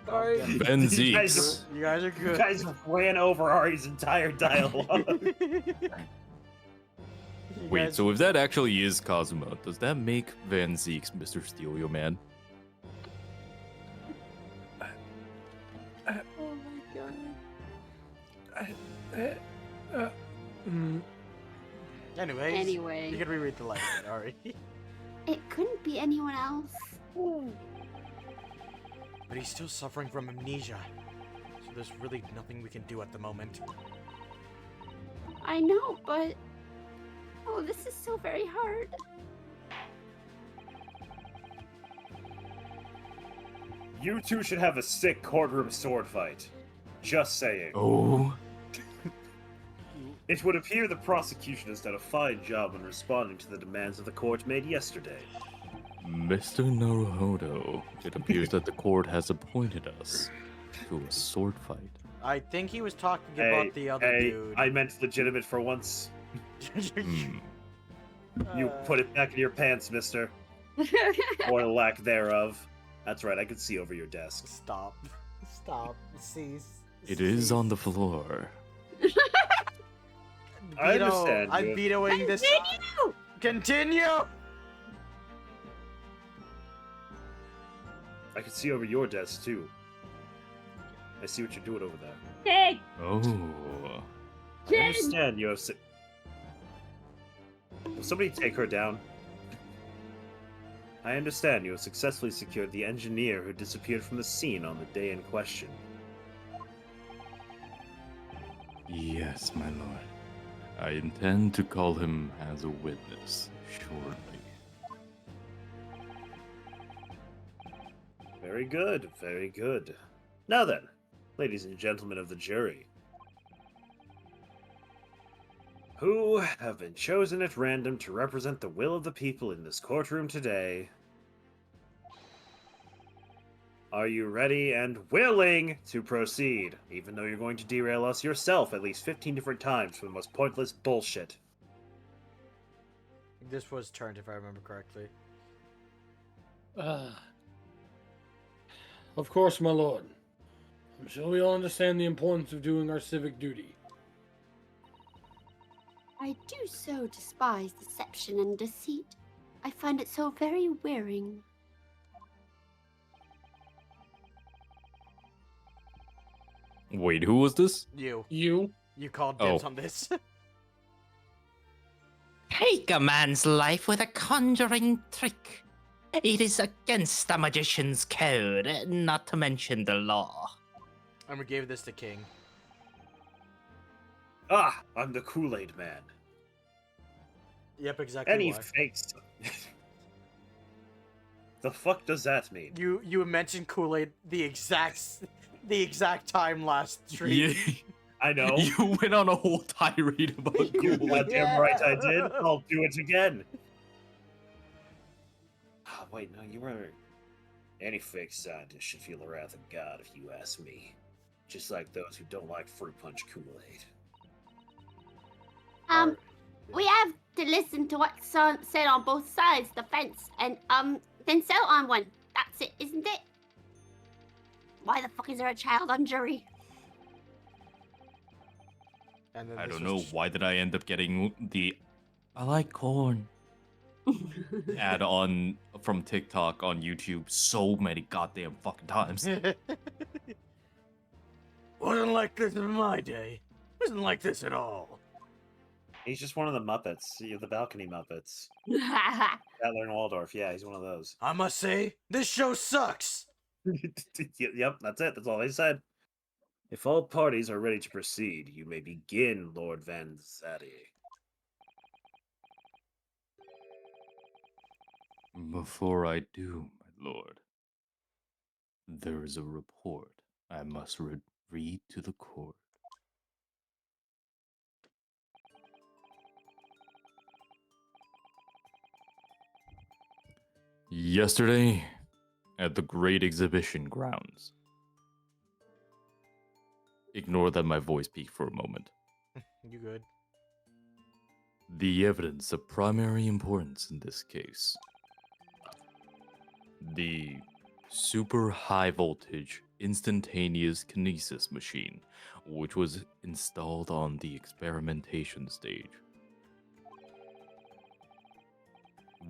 Alright. Ben You Zeeks. guys You guys are You good. guys ran over Ari's entire dialogue. Wait, so if that actually is Kazuma, does that make Van Zeeks Mr. Steel Your Man? Oh my god. Anyways, Anyway. you can reread the letter, Ari. It couldn't be anyone else. But he's still suffering from amnesia. So there's really nothing we can do at the moment. I know, but... Oh, this is so very hard. You two should have a sick courtroom sword fight. Just saying. Oh, It would appear the prosecution has done a fine job in responding to the demands of the court made yesterday. Mr. Naruhodo, it appears that the court has appointed us to a sword fight. I think he was talking Hey, about the other hey, dude. I meant legitimate for once. Hmm. You put it back in your pants, mister. Or lack thereof. That's right, I can see over your desk. Stop. Stop. Cease. It is on the floor. I understand I'm you. vetoing this. Continue! I can see over your desk, too. I see what you're doing over there. Hey, Oh. I understand you have Will somebody take her down? I understand you have successfully secured the engineer who disappeared from the scene on the day in question. Yes, my lord. I intend to call him as a witness shortly. Very good, very good. Now then, ladies and gentlemen of the jury, who have been chosen at random to represent the will of the people in this courtroom today, are you ready and willing to proceed, even though you're going to derail us yourself at least 15 different times for the most pointless bullshit? This was turned, if I remember correctly. Of course, my lord. I'm sure we all understand the importance of doing our civic duty. I do so despise deception and deceit. I find it so very wearing. Wait, who was this? You. You? You called Oh. dibs on this. Take a man's life with a conjuring trick. It is against the magician's code, not to mention the law. And we gave this to King. I'm the Kool-Aid man. Yep, exactly Any why. fakes? The fuck does that mean? You mentioned Kool-Aid the exact time last stream. Yeah. I know. You went on a whole tirade about You're Kool-Aid. goddamn right I did. I'll do it again. Oh, wait, no, you were... Any fake scientist should feel the wrath of God, if you ask me. Just like those who don't like fruit punch Kool-Aid. We have to listen to what's said on both sides of the fence, and then settle on one. That's it, isn't it? Why the fuck is there a child on jury? And then I this don't was know, why did I end up getting the I like corn ad on from TikTok on YouTube so many goddamn fucking times? Wasn't like this in my day. Wasn't like this at all. He's just one of the Muppets. You have the balcony Muppets. Statler and Waldorf. Yeah, he's one of those. I must say, this show sucks. Yep, that's it. That's all they said. If all parties are ready to proceed, you may begin, Lord Van Zaddy. Before I do, my lord, there is a report I must read to the court. Yesterday, at the Great Exhibition Grounds. Ignore that my voice peaked for a moment. You good? The evidence of primary importance in this case. The super high voltage instantaneous kinesis machine, which was installed on the experimentation stage,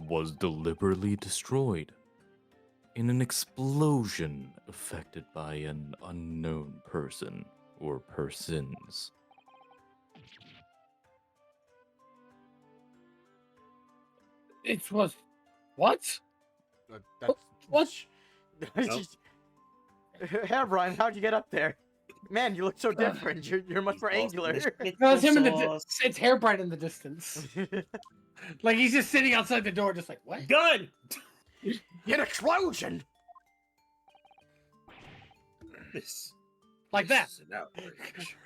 was deliberately destroyed in an explosion affected by an unknown person or persons. It was... What? That's... What? Nope. Hey, Brian, how'd you get up there? Man, you look so different. You're much more angular. No, it's him in the... It's Hairbright in the distance. Like, he's just sitting outside the door, just like, what? Gun! An explosion! This Like that. is an outrage.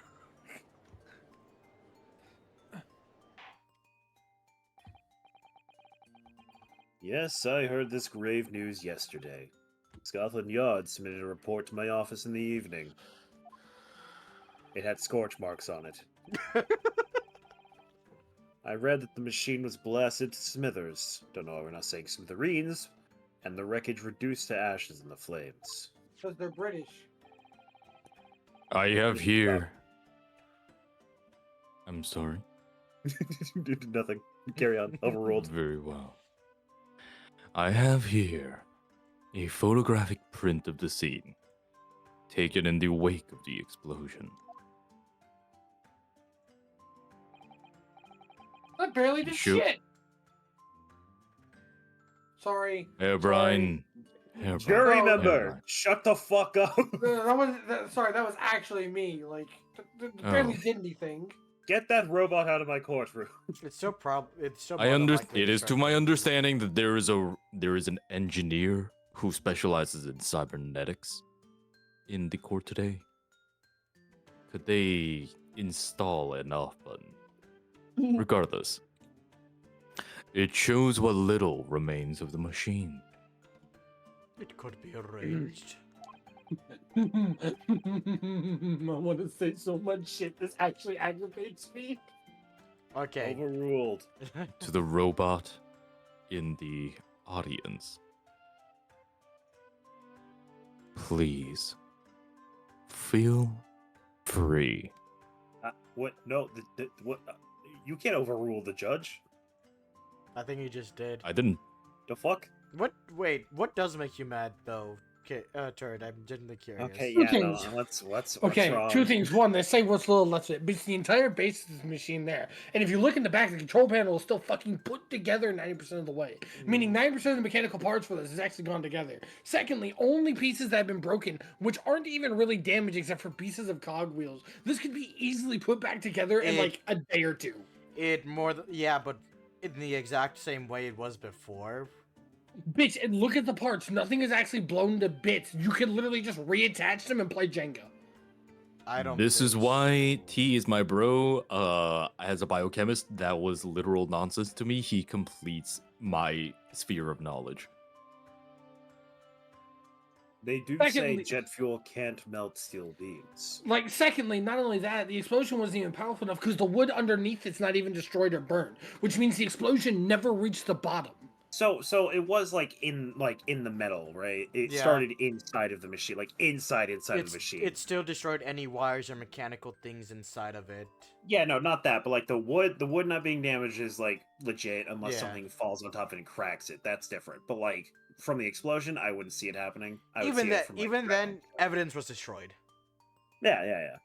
Yes, I heard this grave news yesterday. Scotland Yard submitted a report to my office in the evening. It had scorch marks on it. I read that the machine was blasted to smithers. Don't know why we're not saying smithereens. And the wreckage reduced to ashes in the flames. Because they're British. I have here. I'm sorry. Nothing. Carry on. Overruled. Very well. I have here a photographic print of the scene, taken in the wake of the explosion. I barely did Shoot. shit. Sorry. Brian. Jury Oh, member, shut the fuck up. Sorry, that was actually me. Like, barely did anything. Get that robot out of my courtroom. It's so It's so. I more than understand. likely It is to destructive. my understanding that there is an engineer who specializes in cybernetics in the court today. Could they install an off button? Regardless, it shows what little remains of the machine. It could be arranged. I want to say so much shit. This actually aggravates me. Okay. Overruled. To the robot in the audience, please feel free. What? No. What? You can't overrule the judge. I think you just did. I didn't. The fuck? What? Wait. What does make you mad though? Okay, Turd. I'm genuinely curious. Okay, Two yeah. No, things. what's Okay, wrong? two things. One, they say what's little left of it, but it's the entire base of this machine there. And if you look in the back, the control panel is still fucking put together 90% of the way. Meaning 90% of the mechanical parts for this has actually gone together. Secondly, only pieces that have been broken, which aren't even really damaged except for pieces of cogwheels. This could be easily put back together in like a day or two. Yeah, but in the exact same way it was before. Bitch, and look at the parts. Nothing is actually blown to bits. You can literally just reattach them and play Jenga. I don't. This think is why T is my bro. As a biochemist, that was literal nonsense to me. He completes my sphere of knowledge. They do Secondly- say jet fuel can't melt steel beams. Like, secondly, not only that, the explosion wasn't even powerful enough because the wood underneath it's not even destroyed or burned, which means the explosion never reached the bottom. So it was like in the metal, right? It Yeah. started inside of the machine, like inside of the machine. It still destroyed any wires or mechanical things inside of it. Yeah, no, not that, but like the wood not being damaged is like legit unless Yeah. something falls on top of it and cracks it. That's different. But like from the explosion, I wouldn't see it happening. I would Even see that, it from, like, even ground. then, evidence was destroyed. Yeah.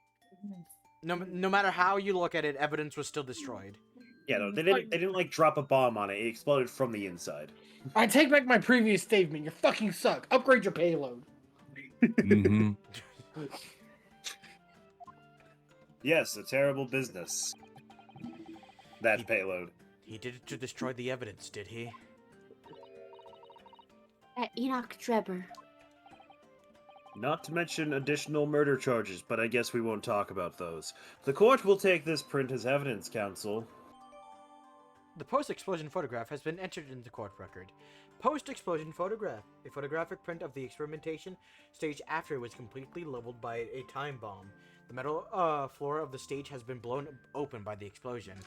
No matter how you look at it, evidence was still destroyed. Yeah, no, they didn't like drop a bomb on it. It exploded from the inside. I take back my previous statement. You fucking suck. Upgrade your payload. Mm-hmm. Yes, a terrible business. That He- payload. He did it to destroy the evidence, did he? Enoch Drebber. Not to mention additional murder charges, but I guess we won't talk about those. The court will take this print as evidence, counsel. The post-explosion photograph has been entered into court record. Post-explosion photograph. A photographic print of the experimentation stage after it was completely leveled by a time bomb. The metal floor of the stage has been blown open by the explosion.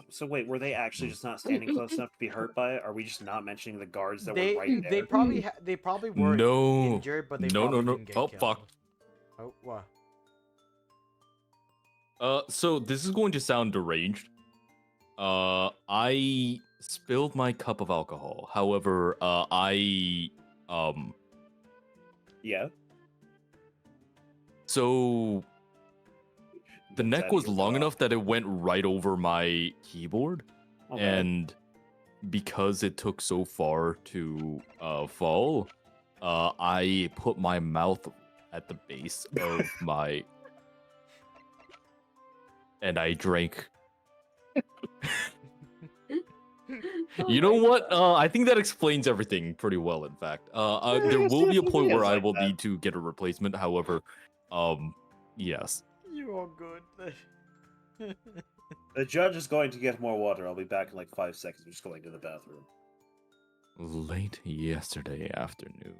So wait, were they actually just not standing close enough to be hurt by it? Are we just not mentioning the guards that They were right there? they probably were No. injured, but they No, probably no. didn't get Oh, killed. fuck. Oh, what? So this is going to sound deranged. I spilled my cup of alcohol. However, Yeah. So the Was neck that was your long fault? enough that it went right over my keyboard, Okay. and because it took so far to fall, I put my mouth at the base of my, and I drank. You know what? I think that explains everything pretty well. In fact, there will be a point where I like will that. need to get a replacement. However, yes. You are good. The judge is going to get more water. I'll be back in like 5 seconds. I'm just going to the bathroom. Late yesterday afternoon,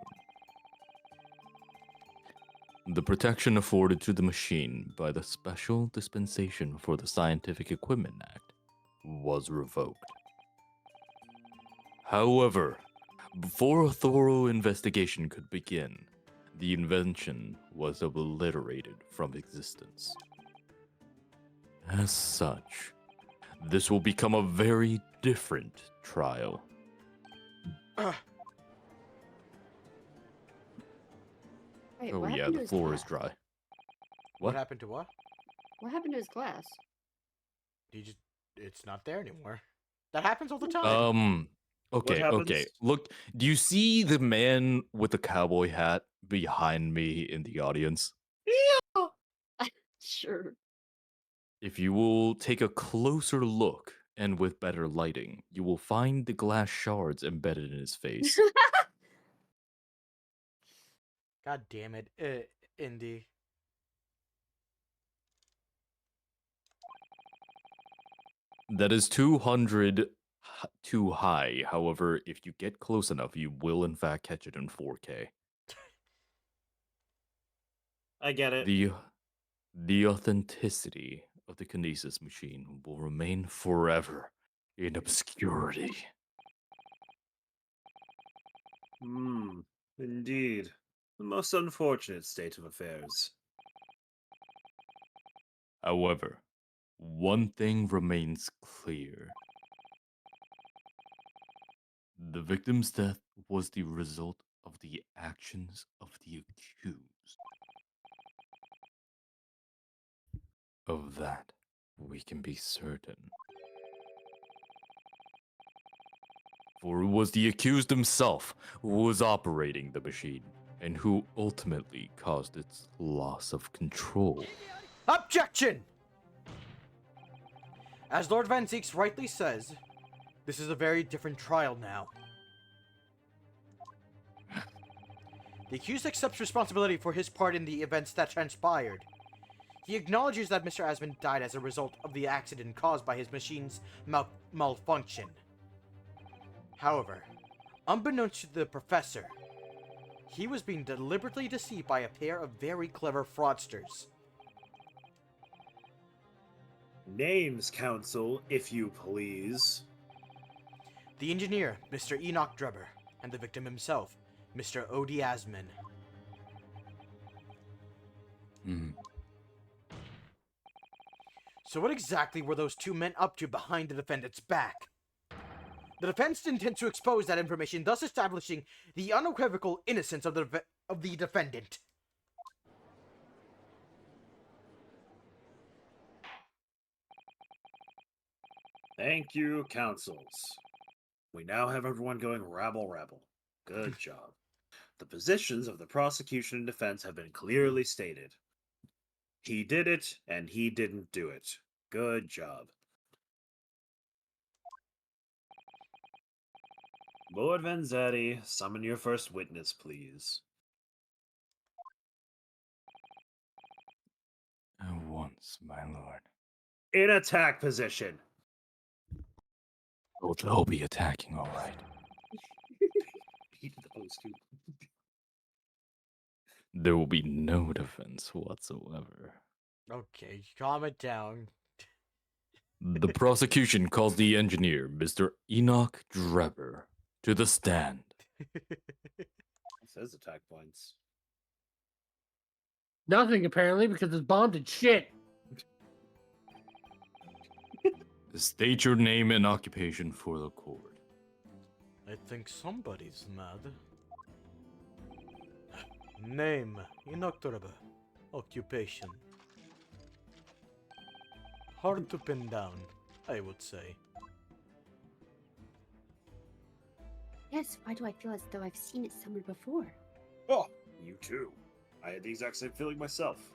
the protection afforded to the machine by the Special Dispensation for the Scientific Equipment Act was revoked. However, before a thorough investigation could begin, the invention was obliterated from existence. As such, this will become a very different trial. Wait, Oh what yeah, happened to the his floor is glass? dry. What happened to what? What happened to his glass? It's not there anymore. That happens all the time. Okay, okay. happens? Look, do you see the man with the cowboy hat behind me in the audience? Sure. If you will take a closer look and with better lighting, you will find the glass shards embedded in his face. God damn it, Indy. That is 200 too high. However, if you get close enough, you will in fact catch it in 4K. I get it. The authenticity of the kinesis machine will remain forever in obscurity. Indeed. The most unfortunate state of affairs. However, one thing remains clear. The victim's death was the result of the actions of the accused. Of that, we can be certain. For it was the accused himself who was operating the machine, and who ultimately caused its loss of control. Objection! As Lord Van Zeeks rightly says, this is a very different trial now. The accused accepts responsibility for his part in the events that transpired. He acknowledges that Mr. Asmund died as a result of the accident caused by his machine's malfunction. However, unbeknownst to the professor, he was being deliberately deceived by a pair of very clever fraudsters. Names, Council, if you please. The engineer, Mr. Enoch Drebber, and the victim himself, Mr. Odie Asman. So what exactly were those two men up to behind the defendant's back? The defense intends to expose that information, thus establishing the unequivocal innocence of the defendant. Thank you, Councils. We now have everyone going rabble rabble. Good job. The positions of the prosecution and defense have been clearly stated. He did it, and he didn't do it. Good job. Lord Vanzetti, summon your first witness, please. At once, my lord. In attack position. Oh, they'll be attacking, all right. He did the post too. There will be no defense whatsoever. Okay, calm it down. The prosecution calls the engineer, Mr. Enoch Drebber, to the stand. It says attack points. Nothing apparently because it's bombed and shit. State your name and occupation for the court. I think somebody's mad. Name, Enoch Drebber. Occupation. Hard to pin down, I would say. Yes, why do I feel as though I've seen it somewhere before? Oh, you too. I had the exact same feeling myself.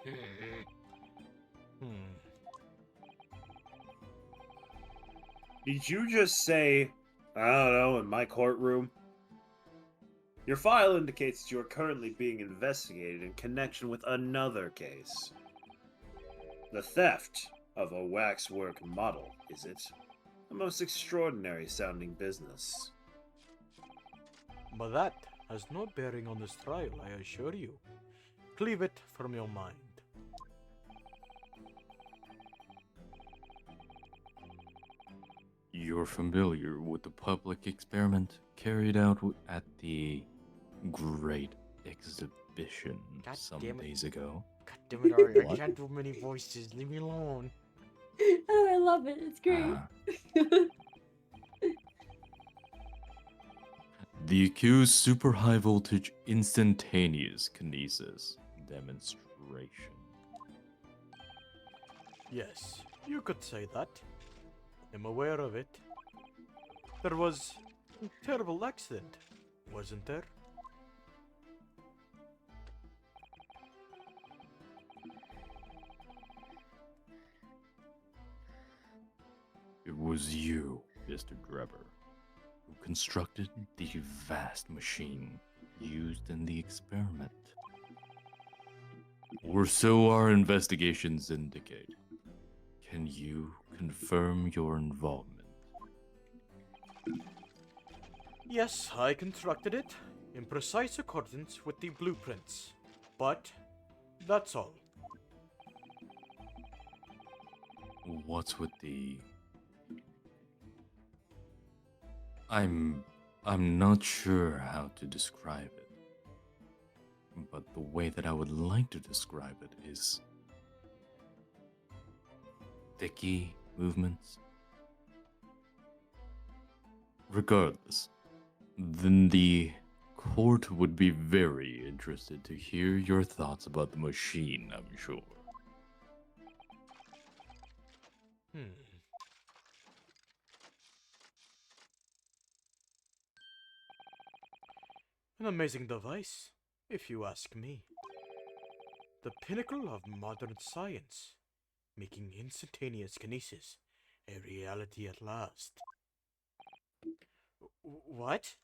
Did you just say, I don't know, in my courtroom? Your file indicates that you are currently being investigated in connection with another case. The theft of a waxwork model, is it? A most extraordinary sounding business. But that has no bearing on this trial, I assure you. Cleave it from your mind. You're familiar with the public experiment carried out at the Great Exhibition God some damn it. days ago? God damn it, Ari, I What? can't do many voices. Leave me alone. Oh, I love it. It's great. The accused super high voltage instantaneous kinesis demonstration. Yes, you could say that. I'm aware of it. There was a terrible accident, wasn't there? It was you, Mr. Drebber, who constructed the vast machine used in the experiment. Or so our investigations indicate. Can you confirm your involvement? Yes, I constructed it in precise accordance with the blueprints. But that's all. What's with the... I'm not sure how to describe it. But the way that I would like to describe it is sticky movements. Regardless, then the court would be very interested to hear your thoughts about the machine, I'm sure. An amazing device, if you ask me. The pinnacle of modern science, making instantaneous kinesis a reality at last. What?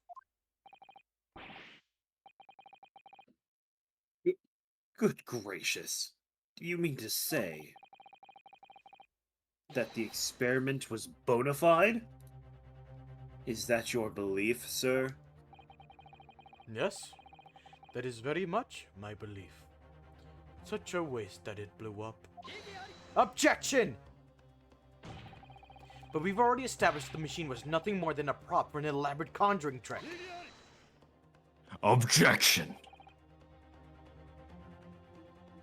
Good gracious. Do you mean to say that the experiment was bona fide? Is that your belief, sir? Yes, that is very much my belief. Such a waste that it blew up. Objection! But we've already established the machine was nothing more than a prop for an elaborate conjuring trick. Objection!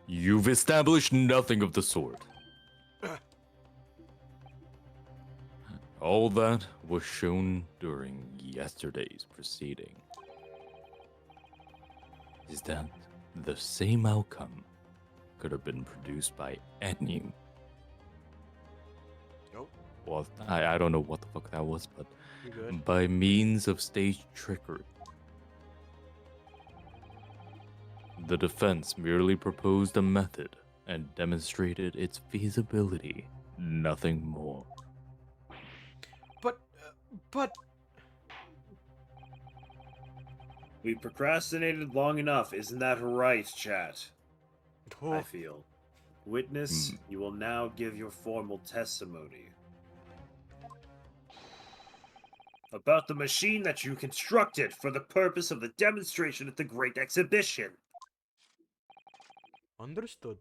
You've established nothing of the sort. All that was shown during yesterday's proceeding. Is that the same outcome could have been produced by any... Nope. Well, I don't know what the fuck that was, but You good? by means of staged trickery. The defense merely proposed a method and demonstrated its feasibility, nothing more. But... We procrastinated long enough, isn't that right, chat? Oh, I feel. Witness, you will now give your formal testimony. About the machine that you constructed for the purpose of the demonstration at the Great Exhibition. understood.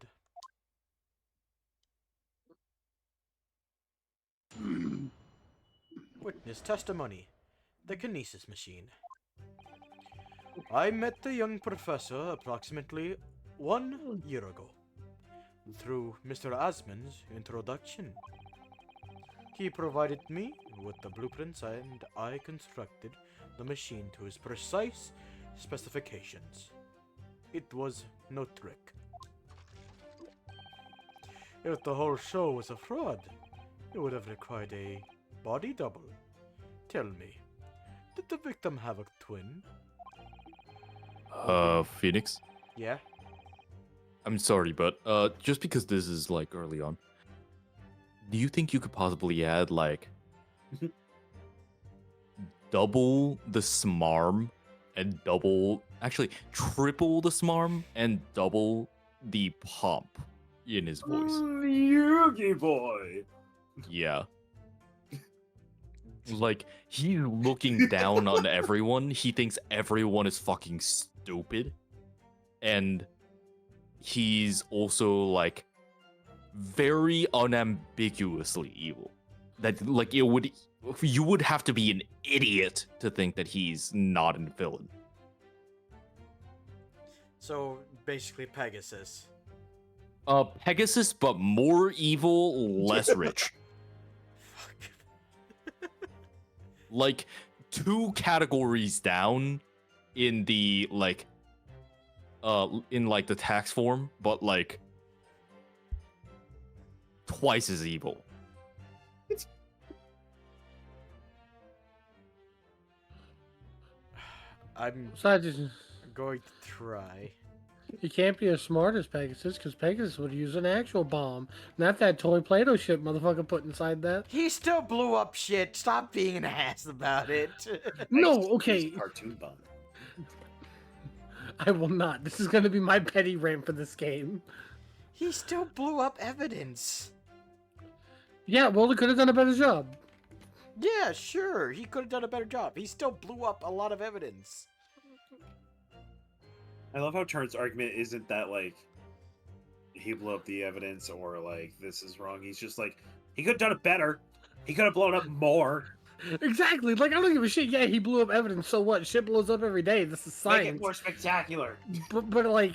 Witness testimony. The kinesis machine. I met the young professor approximately 1 year ago. Through Mr. Asman's introduction. He provided me with the blueprints and I constructed the machine to his precise specifications. It was no trick. If the whole show was a fraud, it would have required a body double. Tell me, did the victim have a twin? Phoenix? Yeah? I'm sorry, but just because this is like early on, do you think you could possibly add like double the smarm and actually triple the smarm and double the pomp in his voice? Yugi boy! Yeah. Like, he's looking down on everyone. He thinks everyone is fucking stupid. And he's also, like, very unambiguously evil. That, like, you would have to be an idiot to think that he's not a villain. So, basically Pegasus. Pegasus, but more evil, less rich. Like 2 categories down in the the tax form, but like twice as evil. I'm So I just going to try. You can't be as smart as Pegasus, because Pegasus would use an actual bomb, not that toy Play-Doh shit motherfucker put inside that. He still blew up shit. Stop being an ass about it. No, Use okay. cartoon bomb. I will not. This is going to be my petty rant for this game. He still blew up evidence. Yeah, well, they could have done a better job. Yeah, sure. He could have done a better job. He still blew up a lot of evidence. I love how Turnt's argument isn't that, like, he blew up the evidence or, like, this is wrong. He's just like, he could have done it better. He could have blown up more. Exactly. Like, I don't give a shit. Yeah, he blew up evidence. So what? Shit blows up every day. This is science. Make it more spectacular. But like,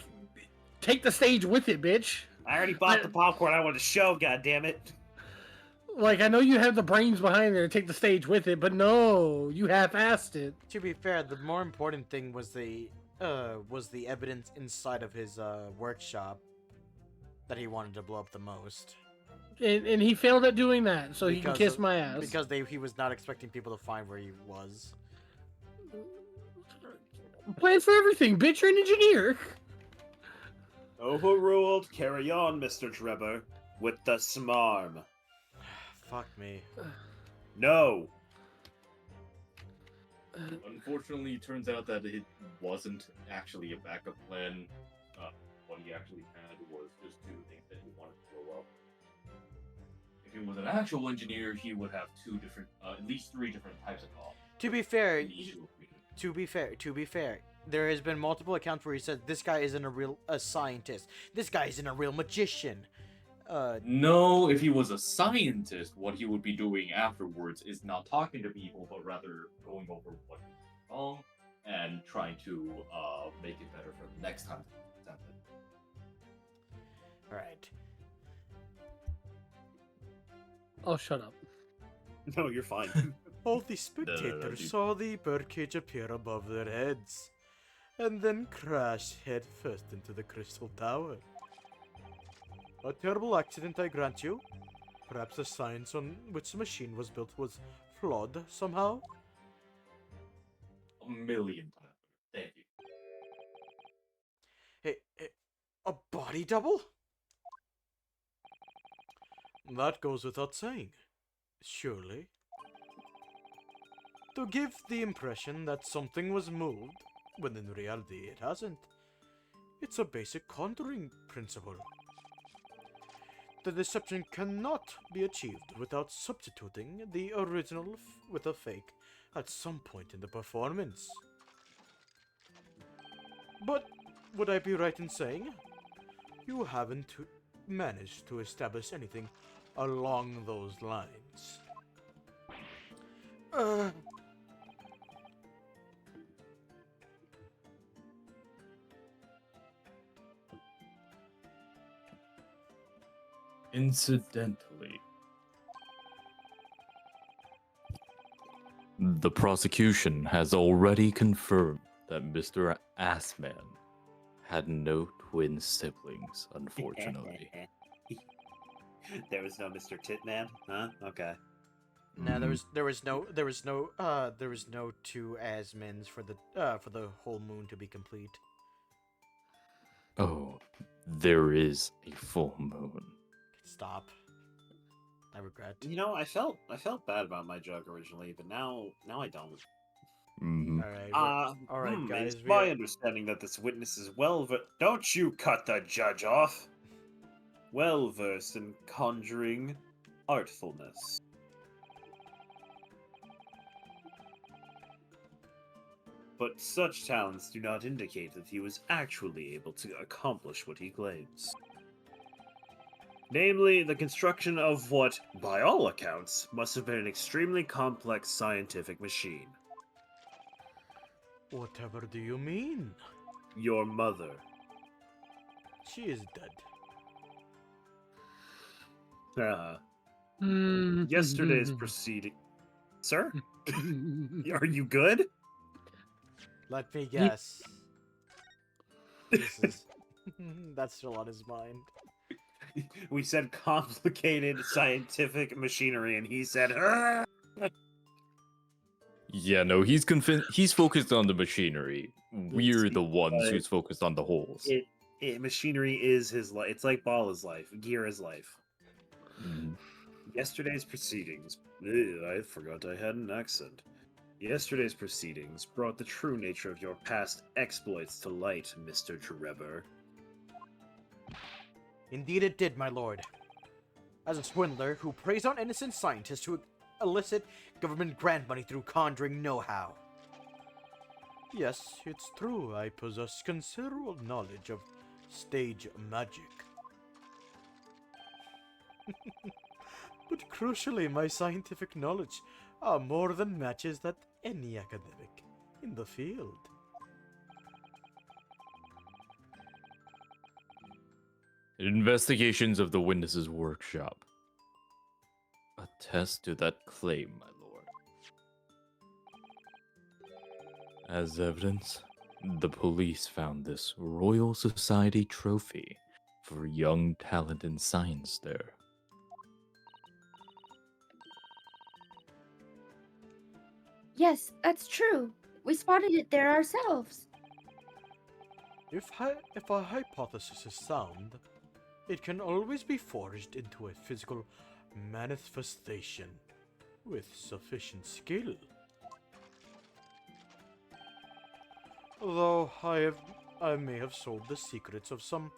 take the stage with it, bitch. I already bought the popcorn I wanted to show, goddammit. Like, I know you have the brains behind there to take the stage with it, but no, you half-assed it. To be fair, the more important thing was the evidence inside of his workshop that he wanted to blow up the most. And he failed at doing that, so he can kiss my ass. Because he was not expecting people to find where he was. Plan for everything, bitch. You're an engineer. Overruled. Carry on, Mr. Drebber. With the smarm. Fuck me. No. Unfortunately, it turns out that it wasn't actually a backup plan. What he actually had was just two things that he wanted to blow up. If he was an actual engineer, he would have at least three different types of bombs. To be fair, there has been multiple accounts where he said this guy isn't a scientist. This guy isn't a real magician. No, if he was a scientist, what he would be doing afterwards is not talking to people, but rather going over what is wrong and trying to make it better for the next time they attempt it. Alright. Oh, shut up. No, you're fine. All the spectators saw the birdcage appear above their heads, and then crash headfirst into the crystal tower. A terrible accident, I grant you. Perhaps the science on which the machine was built was flawed somehow? 1,000,000 times. Thank you. A body double? That goes without saying, surely. To give the impression that something was moved, when in reality it hasn't. It's a basic contouring principle. The deception cannot be achieved without substituting the original with a fake at some point in the performance. But would I be right in saying you haven't managed to establish anything along those lines? Incidentally, the prosecution has already confirmed that Mr. Assman had no twin siblings, unfortunately. There was no Mr. Titman, huh? Okay. No, there was no two Asmins for the whole moon to be complete. Oh, there is a full moon. Stop. I regret. You know, I felt bad about my joke originally, but now I don't. Mhm. All right, guys. It's my understanding that this witness is don't you cut the judge off. Well versed in conjuring artfulness. But such talents do not indicate that he was actually able to accomplish what he claims. Namely, the construction of what, by all accounts, must have been an extremely complex scientific machine. Whatever do you mean? Your mother. She is dead. Yesterday's proceeding... Sir? Are you good? Let me guess. This is... That's still on his mind. We said complicated scientific machinery, and he said, "Argh!" Yeah, no, he's focused on the machinery. We're the ones who's focused on the holes. Machinery is his life. It's like Ball is life. Gear is life. Mhm. Yesterday's proceedings. Ugh, I forgot I had an accent. Yesterday's proceedings brought the true nature of your past exploits to light, Mr. Drebber. Indeed it did, my lord. As a swindler who preys on innocent scientists to elicit government grant money through conjuring know-how. Yes, it's true, I possess considerable knowledge of stage magic. But crucially, my scientific knowledge more than matches that any academic in the field. Investigations of the witness's workshop attest to that claim, my lord. As evidence, the police found this Royal Society trophy for young talent in science there. Yes, that's true. We spotted it there ourselves. If a hypothesis is sound, it can always be forged into a physical manifestation with sufficient skill. Though I may have sold the secrets of some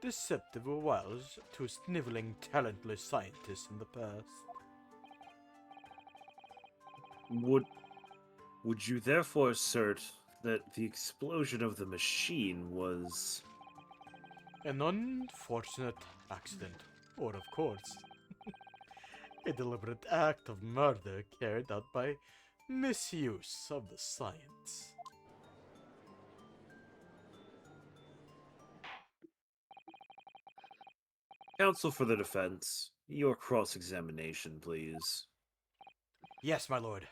deceptive wiles to sniveling, talentless scientists in the past. Would you therefore assert that the explosion of the machine was... An unfortunate accident, or of course, a deliberate act of murder carried out by misuse of the science. Counsel for the defense, your cross-examination, please. Yes, my lord.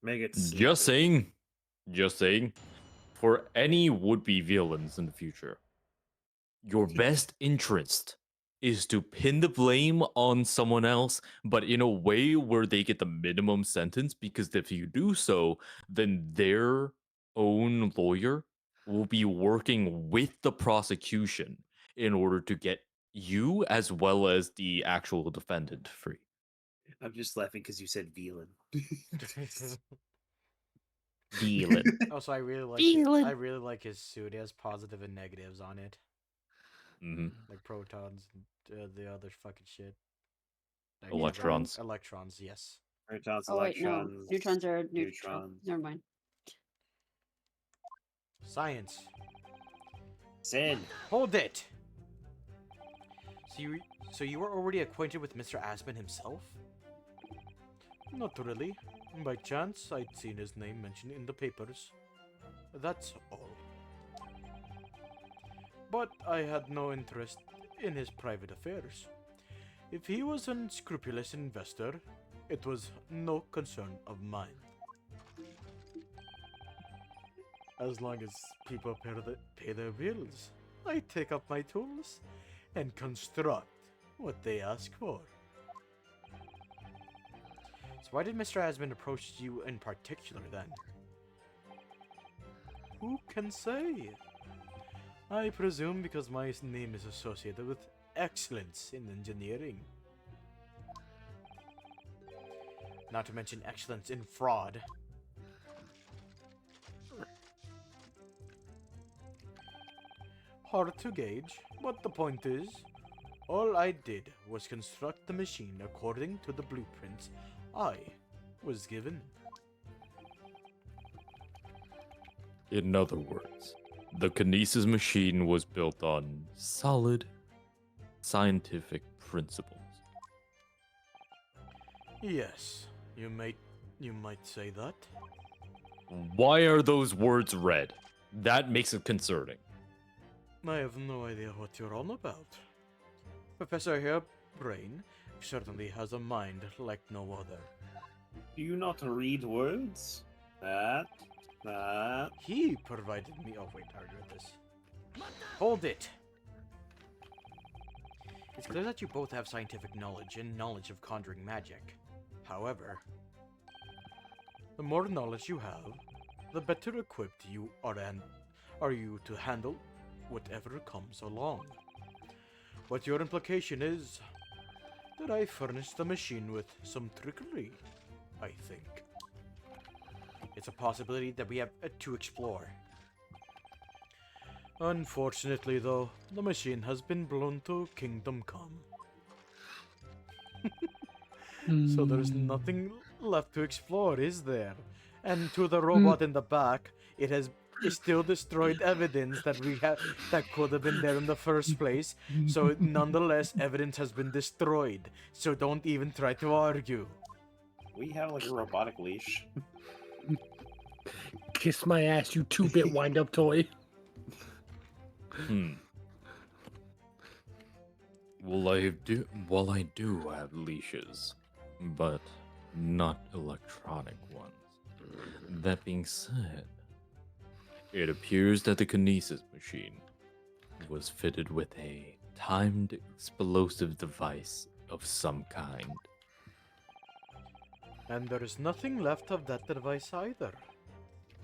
Make it Just snappy. saying. Just saying. For any would-be villains in the future, your best interest is to pin the blame on someone else, but in a way where they get the minimum sentence, because if you do so, then their own lawyer will be working with the prosecution in order to get you as well as the actual defendant free. I'm just laughing because you said villain. Villain. Also, I really like Feeling. I really like his suit. It has positive and negatives on it, Mhm. like protons and the other fucking shit. Like, Electrons. Electrons, yes. Protons, Oh wait, no. electrons, Neutrons are neutral. neutrons. Never mind. Science. Sin. Hold it. So you were already acquainted with Mr. Asman himself? Not really. By chance, I'd seen his name mentioned in the papers. That's all. But I had no interest in his private affairs. If he was an unscrupulous investor, it was no concern of mine. As long as people pay their bills, I take up my tools and construct what they ask for. So why did Mr. Asman approach you in particular then? Who can say? I presume because my name is associated with excellence in engineering. Not to mention excellence in fraud. Hard to gauge, but the point is, all I did was construct the machine according to the blueprints I was given. In other words, the Kinesis machine was built on solid scientific principles. Yes, you might say that. Why are those words red? That makes it concerning. I have no idea what you're on about. Professor Hairbrain certainly has a mind like no other. Do you not read words? That. He provided me. Oh wait, I already read this. Hold it! It's clear that you both have scientific knowledge and knowledge of conjuring magic. However, the more knowledge you have, the better equipped you are to handle whatever comes along. But your implication is that I furnished the machine with some trickery, I think. It's a possibility that we have to explore. Unfortunately, though, the machine has been blown to Kingdom Come. So there's nothing left to explore, is there? And to the robot in the back, it still destroyed evidence that that could have been there in the first place. So nonetheless, evidence has been destroyed. So don't even try to argue. We have like a robotic leash. Kiss my ass, you 2-bit wind-up toy. Well, I do have leashes, but not electronic ones. That being said, it appears that the kinesis machine was fitted with a timed explosive device of some kind. And there is nothing left of that device either.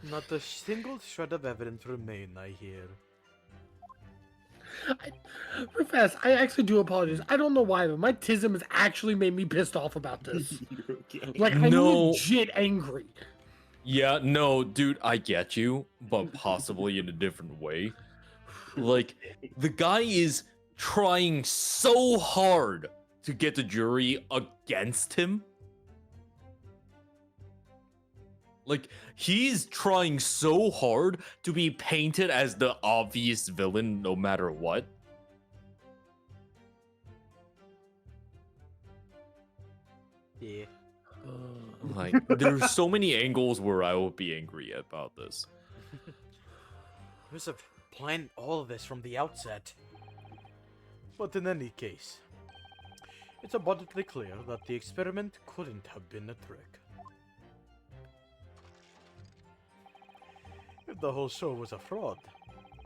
Not a single shred of evidence remain, I hear. Real fast, I actually do apologize. I don't know why, but my tism has actually made me pissed off about this. Like, I'm legit angry. Yeah, no, dude, I get you, but possibly in a different way. Like, the guy is trying so hard to get the jury against him. Like, he's trying so hard to be painted as the obvious villain no matter what. Yeah. Like, there's so many angles where I will be angry about this. He must have planned all of this from the outset. But in any case, it's abundantly clear that the experiment couldn't have been a trick. If the whole show was a fraud.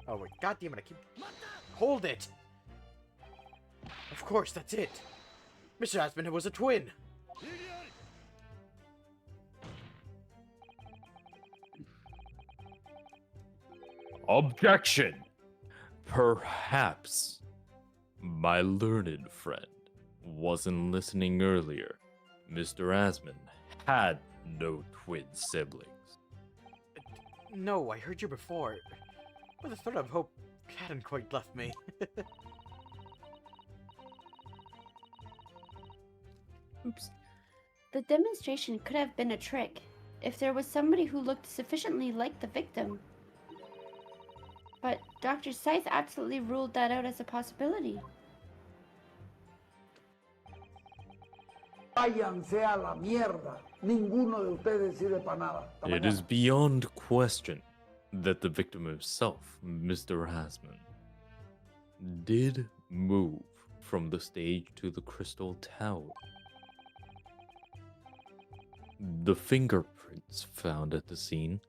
Oh wait, goddamn it, I keep... Hold it! Of course, that's it! Mr. Aspen was a twin! Objection! Perhaps my learned friend wasn't listening earlier. Mr. Asmund had no twin siblings. No, I heard you before. But the thread of hope hadn't quite left me. Oops. The demonstration could have been a trick if there was somebody who looked sufficiently like the victim. But Dr. Scythe absolutely ruled that out as a possibility. Váyanse a la mierda. Ninguno de ustedes sirve para nada. It is beyond question that the victim himself, Mr. Hasman, did move from the stage to the Crystal Tower. The fingerprints found at the scene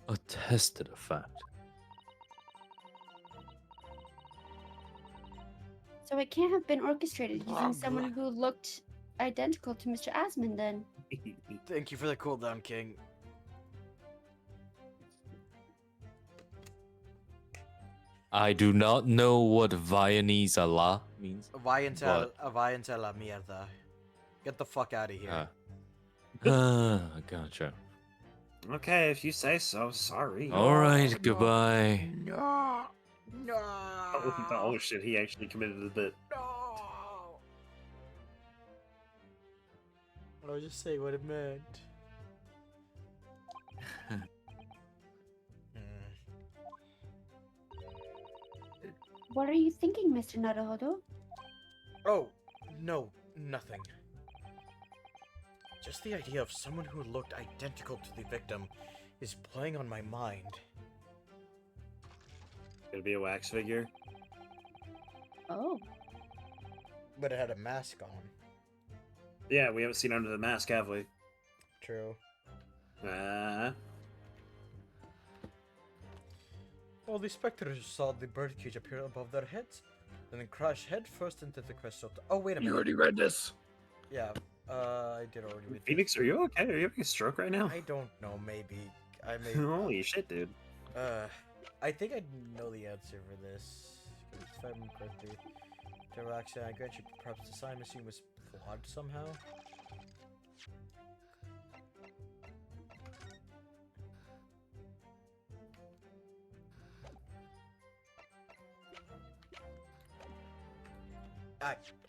attest to the fact. So it can't have been orchestrated using someone who looked identical to Mr. Asmund then. Thank you for the cooldown, King. I do not know what Viennese Allah means. Váyanse a la mierda. Get the fuck out of here. Gotcha. Okay, if you say so. Sorry. Alright, goodbye. No! No! Oh shit, he actually committed a bit. No! I was just saying what it meant. What are you thinking, Mr. Naruhodo? Oh, no, nothing. Just the idea of someone who looked identical to the victim is playing on my mind. Gonna be a wax figure? Oh. But it had a mask on. Yeah, we haven't seen under the mask, have we? True. Well, the spectators saw the birdcage appear above their heads, then crash headfirst into the crystal. Oh, wait a minute. You already read this. Yeah, I did already read Phoenix, this. are you okay? Are you having a stroke right now? I don't know, maybe. I may. Holy shit, dude. I think I know the answer for this. If I remember correctly, Drebber actually, I grant you perhaps the sign machine was flawed somehow.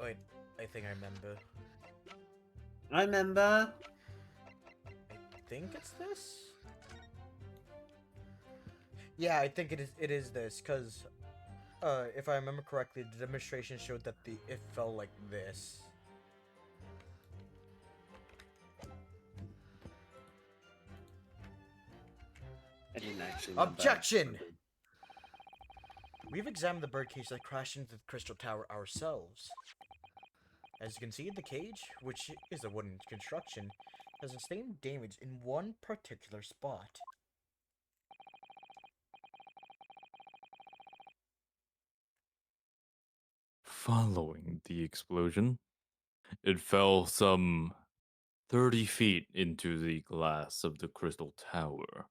Wait, I think I remember. I remember. I think it's this? Yeah, I think it is this, because if I remember correctly, the demonstration showed that it fell like this. I didn't actually remember. Objection! We've examined the birdcage that crashed into the crystal tower ourselves. As you can see, the cage, which is a wooden construction, has sustained damage in one particular spot. Following the explosion, it fell some 30 feet into the glass of the crystal tower.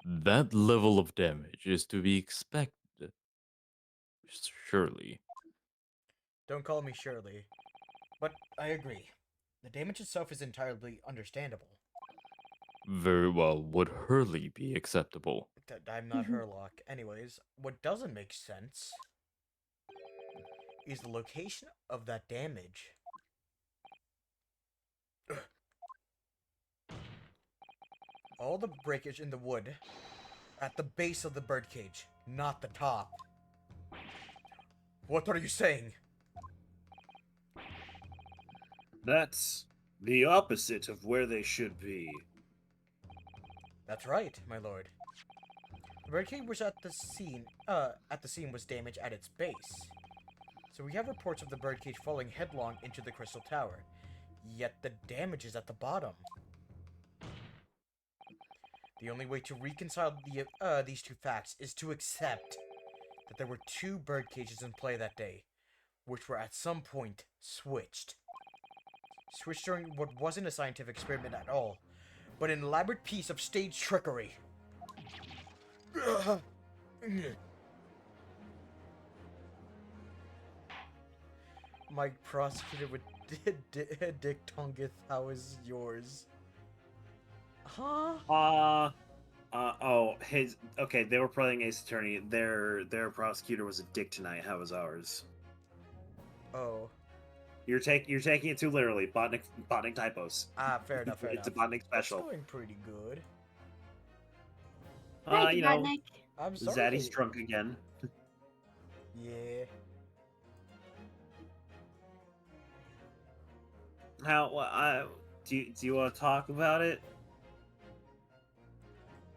That level of damage is to be expected, surely. Don't call me Shirley. But I agree. The damage itself is entirely understandable. Very well, would Hurley be acceptable? I'm not Herlock. Anyways, what doesn't make sense is the location of that damage. All the breakage in the wood at the base of the birdcage, not the top. What are you saying? That's the opposite of where they should be. That's right, my lord. The birdcage was at the scene was damaged at its base. So we have reports of the birdcage falling headlong into the crystal tower. Yet the damage is at the bottom. The only way to reconcile these two facts is to accept that there were two bird cages in play that day, which were at some point switched. Switched during what wasn't a scientific experiment at all, but an elaborate piece of stage trickery. My prosecutor with Dick Tongith, how is yours? Huh? Okay, they were playing Ace Attorney. Their prosecutor was a dick tonight. How was ours? Oh. You're taking it too literally. Botnik typos. Fair enough, fair enough. It's a Botnik special. It's going pretty good. Thank you, Botnik. I'm sorry. Zaddy's drunk again. Yeah. Do you want to talk about it?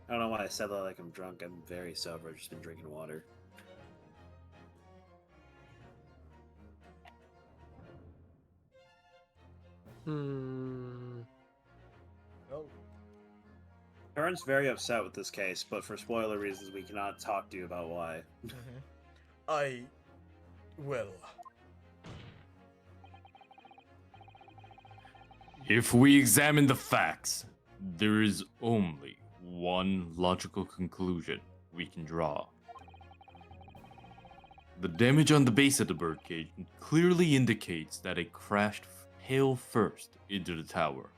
I don't know why I said that like I'm drunk. I'm very sober. I've just been drinking water. Oh. Karen's very upset with this case, but for spoiler reasons, we cannot talk to you about why. I will. If we examine the facts, there is only one logical conclusion we can draw. The damage on the base of the birdcage clearly indicates that it crashed tail first into the tower.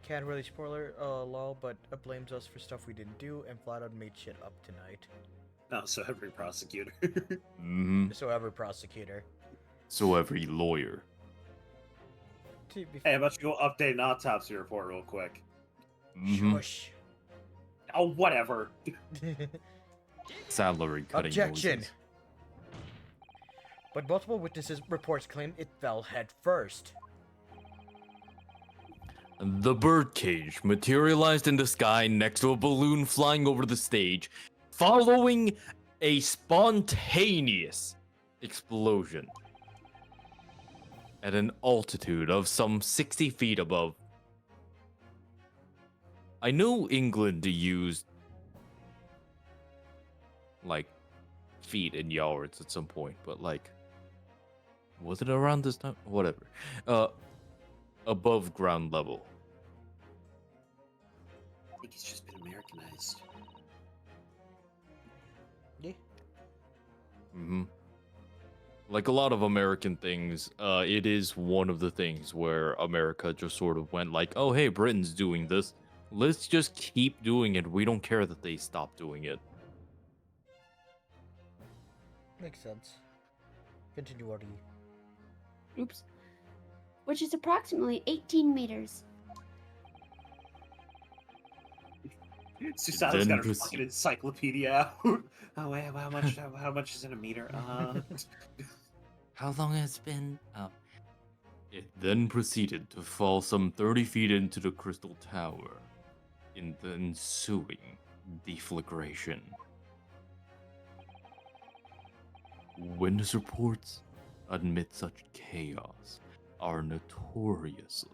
Can't really spoiler lol, but blames us for stuff we didn't do and flat out made shit up tonight. Oh, so every prosecutor. So every prosecutor. So every lawyer. Hey, how about you go update an autopsy report real quick? Shush. Oh, whatever. Salary cutting Objection. noises. But multiple witnesses' reports claim it fell head first. The birdcage materialized in the sky next to a balloon flying over the stage, following a spontaneous explosion at an altitude of some 60 feet above. I know England used like feet and yards at some point, but like, was it around this time? Whatever. Above ground level. I think he's just been Americanized. Yeah. Hmm. Like a lot of American things, it is one of the things where America just sort of went like, oh, hey, Britain's doing this. Let's just keep doing it. We don't care that they stop doing it. Makes sense. Continue, RD. Oops. Which is approximately 18 meters. Susano's Then got her proceed. fucking encyclopedia out. Oh, wait, how much is in a meter? How long has it been? It then proceeded to fall some 30 feet into the crystal tower in the ensuing deflagration. Witness reports admit such chaos are notoriously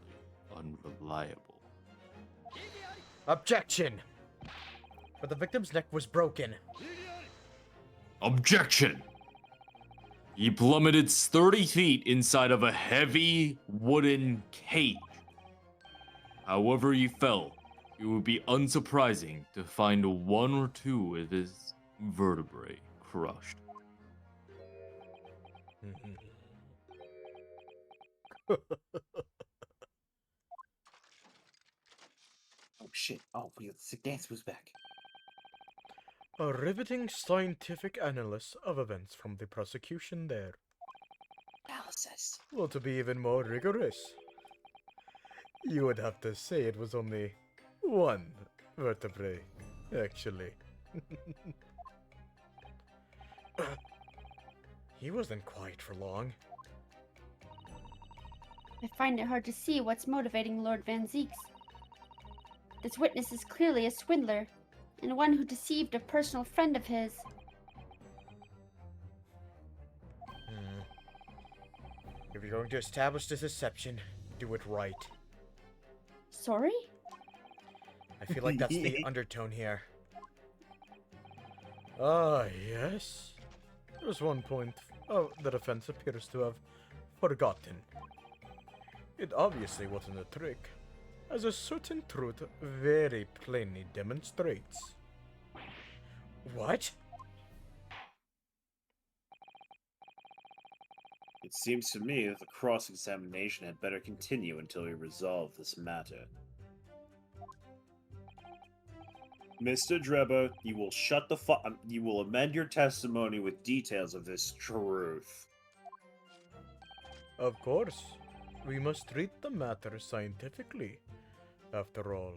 unreliable. Objection! But the victim's neck was broken. Objection! He plummeted 30 feet inside of a heavy wooden cage. However he fell, it would be unsurprising to find one or two of his vertebrae crushed. Oh shit! Oh, the dance was back. A riveting scientific analysis of events from the prosecution there. Analysis. Well, to be even more rigorous, you would have to say it was only one vertebrae, actually. He wasn't quiet for long. I find it hard to see what's motivating Lord Van Zeeks. This witness is clearly a swindler, and one who deceived a personal friend of his. If you're going to establish this deception, do it right. Sorry? I feel like that's the undertone here. Ah, yes. There's one point the defense appears to have forgotten. It obviously wasn't a trick, as a certain truth very plainly demonstrates. What? It seems to me that the cross-examination had better continue until we resolve this matter. Mr. Drebber, you will shut the you will amend your testimony with details of this truth. Of course. We must treat the matter scientifically, after all.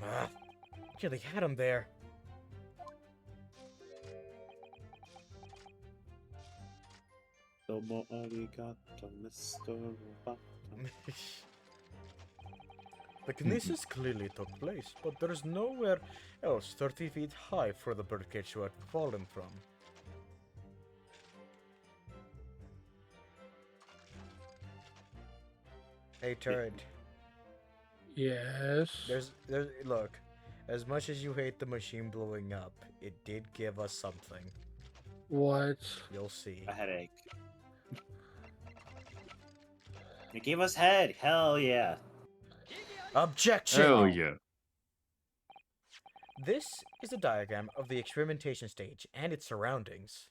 Ah, really had him there. Domo arigato, Mr. Roboto. The kinesis clearly took place, but there's nowhere else 30 feet high for the birdcage to have fallen from. Hey, Turd. Yes. There's look. As much as you hate the machine blowing up, it did give us something. What? You'll see. A headache. It gave us head. Hell yeah. Objection! Hell yeah. This is a diagram of the experimentation stage and its surroundings.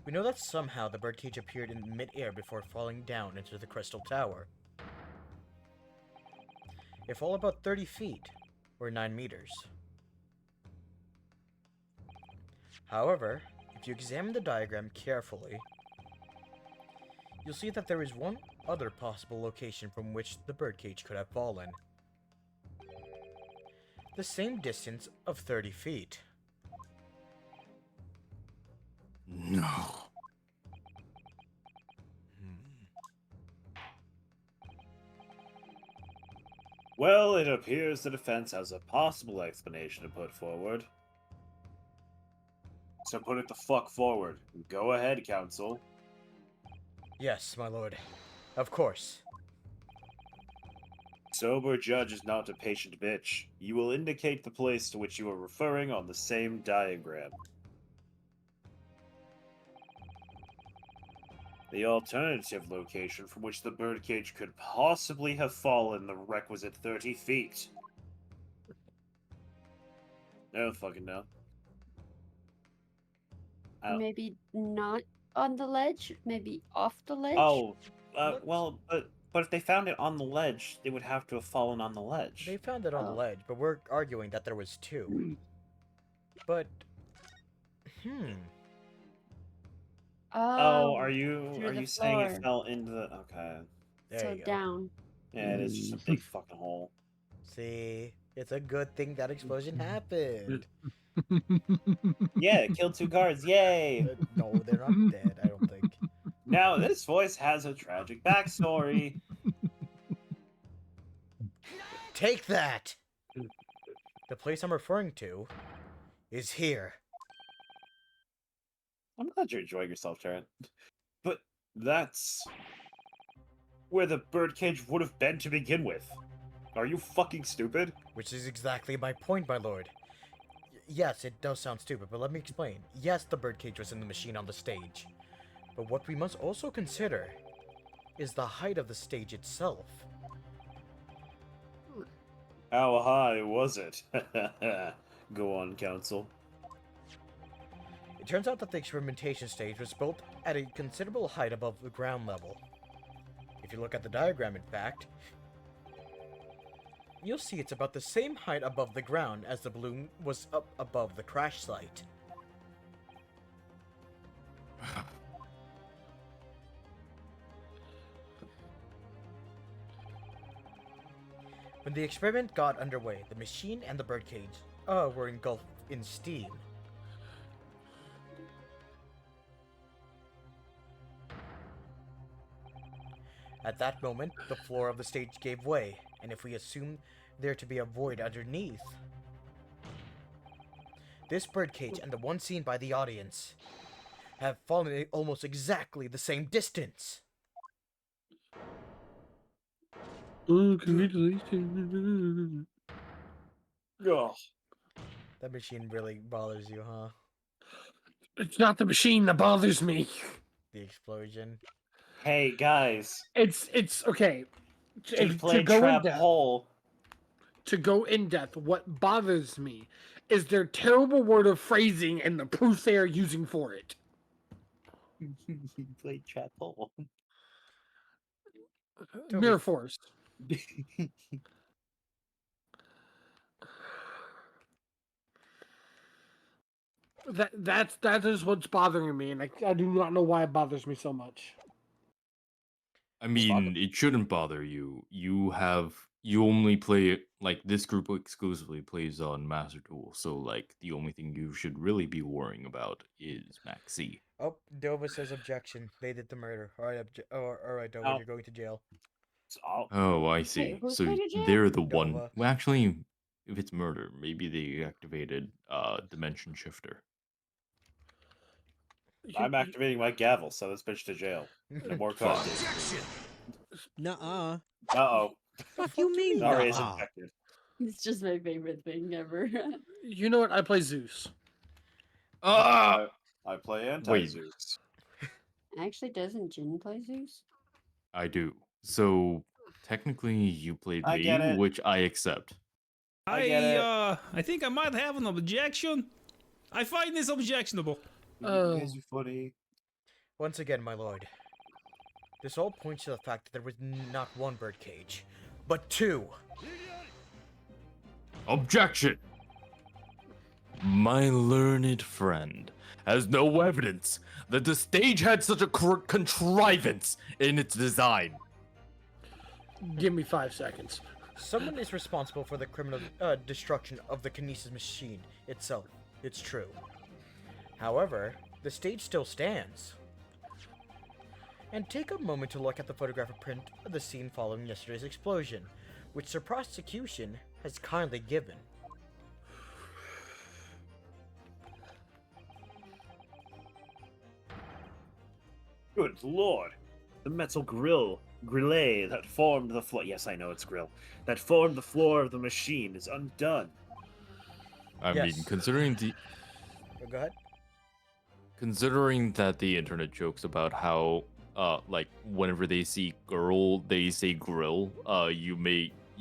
We know that somehow the birdcage appeared in mid-air before falling down into the crystal tower. It fell about 30 feet, or 9 meters. However, if you examine the diagram carefully, you'll see that there is one other possible location from which the birdcage could have fallen. The same distance of 30 feet. No. Well, it appears the defense has a possible explanation to put forward. So put it the fuck forward. Go ahead, counsel. Yes, my lord. Of course. Sober judge is not a patient bitch. You will indicate the place to which you are referring on the same diagram. The alternative location from which the birdcage could possibly have fallen the requisite 30 feet. I don't fucking know. Maybe not on the ledge, maybe off the ledge. Oh, well, but if they found it on the ledge, they would have to have fallen on the ledge. They found it on the Oh. ledge, but we're arguing that there was two. But, Oh, are through you the saying it floor. fell into the? Okay. there So you go. down. Yeah, it is just a big fucking hole. See, it's a good thing that explosion happened. Yeah, it killed 2 guards. Yay! No, they're not dead, I don't think. Now this voice has a tragic backstory. Take that! The place I'm referring to is here. I'm glad you're enjoying yourself, Tarrant. But that's where the birdcage would have been to begin with. Are you fucking stupid? Which is exactly my point, my lord. Yes, it does sound stupid, but let me explain. Yes, the birdcage was in the machine on the stage. But what we must also consider is the height of the stage itself. How high was it? Go on, Council. It turns out that the experimentation stage was built at a considerable height above the ground level. If you look at the diagram, in fact, you'll see it's about the same height above the ground as the balloon was up above the crash site. When the experiment got underway, the machine and the birdcage were engulfed in steam. At that moment, the floor of the stage gave way, and if we assume there to be a void underneath, this birdcage and the one seen by the audience have fallen at almost exactly the same distance. Oh, congratulations. Ugh. That machine really bothers you, huh? It's not the machine that bothers me. The explosion. Hey, guys. It's okay. To play go in trap depth, hole. to go in depth, what bothers me is their terrible word of phrasing and the proof they are using for it. Play trap hole. Mirror Force. That is what's bothering me, and I do not know why it bothers me so much. I mean, it shouldn't bother you. You only play, like, this group exclusively plays on Master Duel, so like the only thing you should really be worrying about is Maxi. Oh, Dova says objection. They did the murder. Alright, alright, Dova, you're going to jail. Oh, I see. who's So going to jail? they're the one. Dova. Well, actually, if it's murder, maybe they activated Dimension Shifter. I'm activating my gavel, so this bitch to jail. No more questions. Nuh-uh. Uh-oh. What do you mean, Sorry, is nuh-uh? infected. It's just my favorite thing ever. You know what? I play Zeus. I play anti-Zeus. Actually, doesn't Jin play Zeus? I do. So technically, you played I get me, it. which I accept. I think I might have an objection. I find this objectionable. You guys are funny. Once again, my lord, this all points to the fact that there was not one birdcage, but two. Objection! My learned friend has no evidence that the stage had such a contrivance in its design. Give me 5 seconds. Someone is responsible for the criminal destruction of the kinesis machine itself. It's true. However, the stage still stands. And take a moment to look at the photographic print of the scene following yesterday's explosion, which the prosecution has kindly given. Good lord. The metal grille that formed the floor. Yes, I know it's grill. That formed the floor of the machine is undone. I mean, considering the... Go ahead. Considering that the internet jokes about how like whenever they see girl, they say grill. You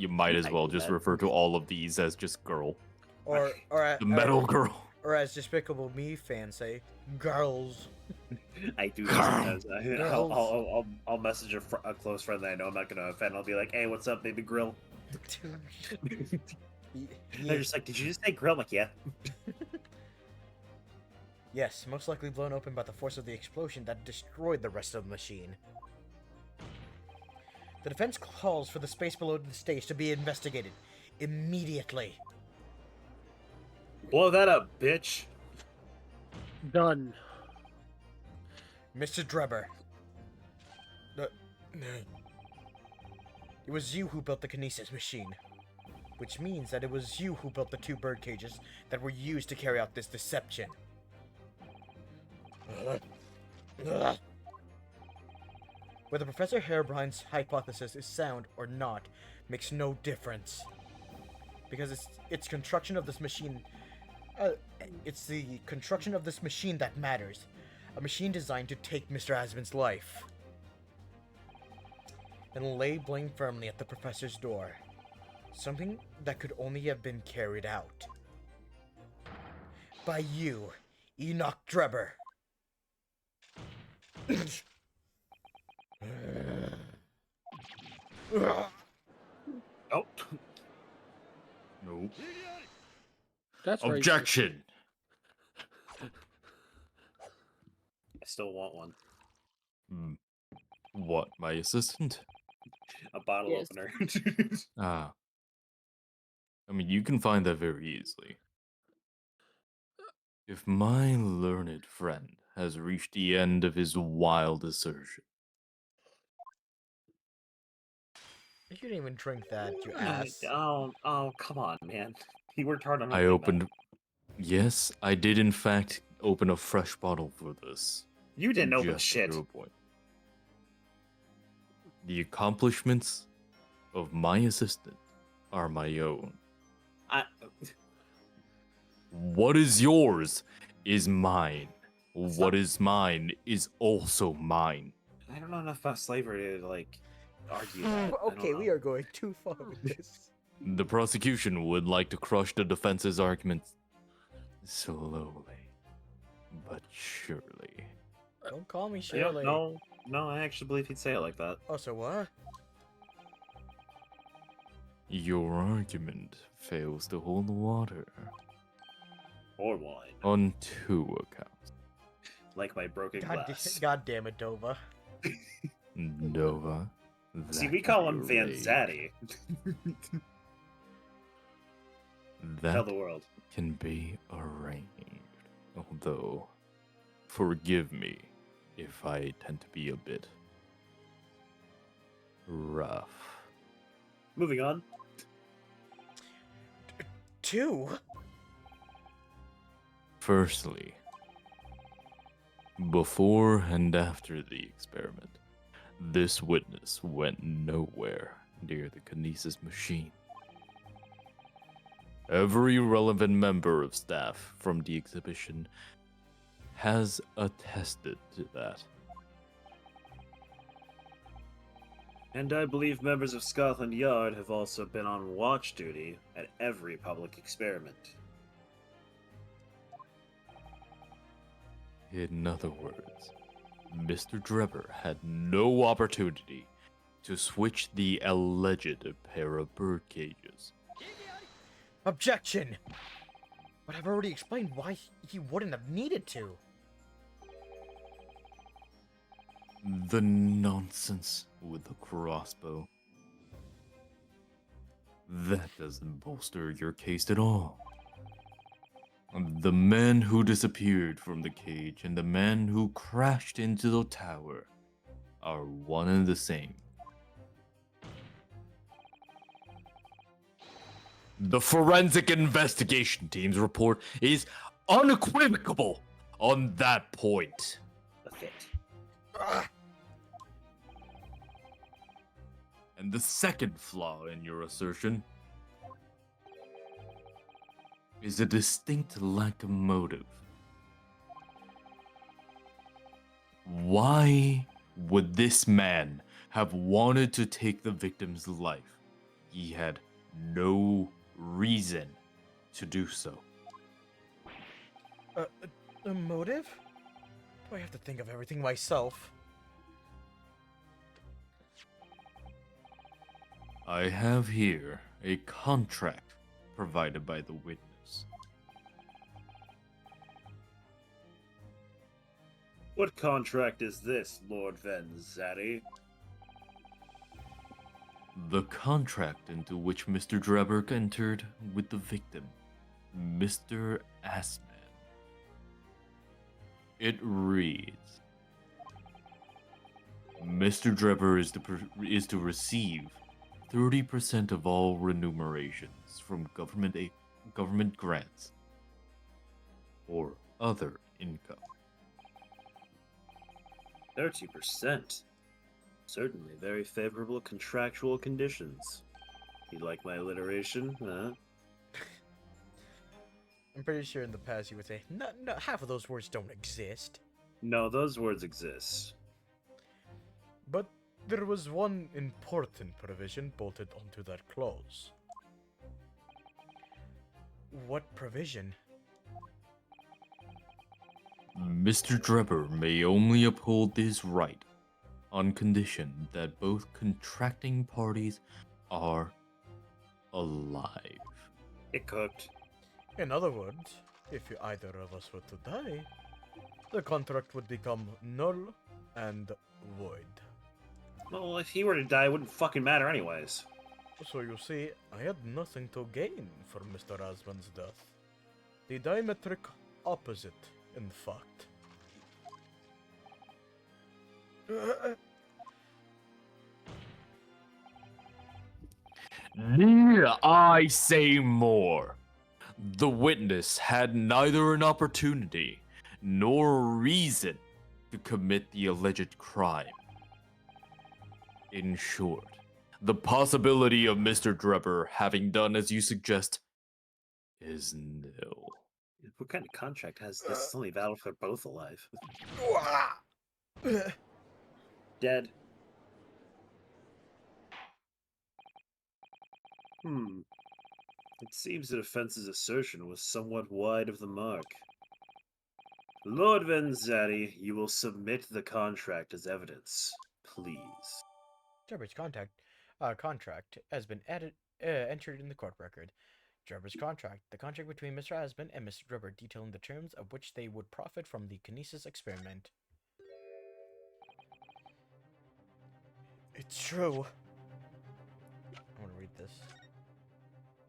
might as I well do just that. refer to all of these as just girl. Or The metal girl. or as Despicable Me fans say, girls. I do that sometimes. Girls. I'll message a close friend that I know I'm not gonna offend. I'll be like, "Hey, what's up, baby grill?" They're just like, "Did you just say grill?" I'm like, "Yeah." Yes, most likely blown open by the force of the explosion that destroyed the rest of the machine. The defense calls for the space below the stage to be investigated immediately. Blow that up, bitch. Done. Mr. Drebber. It was you who built the kinesis machine. Which means that it was you who built the 2 bird cages that were used to carry out this deception. Whether Professor Harebrine's hypothesis is sound or not makes no difference. Because it's construction of this machine... it's the construction of this machine that matters. A machine designed to take Mr. Asmon's life. And lay blame firmly at the professor's door. Something that could only have been carried out. By you, Enoch Drebber. Oh. Nope. That's racist. Objection. I still want one. What, my assistant? A bottle Yes. opener. Ah. I mean, you can find that very easily. If my learned friend has reached the end of his wild assertion, You didn't even drink that, you ass. Oh, come on, man. He worked hard on I opening opened. Yes, I did in fact open a fresh bottle for this. that. You didn't open Just to shit. your point. The accomplishments of my assistant are my own. What is yours is mine. What is mine is also mine. I don't know enough about slavery to like argue that. Okay, we are going too far with this. The prosecution would like to crush the defense's arguments slowly, but surely. Don't call me Yeah, Shirley. no, I actually believe he'd say it like that. Oh, so what? Your argument fails to hold water. Or wine. On 2 accounts. Like my broken glass. God damn it, Dova. Nova. See, that we call can him be Van arranged. Zaddy. Tell That the world. can be arranged. Although, forgive me if I tend to be a bit rough. Moving on. 2? Firstly, before and after the experiment, this witness went nowhere near the kinesis machine. Every relevant member of staff from the exhibition has attested to that. And I believe members of Scotland Yard have also been on watch duty at every public experiment. In other words, Mr. Drebber had no opportunity to switch the alleged pair of bird cages. Objection! But I've already explained why he wouldn't have needed to. The nonsense with the crossbow. That doesn't bolster your case at all. The man who disappeared from the cage and the man who crashed into the tower are one and the same. The forensic investigation team's report is unequivocal on that point. That's it. And the second flaw in your assertion is a distinct lack of motive. Why Would this man have wanted to take the victim's life? He had no reason to do so. A motive? Do I have to think of everything myself? I have here a contract provided by the witness. What contract is this, Lord Vanzatti? The contract into which Mr. Drebber entered with the victim, Mr. Assman. It reads, Mr. Drebber is to receive 30% of all remunerations from government grants or other income. 30%. Certainly very favorable contractual conditions. You like my alliteration, huh? I'm pretty sure in the past you would say, no, half of those words don't exist. No, those words exist. But there was one important provision bolted onto that clause. What provision? Mr. Drebber may only uphold this right on condition that both contracting parties are alive. It cooked. In other words, if either of us were to die, the contract would become null and void. Well, if he were to die, it wouldn't fucking matter anyways. So you see, I had nothing to gain from Mr. Asman's death. The diametric opposite, in fact. Need I say more? The witness had neither an opportunity nor reason to commit the alleged crime. In short, the possibility of Mr. Drebber having done as you suggest is nil. What kind of contract has this? It's only valid for both alive. Dead. It seems the defense's assertion was somewhat wide of the mark. Lord Vanzatti, you will submit the contract as evidence, please. Drebber's contract has been entered in the court record. Drebber's contract, the contract between Mr. Asman and Mr. Drebber detailing the terms of which they would profit from the kinesis experiment. It's true. I want to read this.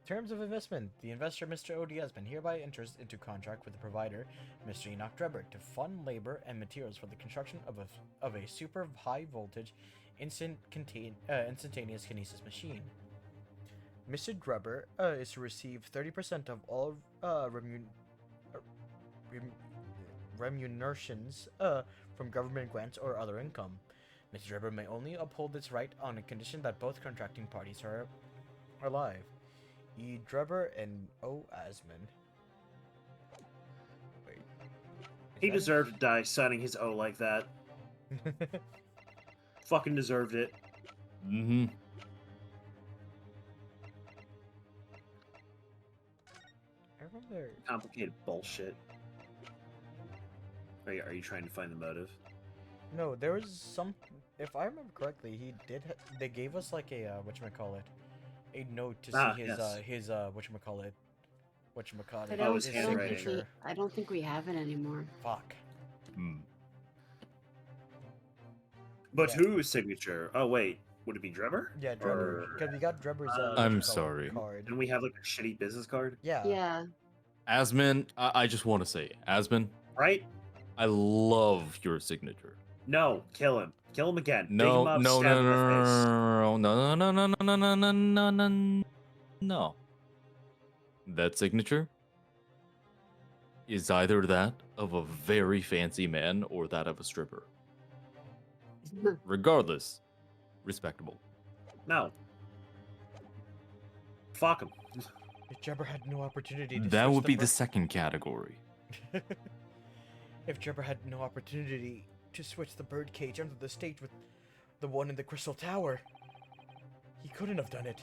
Terms of investment. The investor, Mr. O.D. Asman, hereby enters into contract with the provider, Mr. Enoch Drebber, to fund labor and materials for the construction of a super high voltage instantaneous kinesis machine. Mr. Drebber is to receive 30% of all remunerations from government grants or other income. Mr. Drebber may only uphold this right on a condition that both contracting parties are alive. E. Drebber and O. Asman. Wait. He deserved to die signing his O like that. Fucking deserved it. Mm-hmm. I remember. Complicated bullshit. Are you trying to find the motive? No, there was some. If I remember correctly, he did. They gave us like a whatchamacallit, a note to see his whatchamacallit, his signature. I don't think we have it anymore. Fuck. But whose signature? Oh wait, would it be Drebber? Yeah, Drebber. Because we got Drebber's. I'm sorry. Card. Didn't we have like a shitty business card? Yeah. Yeah. Asman, I just want to say, Asman. Right? I love your signature. No, kill him. Kill him again. No, Dig him up, no, stab no, him in the face. no. That signature is either that of a very fancy man or that of a stripper. Regardless, respectable. No. Fuck him. If Drebber had no opportunity to That would be the second category. If Drebber had no opportunity to switch the birdcage under the stage with the one in the Crystal Tower. He couldn't have done it.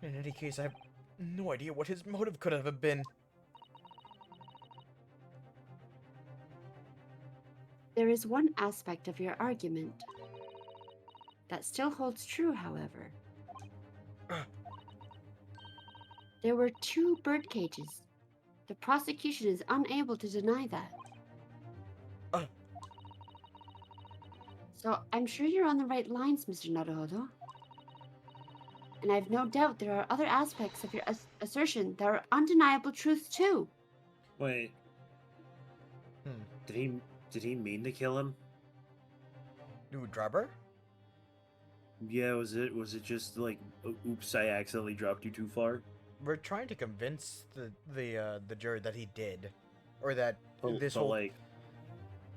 In any case, I have no idea what his motive could have been. There is one aspect of your argument that still holds true, however. There were 2 bird cages. The prosecution is unable to deny that. So I'm sure you're on the right lines, Mr. Naruhodo. And I've no doubt there are other aspects of your assertion that are undeniable truths too. Wait. Did he mean to kill him? Dude, Drebber? Yeah, was it just like, oops, I accidentally dropped you too far? We're trying to convince the jury that he did, or that But like,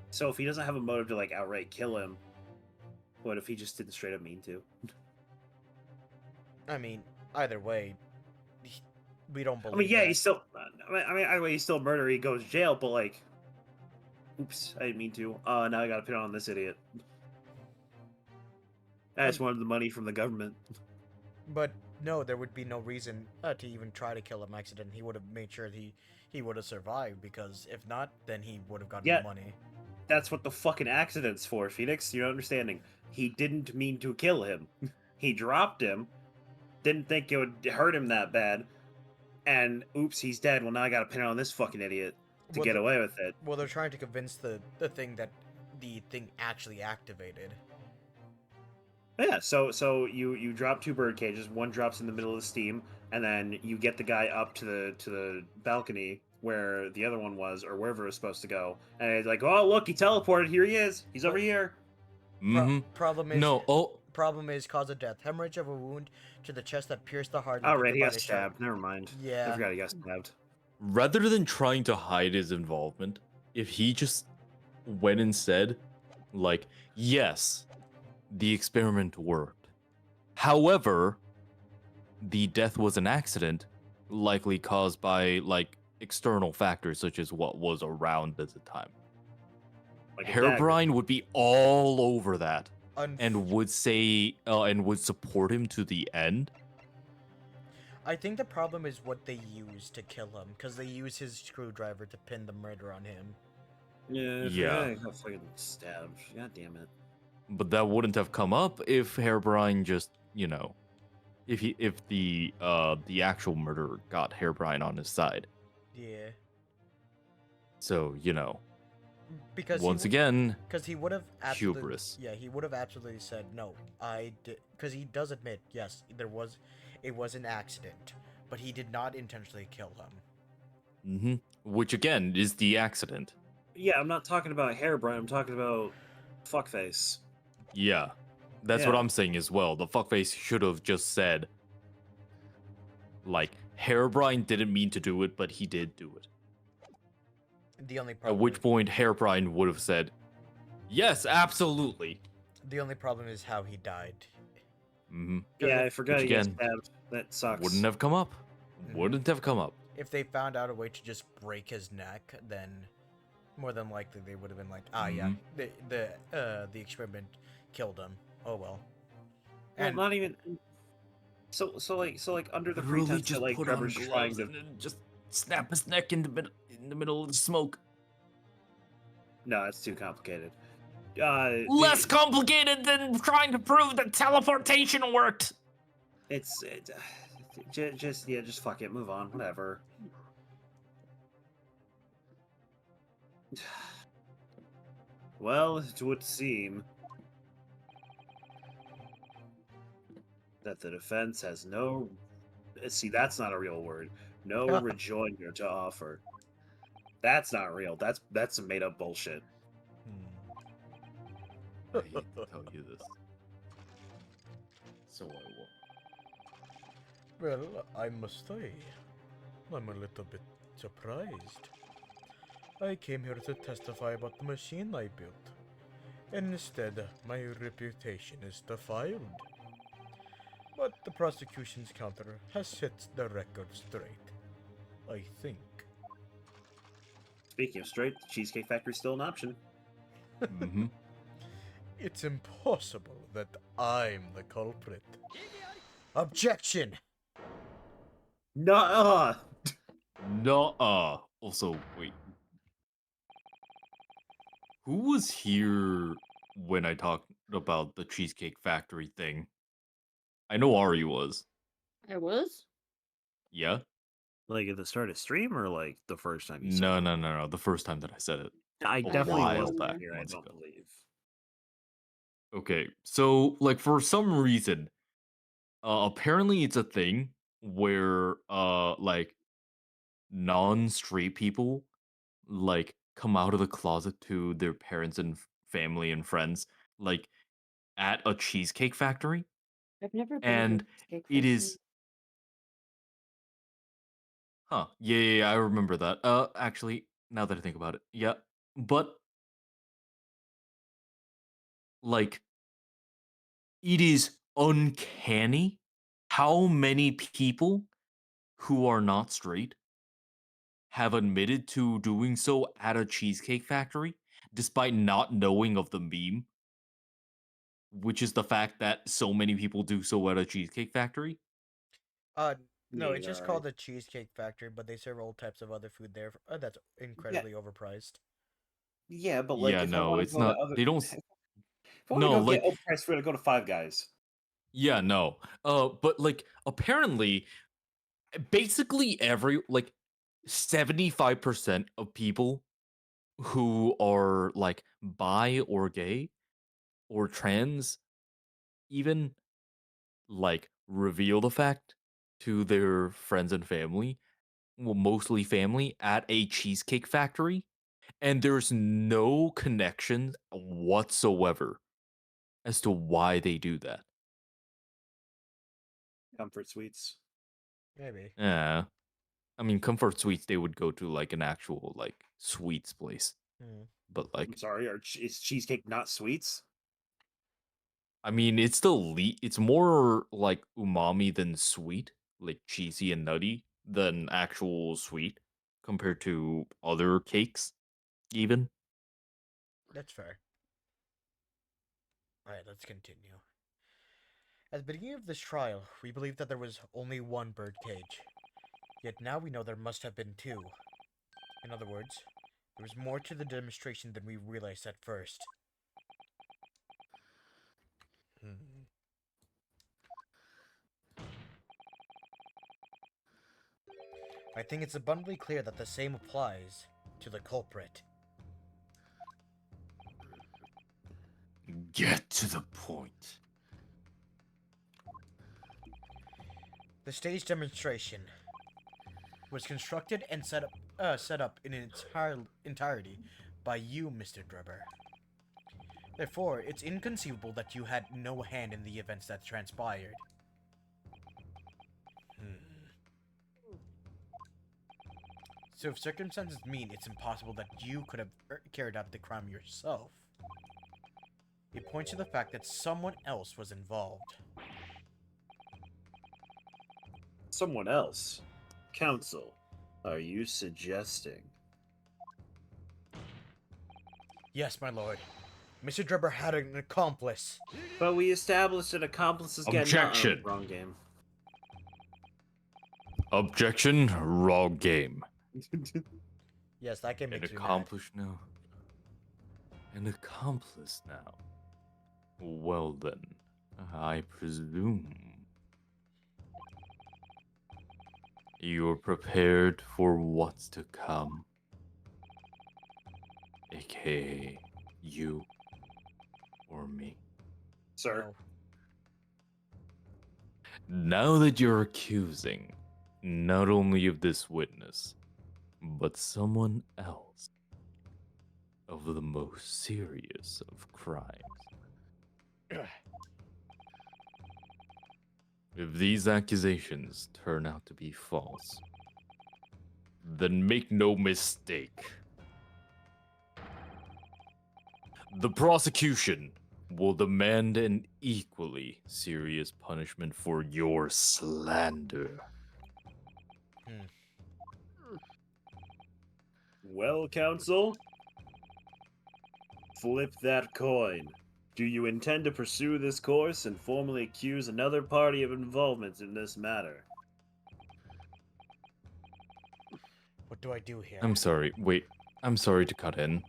so if he doesn't have a motive to like outright kill him, what if he just didn't straight up mean to? I mean, either way, we don't believe. I mean, yeah, that. he's still. I mean, either way, he's still a murderer. He goes to jail, but like, oops, I didn't mean to. Now I gotta put on this idiot. I just wanted the money from the government. But no, there would be no reason to even try to kill him accident. He would have made sure he would have survived, because if not, then he would have gotten the money. That's what the fucking accident's for, Phoenix. You're not understanding. He didn't mean to kill him. He dropped him. Didn't think it would hurt him that bad. And oops, he's dead. Well, now I gotta pin it on this fucking idiot to get away with it. Well, they're trying to convince the thing that the thing actually activated. Yeah, so you drop 2 bird cages. One drops in the middle of the steam, and then you get the guy up to the balcony where the other one was, or wherever it was supposed to go. And it's like, oh look, he teleported. Here he is. He's over here. Problem is No. Problem is cause of death: hemorrhage of a wound to the chest that pierced the heart. Oh, right, he got stabbed. Never mind. Yeah, I forgot he got stabbed. Rather than trying to hide his involvement, if he just went and said, like, yes, the experiment worked. However, the death was an accident, likely caused by, like, external factors such as what was around at the time. Like Herobrine would be all over that and would say, and would support him to the end. I think the problem is what they use to kill him, because they use his screwdriver to pin the murder on him. Yeah. I got fucking stabbed. God damn it. But that wouldn't have come up if Herobrine just, you know, if the actual murderer got Herobrine on his side. Yeah. So, you know, because once again, because he would have absolutely, hubris. Yeah, he would have absolutely said no. I did, because he does admit, yes, it was an accident, but he did not intentionally kill him. Which again is the accident. Yeah, I'm not talking about Herobrine. I'm talking about fuckface. Yeah, that's what I'm saying as well. The fuckface should have just said, like, Herobrine didn't mean to do it, but he did do it. The only problem. At which point Herobrine would have said, yes, absolutely. The only problem is how he died. Yeah, I forgot Which he got again, stabbed. That sucks. Wouldn't have come up. Wouldn't have come up. If they found out a way to just break his neck, then more than likely they would have been like, yeah, the experiment killed him. Oh well. And not even. So like under the pretense that like Drebber's trying to just snap his neck in the middle of the smoke. No, it's too complicated. Less complicated than trying to prove that teleportation worked. Just fuck it, move on, whatever. Well, it would seem that the defense has no. See, that's not a real word. No rejoinder to offer. That's not real. That's some made up bullshit. I hate to tell you this. So I will. Well, I must say, I'm a little bit surprised. I came here to testify about the machine I built, and instead my reputation is defiled. But the prosecution's counter has set the record straight, I think. Speaking of straight, the Cheesecake Factory's still an option. Mm-hmm. It's impossible that I'm the culprit. Objection! Nuh-uh. Nuh-uh. Also, wait. Who was here when I talked about the Cheesecake Factory thing? I know Ari was. I was? Yeah? Like at the start of stream or like the first time you said No, it? no, no, no. The first time that I said it. I A definitely while wasn't back, here, I months don't ago. believe. Okay, so like for some reason, apparently it's a thing where like non-straight people like come out of the closet to their parents and family and friends like at a cheesecake factory, I've never been to a and Cheesecake it Factory. is yeah, I remember that. Actually, now that I think about it, yeah, but like it is uncanny how many people who are not straight have admitted to doing so at a cheesecake factory despite not knowing of the meme, which is the fact that so many people do so at a cheesecake factory. No, Yeah, it's just alright. called the Cheesecake Factory, but they serve all types of other food there. That's incredibly overpriced. Yeah, but like Yeah, if I no, want to it's go to not. other They don't. if I want to No, go get like, overpriced food, I go to Five Guys. yeah, no. But like, apparently, basically every like 75% of people who are like bi or gay or trans even like reveal the fact to their friends and family, well, mostly family, at a cheesecake factory, and there's no connection whatsoever as to why they do that. Comfort Sweets. Maybe. Yeah. I mean, comfort sweets, they would go to like an actual like sweets place. Hmm. But I'm like, sorry, is cheesecake not sweets? I mean, it's still it's more like umami than sweet, like cheesy and nutty than actual sweet compared to other cakes, even. That's fair. Alright, let's continue. At the beginning of this trial, we believed that there was only one bird cage. Yet now we know there must have been two. In other words, there was more to the demonstration than we realized at first. I think it's abundantly clear that the same applies to the culprit. Get to the point. The stage demonstration was constructed and set up in its entirety by you, Mr. Drebber. Therefore, it's inconceivable that you had no hand in the events that transpired. So if circumstances mean it's impossible that you could have carried out the crime yourself, it points to the fact that someone else was involved. Someone else. Counsel, are you suggesting? Yes, my lord. Mr. Drebber had an accomplice. But we established that accomplices get Objection. wrong game. Objection, wrong game. Yes, that game An makes me mad. accomplice now. An accomplice now. Well then, I presume you're prepared for what's to come. AKA you or me. Sir. No. Now that you're accusing not only of this witness, but someone else of the most serious of crimes. If these accusations turn out to be false, then make no mistake. The prosecution will demand an equally serious punishment for your slander. Well, counsel, Flip that coin. Do you intend to pursue this course and formally accuse another party of involvement in this matter? What do I do here? I'm sorry. Wait. I'm sorry to cut in.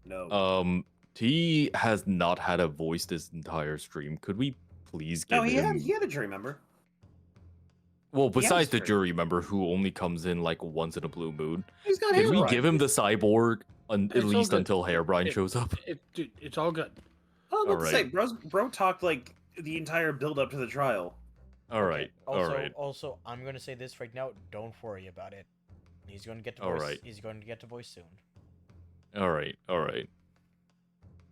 No. T has not had a voice this entire stream. Could we please give him? He had a jury member. Well, he has besides the stream. jury member who only comes in like once in a blue moon, He's got can we Herobrine. give him the cyborg at It's all least good. until Hairbrine shows up? Dude, it's all good. I was about to Alright. say, bro talked like the entire build up to the trial. All right. Also, All right. also, I'm gonna say this right now. Don't worry about it. He's gonna get to All voice. right. He's going to get to voice soon. All right. All right.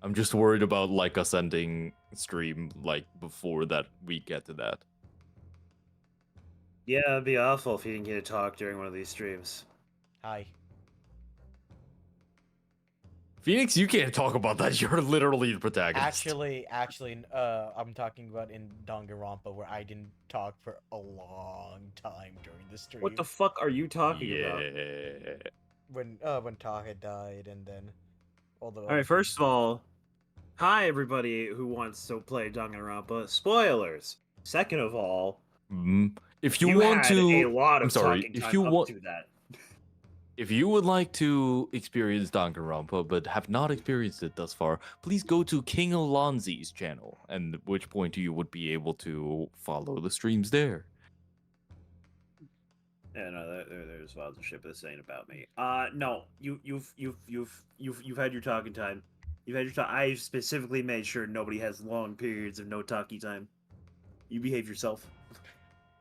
I'm just worried about like us ending stream like before that we get to that. Yeah, it'd be awful if he didn't get to talk during one of these streams. Hi. Phoenix, you can't talk about that. You're literally the protagonist. Actually, I'm talking about in Danganronpa where I didn't talk for a long time during the stream. What the fuck are you talking about? When Taha died and then all the. Alright, first of all, hi everybody who wants to play Danganronpa. Spoilers! Second of all, if you want had to, a lot of I'm sorry. talking If time you up want, to that. if you would like to experience Danganronpa but have not experienced it thus far, please go to King Alonzi's channel, and at which point you would be able to follow the streams there. Yeah, no, there's lots of shit, but this ain't about me. No, you've had your talking time. You've had your talk. I specifically made sure nobody has long periods of no talkie time. You behave yourself.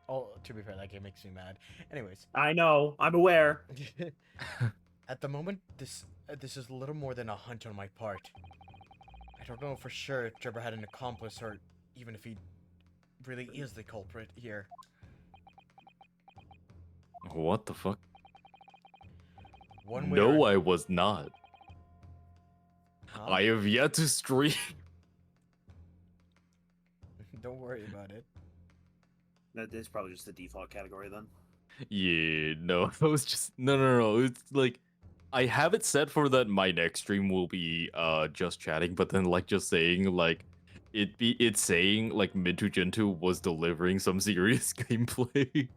Oh, to be fair, that game makes me mad. Anyways. I know. I'm aware. At the moment, this is a little more than a hunch on my part. I don't know for sure if Drebber had an accomplice or even if he really is the culprit here. What the fuck? One way No, or- I was not. Huh? I have yet to stream. Don't worry about it. That is probably just the default category then. Yeah, no, it was just no. It's like I have it set for that my next stream will be just chatting, but then like just saying like it's saying like Mintu Gentoo was delivering some serious gameplay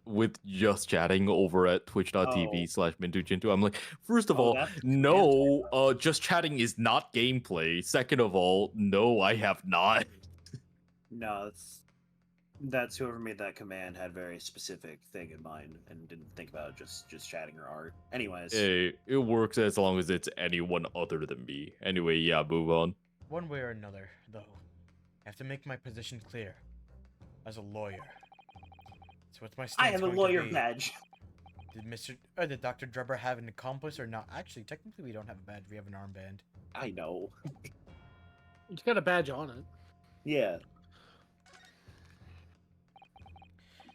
with just chatting over at twitch.tv/Mintu Gentoo. I'm like, first of all, no, just chatting is not gameplay. Second of all, no, I have not. No, that's whoever made that command had very specific thing in mind and didn't think about just chatting or art. Anyways. Hey, it works as long as it's anyone other than me. Anyway, yeah, move on. One way or another, though, I have to make my position clear. As a lawyer. So what's my stance I have a going to lawyer be? badge. Did Dr. Drebber have an accomplice or not? Actually, technically we don't have a badge, we have an armband. I know. It's got a badge on it. Yeah.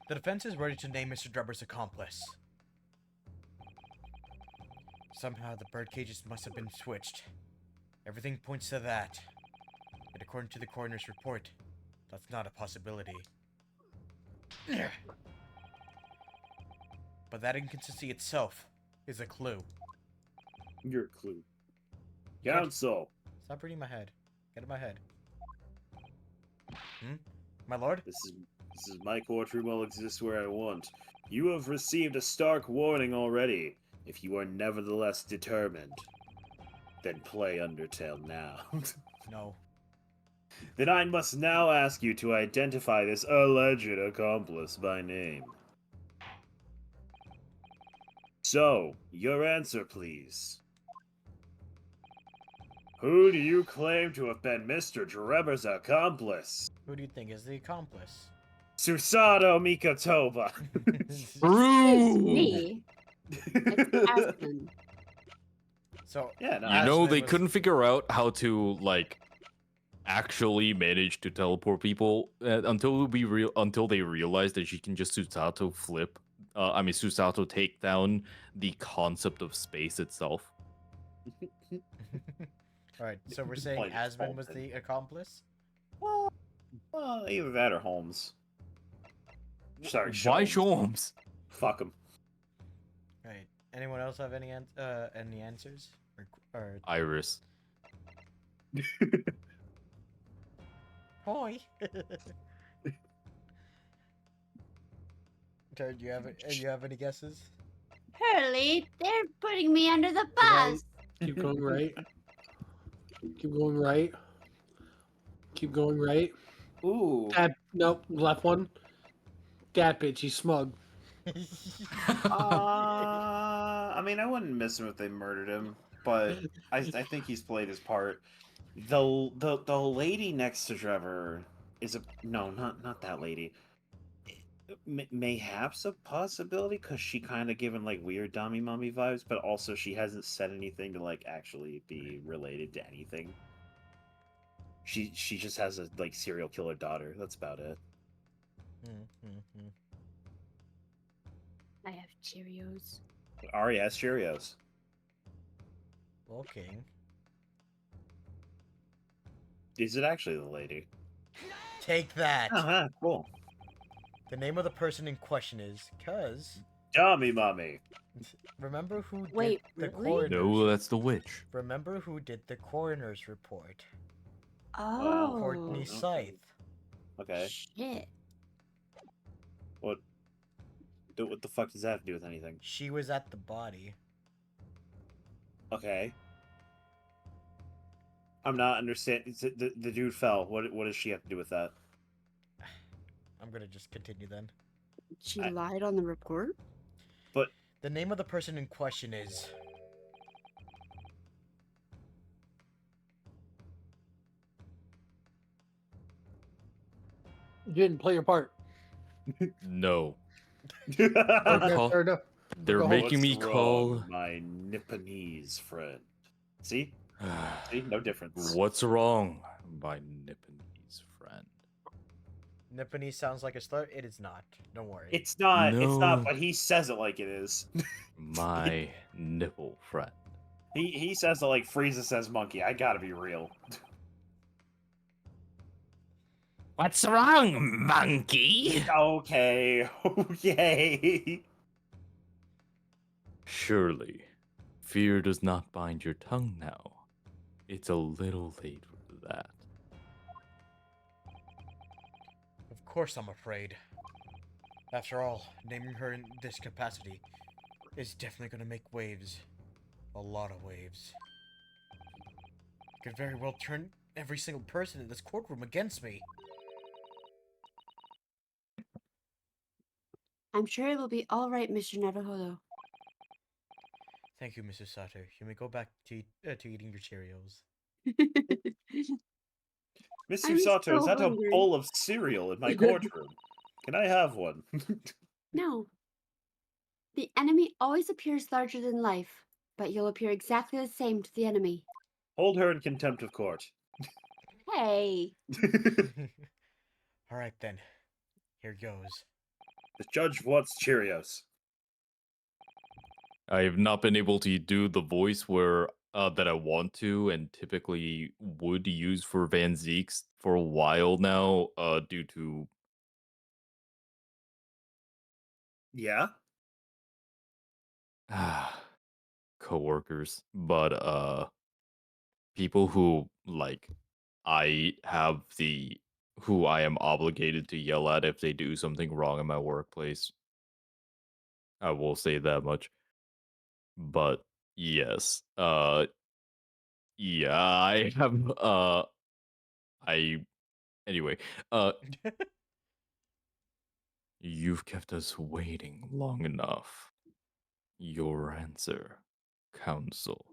The defense is ready to name Mr. Drebber's accomplice. Somehow the bird cages must have been switched. Everything points to that. But according to the coroner's report, that's not a possibility. But that inconsistency itself is a clue. You're a clue. Counsel. Stop reading my head. Get in my head. My lord? This is my courtroom will exist where I want. You have received a stark warning already. If you are nevertheless determined, then play Undertale now. No. Then I must now ask you to identify this alleged accomplice by name. So, your answer, please. Who do you claim to have been Mr. Drebber's accomplice? Who do you think is the accomplice? Susato Mikotoba. True. Me. It's Aspen. So yeah, no, You know, Aspen they was- couldn't figure out how to like actually manage to teleport people until they realized that she can just Susato flip. Susato take down the concept of space itself. Alright, so we're saying Point Aspen was Holden. the accomplice? Well, either that or Holmes. Sorry, Why Sholmes. Sholmes? Fuck him. Right. Anyone else have any answers? Or Iris. Hoi. Jared, do you have any guesses? Hurley, they're putting me under the Right. bus. Keep going right. Keep going right. Keep going right. Ooh. Nope, left one. That bitch, he's smug. I mean, I wouldn't miss him if they murdered him, but I think he's played his part. The lady next to Drebber is not that lady. Mayhaps a possibility because she kind of given like weird Dami Mommy vibes, but also she hasn't said anything to like actually be related to anything. She just has a like serial killer daughter. That's about it. I have Cheerios. Ari has Cheerios. Okay. Is it actually the lady? Take that. Uh-huh, cool. The name of the person in question is cuz. Dami Mommy. Remember who did Wait, the really? coroner's? No, that's the witch. Remember who did the coroner's report? Oh. Courtney Scythe. Okay. Shit. What the fuck does that have to do with anything? She was at the body. Okay. I'm not understanding. The dude fell. What does she have to do with that? I'm gonna just continue then. She lied on the report? But the name of the person in question is. You didn't play your part. No. Okay, fair enough. They're making me What's call. wrong, my Nipponese friend. See? See? No difference. What's wrong, my Nipponese friend? Nipponese sounds like a slur. It is not. Don't worry. It's not. It's No. not. But he says it like it is. My nipple friend. He says it like Frieza says monkey. I gotta be real. What's wrong, monkey? Okay. Okay. Surely, fear does not bind your tongue now. It's a little late for that. Of course I'm afraid. After all, naming her in this capacity is definitely gonna make waves. A lot of waves. Could very well turn every single person in this courtroom against me. I'm sure it will be all right, Mr. Naruhodo. Thank you, Mrs. Sato. You may go back to eating your Cheerios. Mr. I'm Sato, is so that hungry. a bowl of cereal in my courtroom? Can I have one? No. The enemy always appears larger than life, but you'll appear exactly the same to the enemy. Hold her in contempt of court. Hey. Alright then. Here goes. The judge wants Cheerios. I have not been able to do the voice where that I want to and typically would use for Van Zeeks for a while now, due to Yeah? coworkers, but people who like who I am obligated to yell at if they do something wrong in my workplace. I will say that much. But yes, yeah, I have I anyway, you've kept us waiting long enough. Your answer, counsel.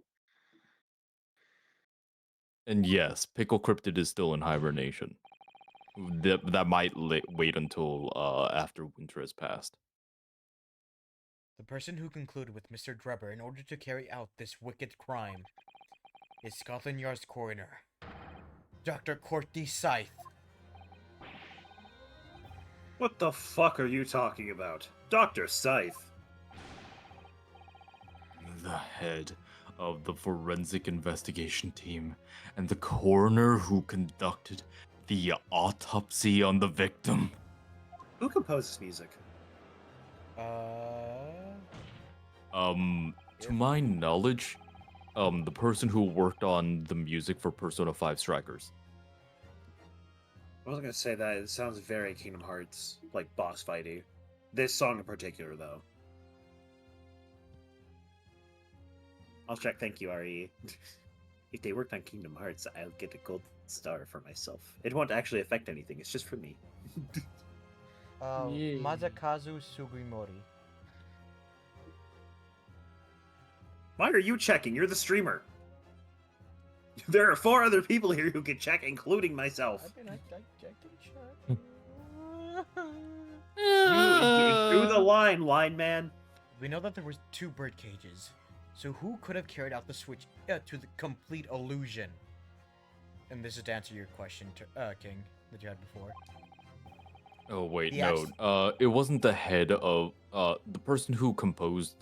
And yes, Pickle Cryptid is still in hibernation. That might wait until after winter has passed. The person who concluded with Mr. Drebber in order to carry out this wicked crime is Scotland Yard's coroner, Dr. Courtney Scythe. What the fuck are you talking about? Dr. Scythe. The head of the forensic investigation team and the coroner who conducted the autopsy on the victim. Who composes music? To my knowledge, the person who worked on the music for Persona 5 Strikers. I was gonna say that it sounds very Kingdom Hearts, like boss fighty. This song in particular, though. I'll check. Thank you, RE. If they worked on Kingdom Hearts, I'll get a gold star for myself. It won't actually affect anything. It's just for me. Yeah. Masakazu Sugimori. Why are you checking? You're the streamer. There are 4 other people here who can check, including myself. I can check. You do the line man. We know that there was 2 bird cages. So who could have carried out the switch to the complete illusion? And this is to answer your question, King, that you had before. Oh wait, Yes. no. It wasn't the head of the person who composed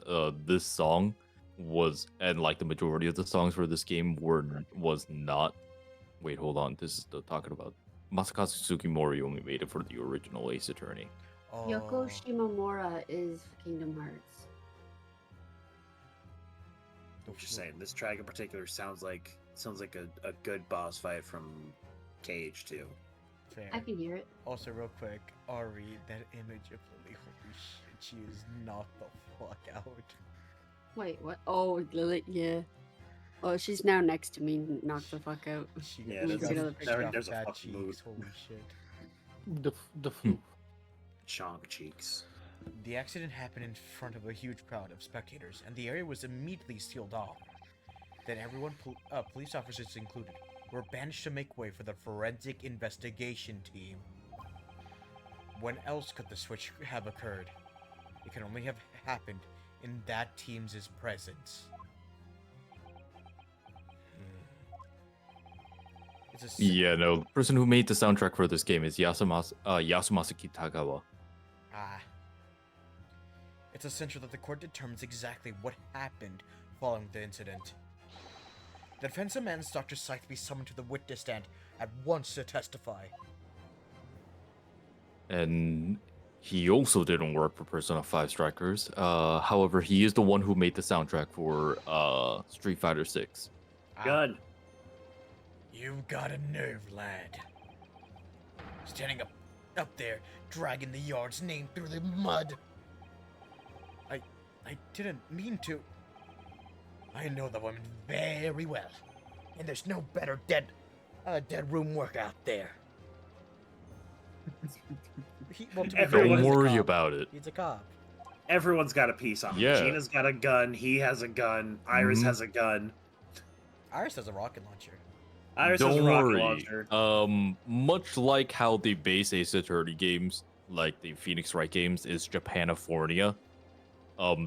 this song was, and like the majority of the songs for this game was not. Wait, hold on. This is the talking about Masakazu Sugimori only made it for the original Ace Attorney. Oh. Yoko Shimomura is Kingdom Hearts. I'm just saying, this track in particular sounds like a good boss fight from KH2. Fair. I can hear it. Also, real quick, Ari, that image of Lily, holy shit, she is knocked the fuck out. Wait, what? Oh, Lily, yeah. Oh, she's now next to me, knocked the fuck out. Yeah, Let me there's see a- another picture. there's a fat fucking mood. cheeks, holy shit. The flu. Chonk cheeks. The accident happened in front of a huge crowd of spectators, and the area was immediately sealed off. Then everyone, police officers included, were banished to make way for the forensic investigation team. When else could the switch have occurred? It can only have happened in that team's presence. It's a Yeah, no. The person who made the soundtrack for this game is Yasumasa Kitagawa. Ah. It's essential that the court determines exactly what happened following the incident. The defense demands Dr. Scythe be summoned to the witness stand at once to testify. And he also didn't work for Persona 5 Strikers. However, he is the one who made the soundtrack for Street Fighter 6. Good. You've got a nerve, lad. Standing up there, dragging the yard's name through the mud. I didn't mean to. I know the woman very well, and there's no better dead room work out there. Don't worry about it. He's a cop. Everyone's got a piece on him. Yeah. Gina's got a gun. He has a gun. Iris Mhm. has a gun. Iris has a rocket launcher. Iris has a Don't rocket worry. launcher. Much like how the base Ace Attorney games, like the Phoenix Wright games, is Japanifornia.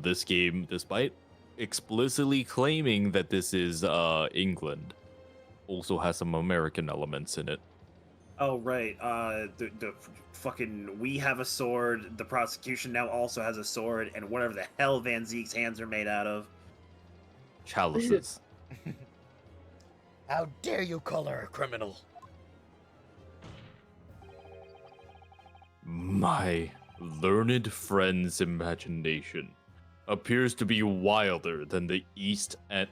This game, despite explicitly claiming that this is England, also has some American elements in it. Oh right. The fucking we have a sword. The prosecution now also has a sword, and whatever the hell Van Zeke's hands are made out of. Chalices. How dare you call her a criminal? My learned friend's imagination appears to be wilder than the East End.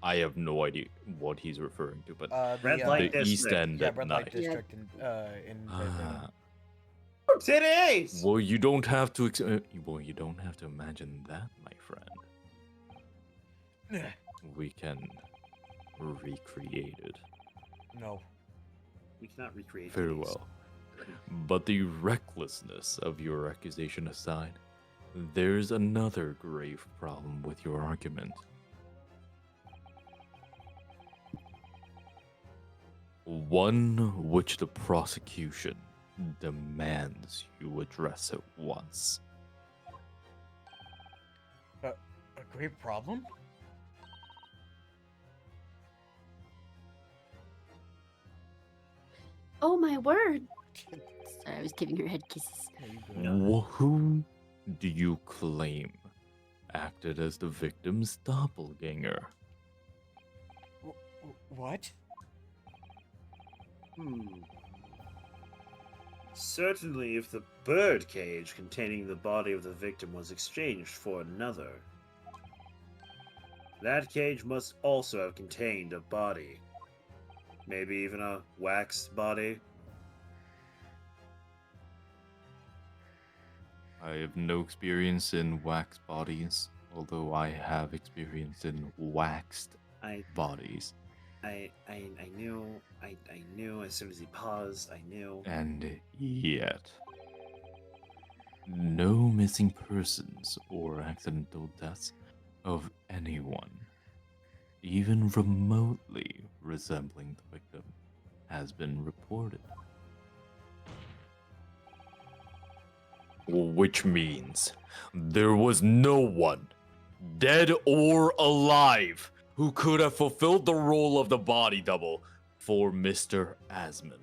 I have no idea what he's referring to, but Red Light the East District. End Yeah, at Red Light night. District in Ah, Today's. well, you don't have to. Well, you don't have to imagine that, my friend. We can recreate it. No. We cannot recreate. Very these. well. But the recklessness of your accusation aside, there's another grave problem with your argument. One which the prosecution demands you address at once. A grave problem? Oh my word! Sorry, I was giving her head kisses. Who do you claim acted as the victim's doppelganger? What? Certainly, if the bird cage containing the body of the victim was exchanged for another. That cage must also have contained a body. Maybe even a wax body. I have no experience in wax bodies, although I have experience in waxed bodies. I knew as soon as he paused, I knew. And yet, no missing persons or accidental deaths of anyone, even remotely resembling the victim, has been reported. Which means there was no one, dead or alive, who could have fulfilled the role of the body double for Mr. Asman.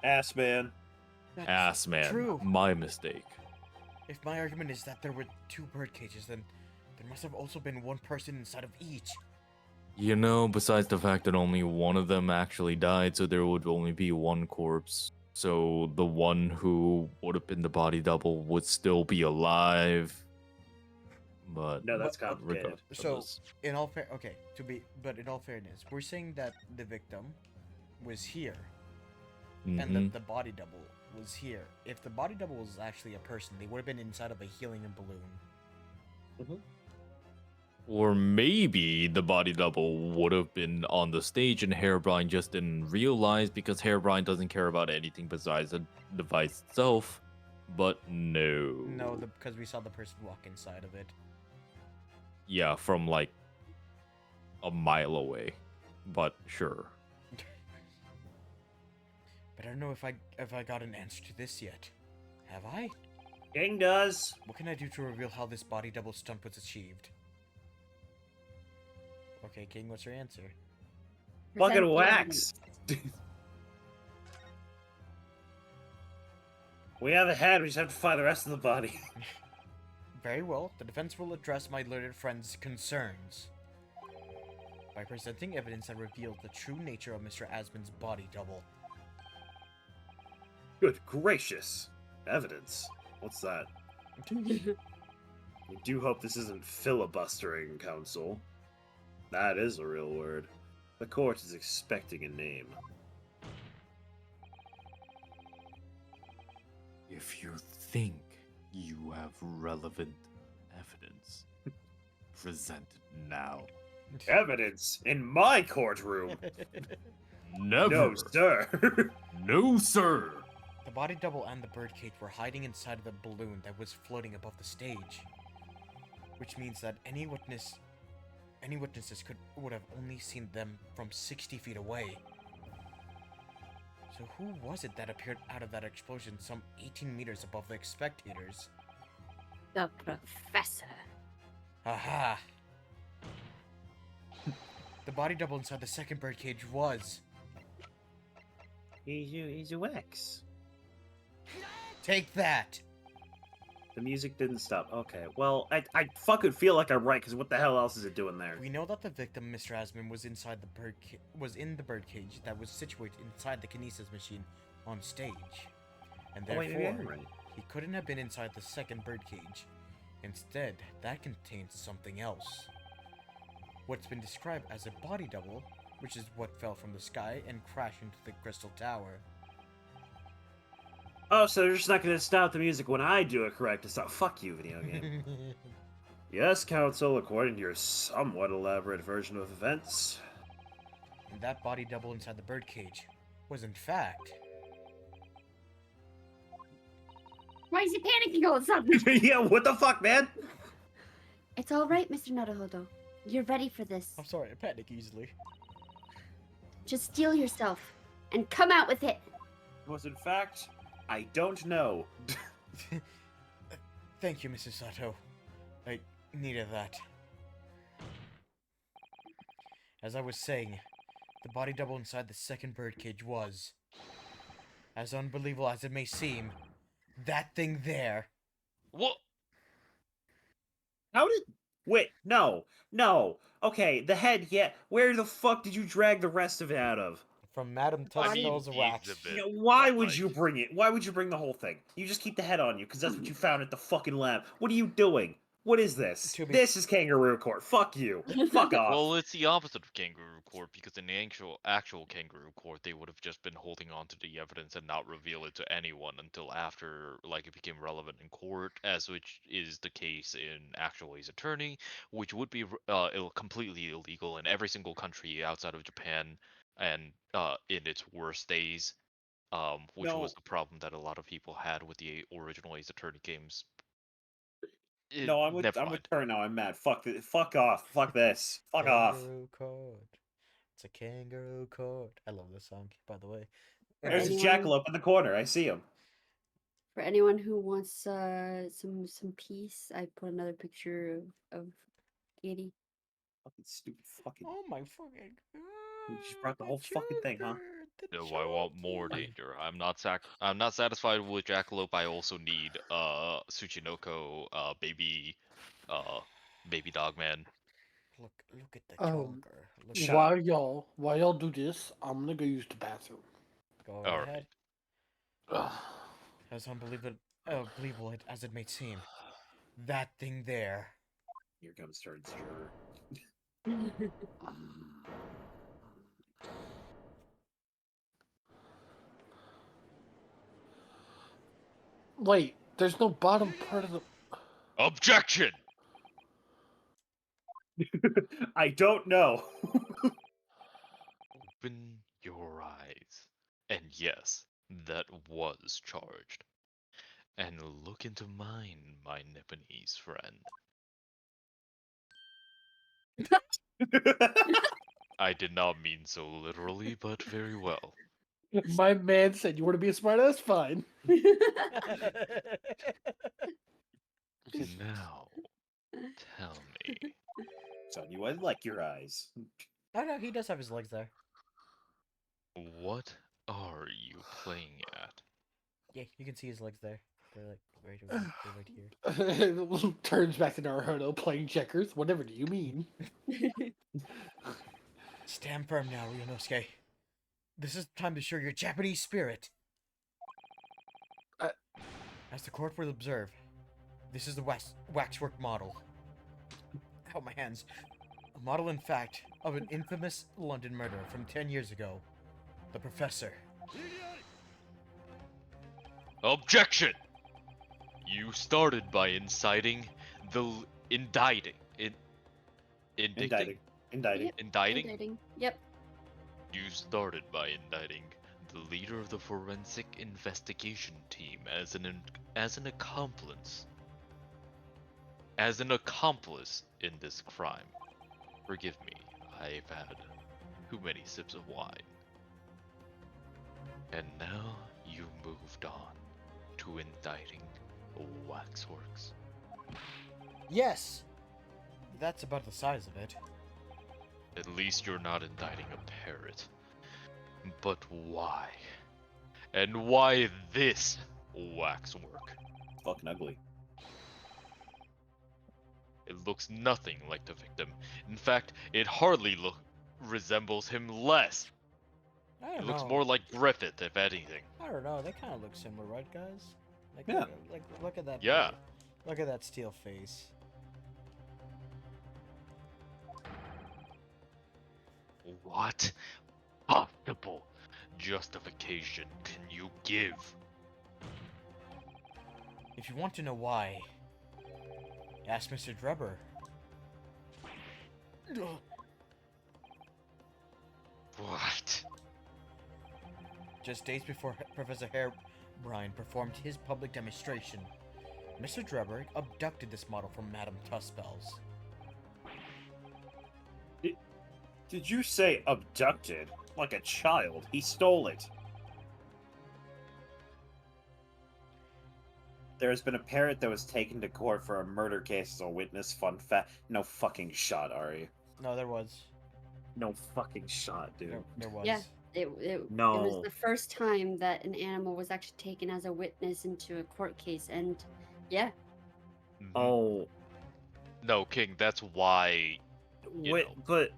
Assman. Assman, true. my mistake. If my argument is that there were 2 bird cages, then there must have also been one person inside of each. You know, besides the fact that only one of them actually died, so there would only be one corpse. So the one who would have been the body double would still be alive. But No, that's complicated. So, in all in all fairness, we're saying that the victim was here, and that the body double was here. If the body double was actually a person, they would have been inside of a helium balloon. Or maybe the body double would have been on the stage and Hairbrine just didn't realize because Hairbrine doesn't care about anything besides the device itself. But no. No, because we saw the person walk inside of it. Yeah, from like a mile away. But sure. But I don't know if I got an answer to this yet. Have I? King does. What can I do to reveal how this body double stunt was achieved? Okay, King, what's your answer? Fucking wax. We have a head, we just have to find the rest of the body. Very well. The defense will address my learned friend's concerns by presenting evidence that reveals the true nature of Mr. Asman's body double. Good gracious. Evidence? What's that? We do hope this isn't filibustering, Counsel. That is a real word. The court is expecting a name. If you think you have relevant evidence, present it now. Evidence? In my courtroom? Never. No, sir. No, sir. The body double and the birdcage were hiding inside of the balloon that was floating above the stage. Which means that any witnesses would have only seen them from 60 feet away. So who was it that appeared out of that explosion some 18 meters above the spectators? The professor. Aha! The body double inside the second birdcage was... He's a wax. Take that! The music didn't stop. Okay, well, I fucking feel like I'm right, because what the hell else is it doing there? We know that the victim, Mr. Asman, was inside the in the birdcage that was situated inside the kinesis machine on stage. And therefore, maybe I'm right. He couldn't have been inside the second birdcage. Instead, that contains something else. What's been described as a body double, which is what fell from the sky and crashed into the crystal tower. Oh, so they're just not gonna stop the music when I do it correct. It's not. Fuck you, video game. Yes, Counsel, according to your somewhat elaborate version of events. And that body double inside the birdcage was in fact... Why is he panicking all of a sudden? Yeah, what the fuck, man? It's all right, Mr. Naruhodo. You're ready for this. I'm sorry, I panic easily. Just steel yourself and come out with it. Was in fact, I don't know. Thank you, Mrs. Sato. I needed that. As I was saying, the body double inside the second birdcage was, as unbelievable as it may seem, that thing there. What? How did... Wait, no. Okay, the head, yeah. Where the fuck did you drag the rest of it out of? From Madame Tussauds wax. You know, why would you bring it? Why would you bring the whole thing? You just keep the head on you, because that's what you found at the fucking lab. What are you doing? What is this? To be- This is kangaroo court. Fuck you. Fuck off. Well, it's the opposite of kangaroo court because in the actual kangaroo court, they would have just been holding on to the evidence and not reveal it to anyone until after, like, it became relevant in court, as which is the case in actual Ace Attorney, which would be completely illegal in every single country outside of Japan, and in its worst days, which No. was the problem that a lot of people had with the original Ace Attorney games. No, I'm with Turn now. I'm mad. Fuck this. Fuck off. Fuck this. Fuck off. Kangaroo court. It's a kangaroo court. I love this song, by the way. There's a anyone- jackalope in the corner. I see him. For anyone who wants some peace, I put another picture of Katie. Fucking stupid fucking. Oh my fucking. You just brought the whole fucking thing, huh? No, I want more danger. I'm not satisfied with Jackalope. I also need Tsuchinoko, baby dog man. Look at the chonker. Look While y'all do this, I'm gonna go use the bathroom. Go All ahead. Ugh. As unbelievable as it may seem, that thing there. Here comes Turd Stir. Wait, there's no bottom part of the. Objection! I don't know. Open your eyes. And yes, that was charged. And look into mine, my Nipponese friend. I did not mean so literally, but very well. My man said, "You want to be a smartass? Fine." Now, tell me. Son, you would like your eyes. Oh no, he does have his legs there. What are you playing at? Yeah, you can see his legs there. They're like right here. Turns back to Naruto playing checkers. Whatever do you mean? Stand firm now, Ryunosuke. This is the time to show your Japanese spirit. As the court will observe, this is the waxwork model. Ow, my hands. A model, in fact, of an infamous London murder from 10 years ago. The Professor. Objection! You started by indicting. Indicting? Yep. You started by indicting the leader of the forensic investigation team as an accomplice. As an accomplice in this crime. Forgive me, I've had too many sips of wine. And now you moved on to indicting Waxworks. Yes! That's about the size of it. At least you're not indicting a parrot. But why? And why this waxwork? Fucking ugly. It looks nothing like the victim. In fact, it hardly resembles him less. I don't It looks know. more like Griffith, if anything. I don't know. They kind of look similar, right, guys? Like, Yeah. Look at that. Yeah. Look at that steel face. What possible justification can you give? If you want to know why, ask Mr. Drebber. What? Just days before Professor Herobrine performed his public demonstration, Mr. Drebber abducted this model from Madame Tuspel's. Did you say abducted? Like a child. He stole it. There has been a parrot that was taken to court for a murder case as a witness. Fun fact. No fucking shot, Ari. No, there was. No fucking shot, dude. There was. Yeah. It was No. the first time that an animal was actually taken as a witness into a court case, and yeah. Oh. No, King, that's why. Wait, but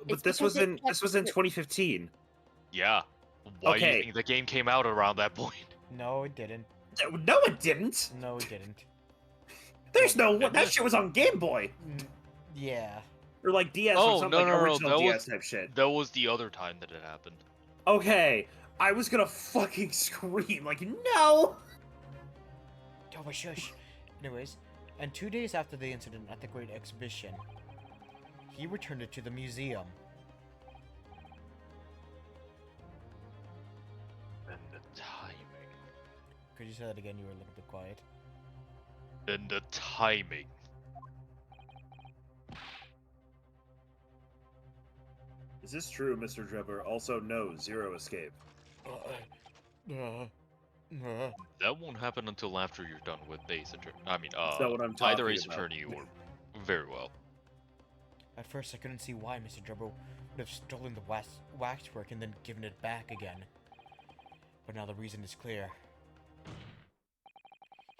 It's this because was in 2015. Yeah. Why do Okay. you think the game came out around that point? No, it didn't. No, it didn't. No, it didn't. There's no that shit was on Game Boy Yeah. or like DS or Oh, something no, like no, original that DS was type shit. that was the other time that it happened. Okay, I was gonna fucking scream like no. Oh, but shush. Anyways, and 2 days after the incident at the Great Exhibition, he returned it to the museum. And the timing. Could you say that again? You were a little bit quiet. And the timing. Is this true, Mr. Drebber? Also, no, zero escape. That won't happen until after you're done with Ace Attorney. I mean, That's not what I'm either talking Ace about. Attorney or very well. At first, I couldn't see why Mr. Drebber would have stolen the waxwork and then given it back again. But now the reason is clear.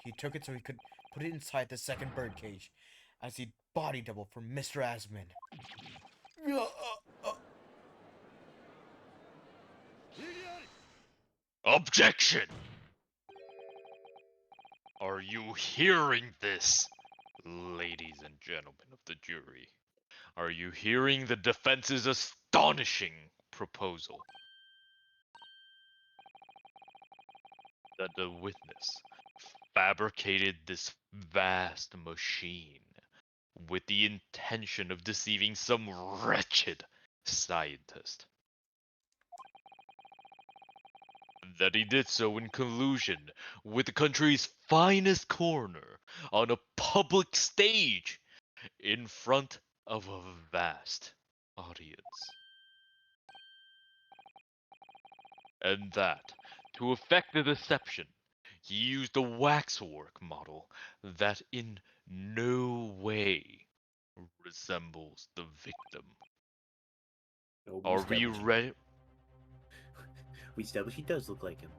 He took it so he could put it inside the second birdcage, as he'd body double for Mr. Asman. Objection! Are you hearing this, ladies and gentlemen of the jury? Are you hearing the defense's astonishing proposal? That the witness fabricated this vast machine with the intention of deceiving some wretched scientist. That he did so in collusion with the country's finest coroner on a public stage in front of a vast audience. And that, to effect the deception, he used a waxwork model that in no way resembles the victim. No, Are we ready? We established he does look like him.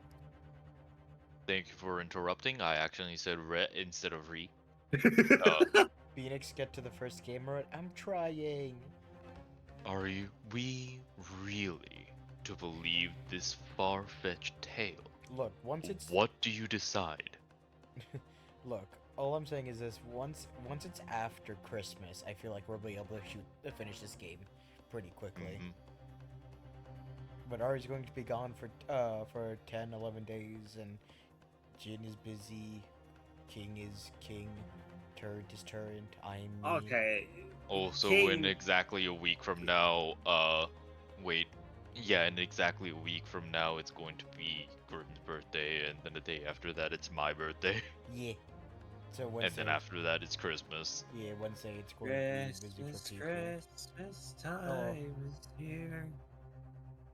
Thank you for interrupting. I actually said re instead of re. Phoenix, get to the first gamer. I'm trying. Are we really to believe this far-fetched tale? Look, once it's What do you decide? Look, all I'm saying is this: once it's after Christmas, I feel like we'll be able to finish this game pretty quickly. Mhm. But Ari's going to be gone for 10, 11 days, and Jin is busy. King is king. Turret is turret. I'm me. Okay. Also, King- in exactly a week from now, wait. Yeah, in exactly a week from now, it's going to be Gordon's birthday, and then the day after that, it's my birthday. Yeah. So Wednesday. And then after that, it's Christmas. Yeah, Wednesday it's going to be busy for people. Christmas time is here.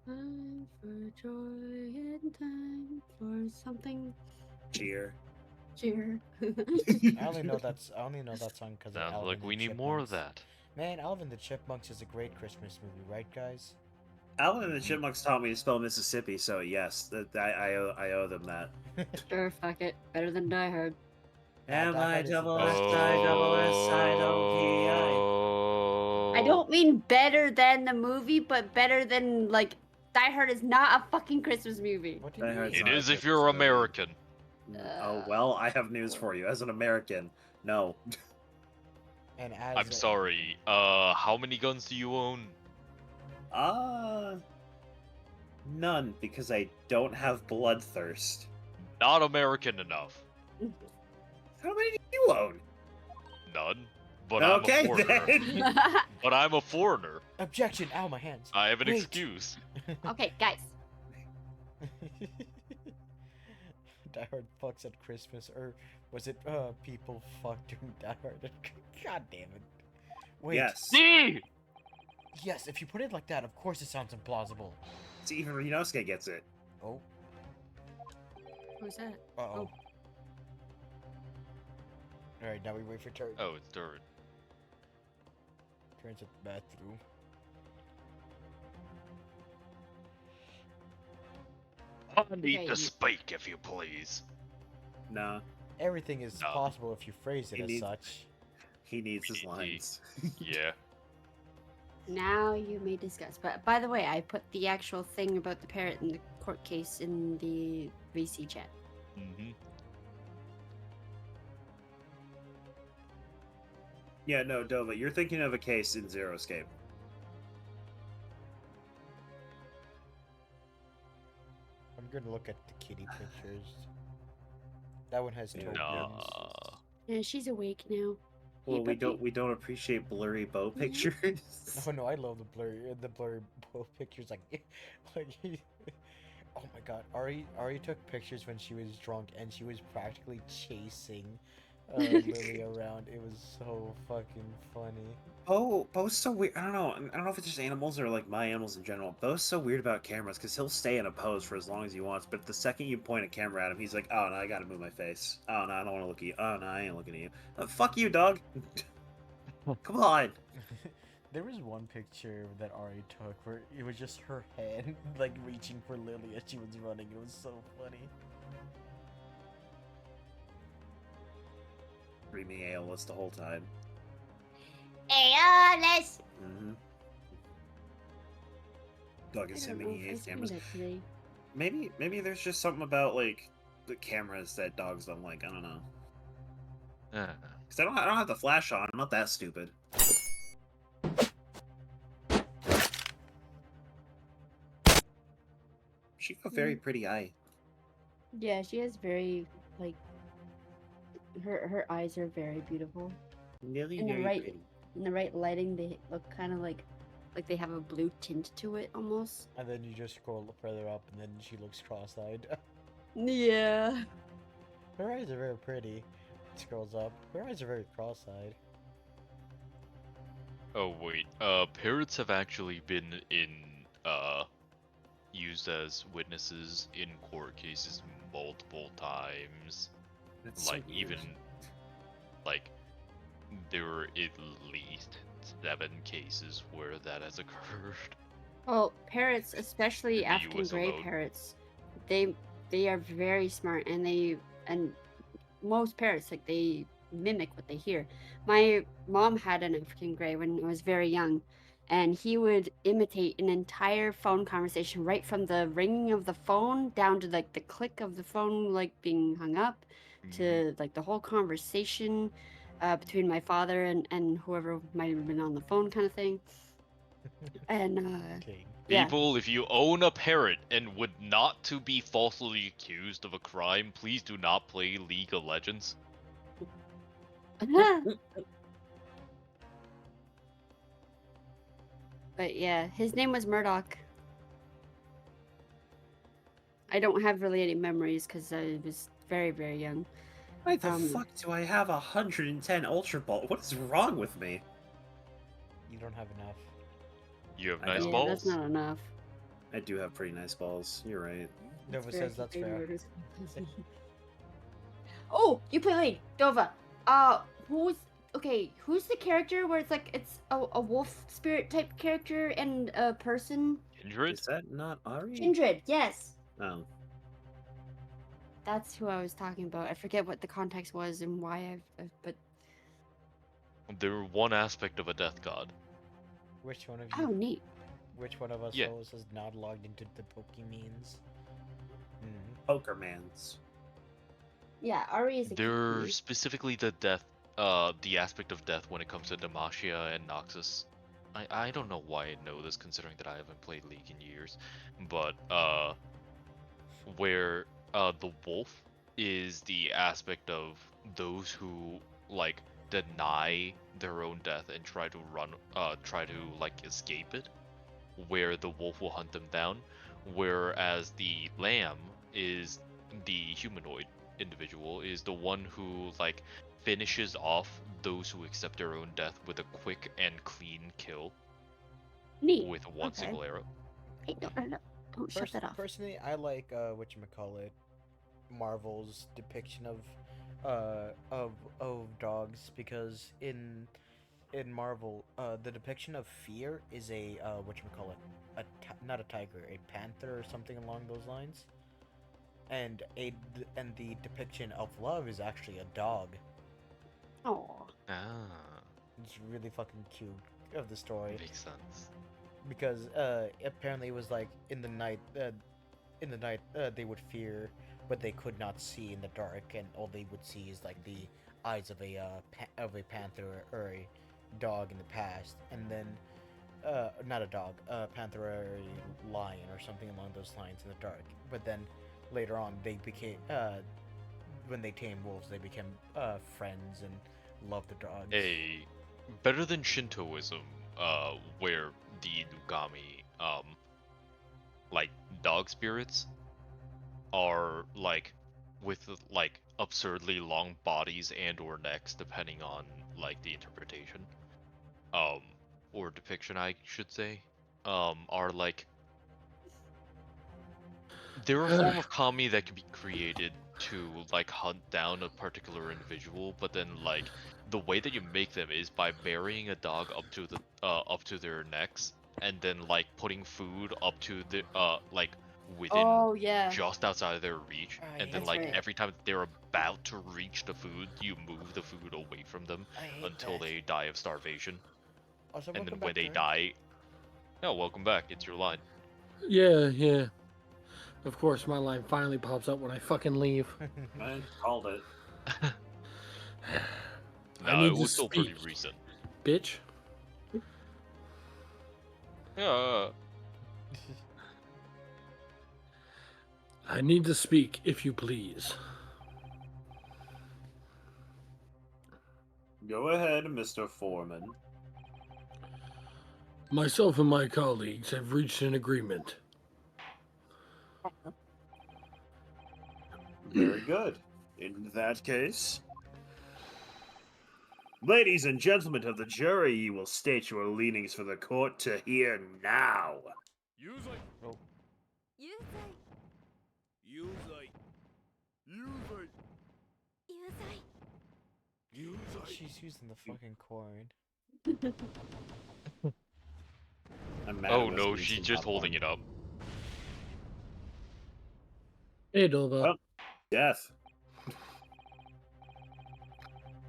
Time for joy and time for something. Cheer. Cheer. I only know that song because of Sounds Alvin like and we the need more of Chipmunks. that. Man, Alvin the Chipmunks is a great Christmas movie, right, guys? Alvin and the Chipmunks taught me to spell Mississippi, so yes, I owe them that. Sure, fuck it. Better than Die Hard. M-I-double-S-I-double-S-I-double-P-I. I don't mean better than the movie, but better than, like, Die Hard is not a fucking Christmas movie. What do Die you Hard's mean? It not a is if Christmas you're movie. American. Oh, well, I have news for you. As an American, no. And as I'm sorry. How many guns do you own? None, because I don't have bloodthirst. Not American enough. How many do you own? None. But Okay, I'm a foreigner. then. But I'm a foreigner. Objection! Ow, my hands. I have an Wait. excuse. Okay, guys. Die Hard fucks at Christmas, or was it people fuck during Die Hard? God damn it! Wait. Yes. See? Yes, if you put it like that, of course it sounds implausible. See, even Rinosuke gets it. Oh. Who's that? Uh oh. All right, now we wait for turn. Oh, it's dirt. Turns at the bathroom. I need Okay, to speak, if you please. Nah, Everything is No. possible if you phrase it He as needs- such. he needs his He- lines. Yeah. Now you may discuss. But by the way, I put the actual thing about the parrot in the court case in the VC chat. Mm-hmm. Yeah, no, Dova, you're thinking of a case in Zero Escape. I'm gonna look at the kitty pictures. That one has toe Nah. pins. Yeah, she's awake now. Well, Hey, puppy. we don't appreciate blurry bow pictures. Oh no, I love the blurry pictures. Like, oh my god, Ari took pictures when she was drunk, and she was practically chasing Lily around. It was so fucking funny. Bo's so weird. I don't know. I don't know if it's just animals or like my animals in general. Bo's so weird about cameras because he'll stay in a pose for as long as he wants, but the second you point a camera at him, he's like, "Oh no, I gotta move my face. Oh no, I don't want to look at you. Oh no, I ain't looking at you. Fuck you, dog. Come on." There was one picture that Ari took where it was just her hand like reaching for Lily as she was running. It was so funny. Screaming ALS the whole time. Aeolus! Mm-hmm. Dog is saying he hates cameras. Today. Maybe there's just something about like the cameras that dogs don't like. I don't know. Cause I don't have the flash on. I'm not that stupid. She got a very pretty eye. Yeah, she has very, like, her eyes are very beautiful. Really, In the very right, pretty. in the right lighting, they look kind of like they have a blue tint to it almost. And then you just scroll further up, and then she looks cross-eyed. Yeah. Her eyes are very pretty. It scrolls up. Her eyes are very cross-eyed. Oh wait, parrots have actually been used as witnesses in court cases multiple times. That's so Like weird. even like there were at least 7 cases where that has occurred. Well, parrots, especially In the African US gray alone. parrots, they are very smart, and most parrots, like, they mimic what they hear. My mom had an African gray when I was very young, and he would imitate an entire phone conversation right from the ringing of the phone down to like the click of the phone like being hung up to like the whole conversation between my father and whoever might have been on the phone kind of thing. And King. yeah. People, if you own a parrot and would not to be falsely accused of a crime, please do not play League of Legends. But yeah, his name was Murdoch. I don't have really any memories because I was very, very young. Why the fuck do I have 110 Ultra Ball? What is wrong with me? You don't have enough. You have I nice know. balls. That's not enough. I do have pretty nice balls. You're right. Nova says that's fair. Oh, you played Dova. Who's the character where it's a wolf spirit type character and a person? Kindred? Is that not Ari? Kindred, yes. Oh. That's who I was talking about. I forget what the context was and why but They're one aspect of a death god. Which one of oh, you? neat. Which one of us Yeah. hosts is not logged into the Pokemeans? Pokermans. Yeah, Ari is a They're cutie. specifically the aspect of death when it comes to Demacia and Noxus. I don't know why I know this considering that I haven't played League in years, but where the wolf is the aspect of those who like deny their own death and try to like escape it, where the wolf will hunt them down, whereas the lamb is the humanoid individual, is the one who like finishes off those who accept their own death with a quick and clean kill Neat. with one Okay. single arrow. Hey, don't shut that off. Personally, I like whatchamacallit, Marvel's depiction of dogs, because in Marvel, the depiction of fear is a whatchamacallit, not a tiger, a panther or something along those lines, and the depiction of love is actually a dog. Oh. Ah, It's really fucking cute of the story. makes sense. Because apparently it was like in the night they would fear what they could not see in the dark, and all they would see is like the eyes of a panther or a dog in the past, and then not a dog, a panther or a lion or something along those lines in the dark. But then later on, they became when they tamed wolves, they became friends and loved the dogs. Better than Shintoism, where the Nugami, like dog spirits, are like with like absurdly long bodies and or necks, depending on like the interpretation, or depiction, I should say, are like they're a form of kami that can be created to like hunt down a particular individual, but then like the way that you make them is by burying a dog up to their necks, and then like putting food up to the like within Oh yeah, just outside of their reach, I and then that's like right. every time they're about to reach the food, you move the food away from them I hate until that. they die of starvation. Also, And then welcome when back, they George. die, oh, welcome back. It's your line. Yeah, yeah. Of course, my line finally pops up when I fucking leave. I called it. I No, need it to was still pretty speak, recent. bitch. Yeah. I need to speak, if you please. Go ahead, Mr. Foreman. Myself and my colleagues have reached an agreement. Very good. In that case, ladies and gentlemen of the jury, you will state your leanings for the court to hear now. Oh, she's using the fucking corn. I'm mad Oh it no, wasn't she's some just popcorn. holding it up. Hey, Dolba. Well, death.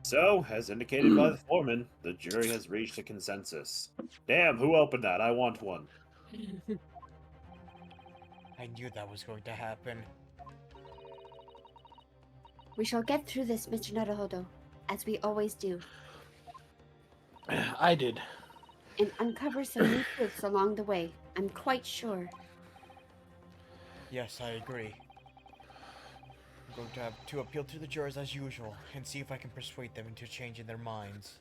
So, as indicated by the foreman, the jury has reached a consensus. Damn, who opened that? I want one. I knew that was going to happen. We shall get through this, Mr. Naruhodo, as we always do, I did. and uncover some new truths along the way. I'm quite sure. Yes, I agree. I'm going to have to appeal to the jurors as usual and see if I can persuade them into changing their minds.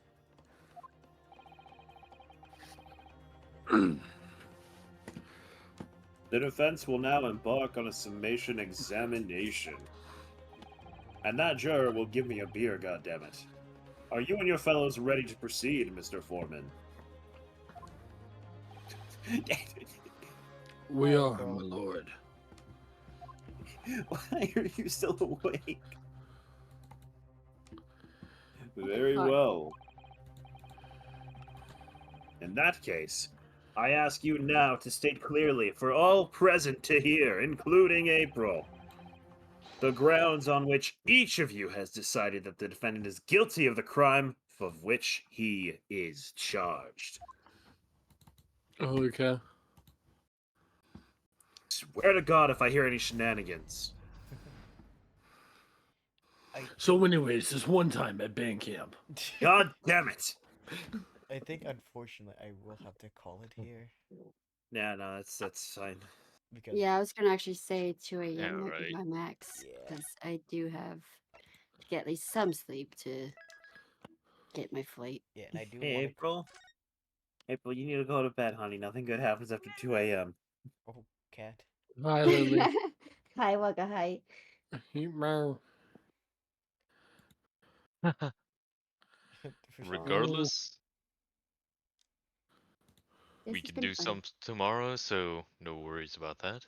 The defense will now embark on a summation examination. And that juror will give me a beer, goddammit. Are you and your fellows ready to proceed, Mr. Foreman? We Alright, are, bro. my lord. Why are you still awake? Very God. well. In that case, I ask you now to state clearly for all present to hear, including April, the grounds on which each of you has decided that the defendant is guilty of the crime of which he is charged. Okay. Swear to God if I hear any shenanigans. So, anyways, this one time at band camp. God damn it! I think, unfortunately, I will have to call it here. Yeah, no, that's fine. Because Yeah, I was gonna actually say 2 a.m. Yeah, might be right. my max, Yeah. because I do have to get at least some sleep to get my flight. Yeah, and I do Hey, want to. April. April, you need to go to bed, honey. Nothing good happens after 2 a.m. Oh, cat. Hi, Lily. Hi, Waka, hi. Meow. For sure. Regardless, This we has can been do fun. some tomorrow, so no worries about that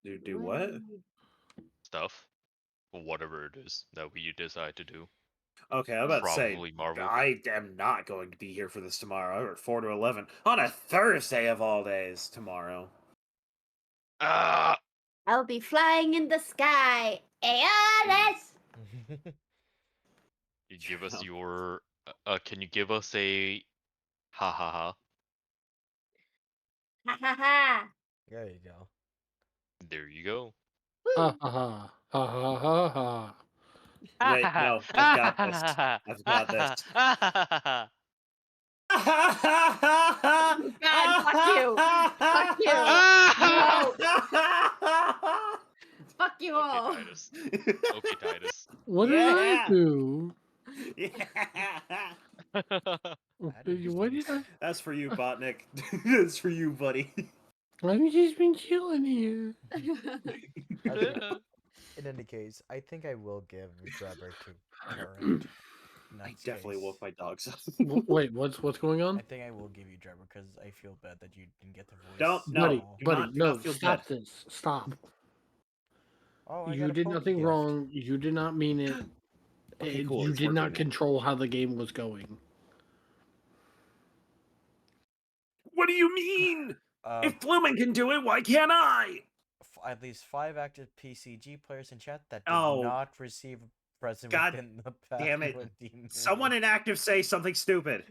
Do what? stuff. Whatever it is that we decide to do. Okay, I'm about to say, Probably Marvel. I am not going to be here for this tomorrow. I work 4 to 11 on a Thursday of all days tomorrow. Ah! I'll be flying in the sky. Aeolus! You give us Yeah. your. Can you give us a. Ha ha ha. Ha ha ha! There you go. There you go. Ha ha ha. Ha ha ha ha. Wait, no, I've got this. I've got this. God, fuck you. Fuck you. No. Fuck you all. Okay, Titus. Okay, Titus. What did I do? Yeah. What did I? That's for you, Botnik. That's for you, buddy. I've just been chilling here. In any case, I think I will give Drebber to Turret. I definitely woke my dogs up. Wait, what's going on? I think I will give you Drebber because I feel bad that you didn't get the voice. Don't, no, buddy, do buddy, not- do no, not feel stop bad. this. Stop. Oh, I You got a did Poke nothing gift. wrong. You did not mean it. Okay, cool, You it's did not working. control how the game was going. What do you mean? If Bloomin can do it, why can't I? At least 5 active PCG players in chat that did Oh. not receive a present God within the past damn it. 20 minutes. Someone in active say something stupid.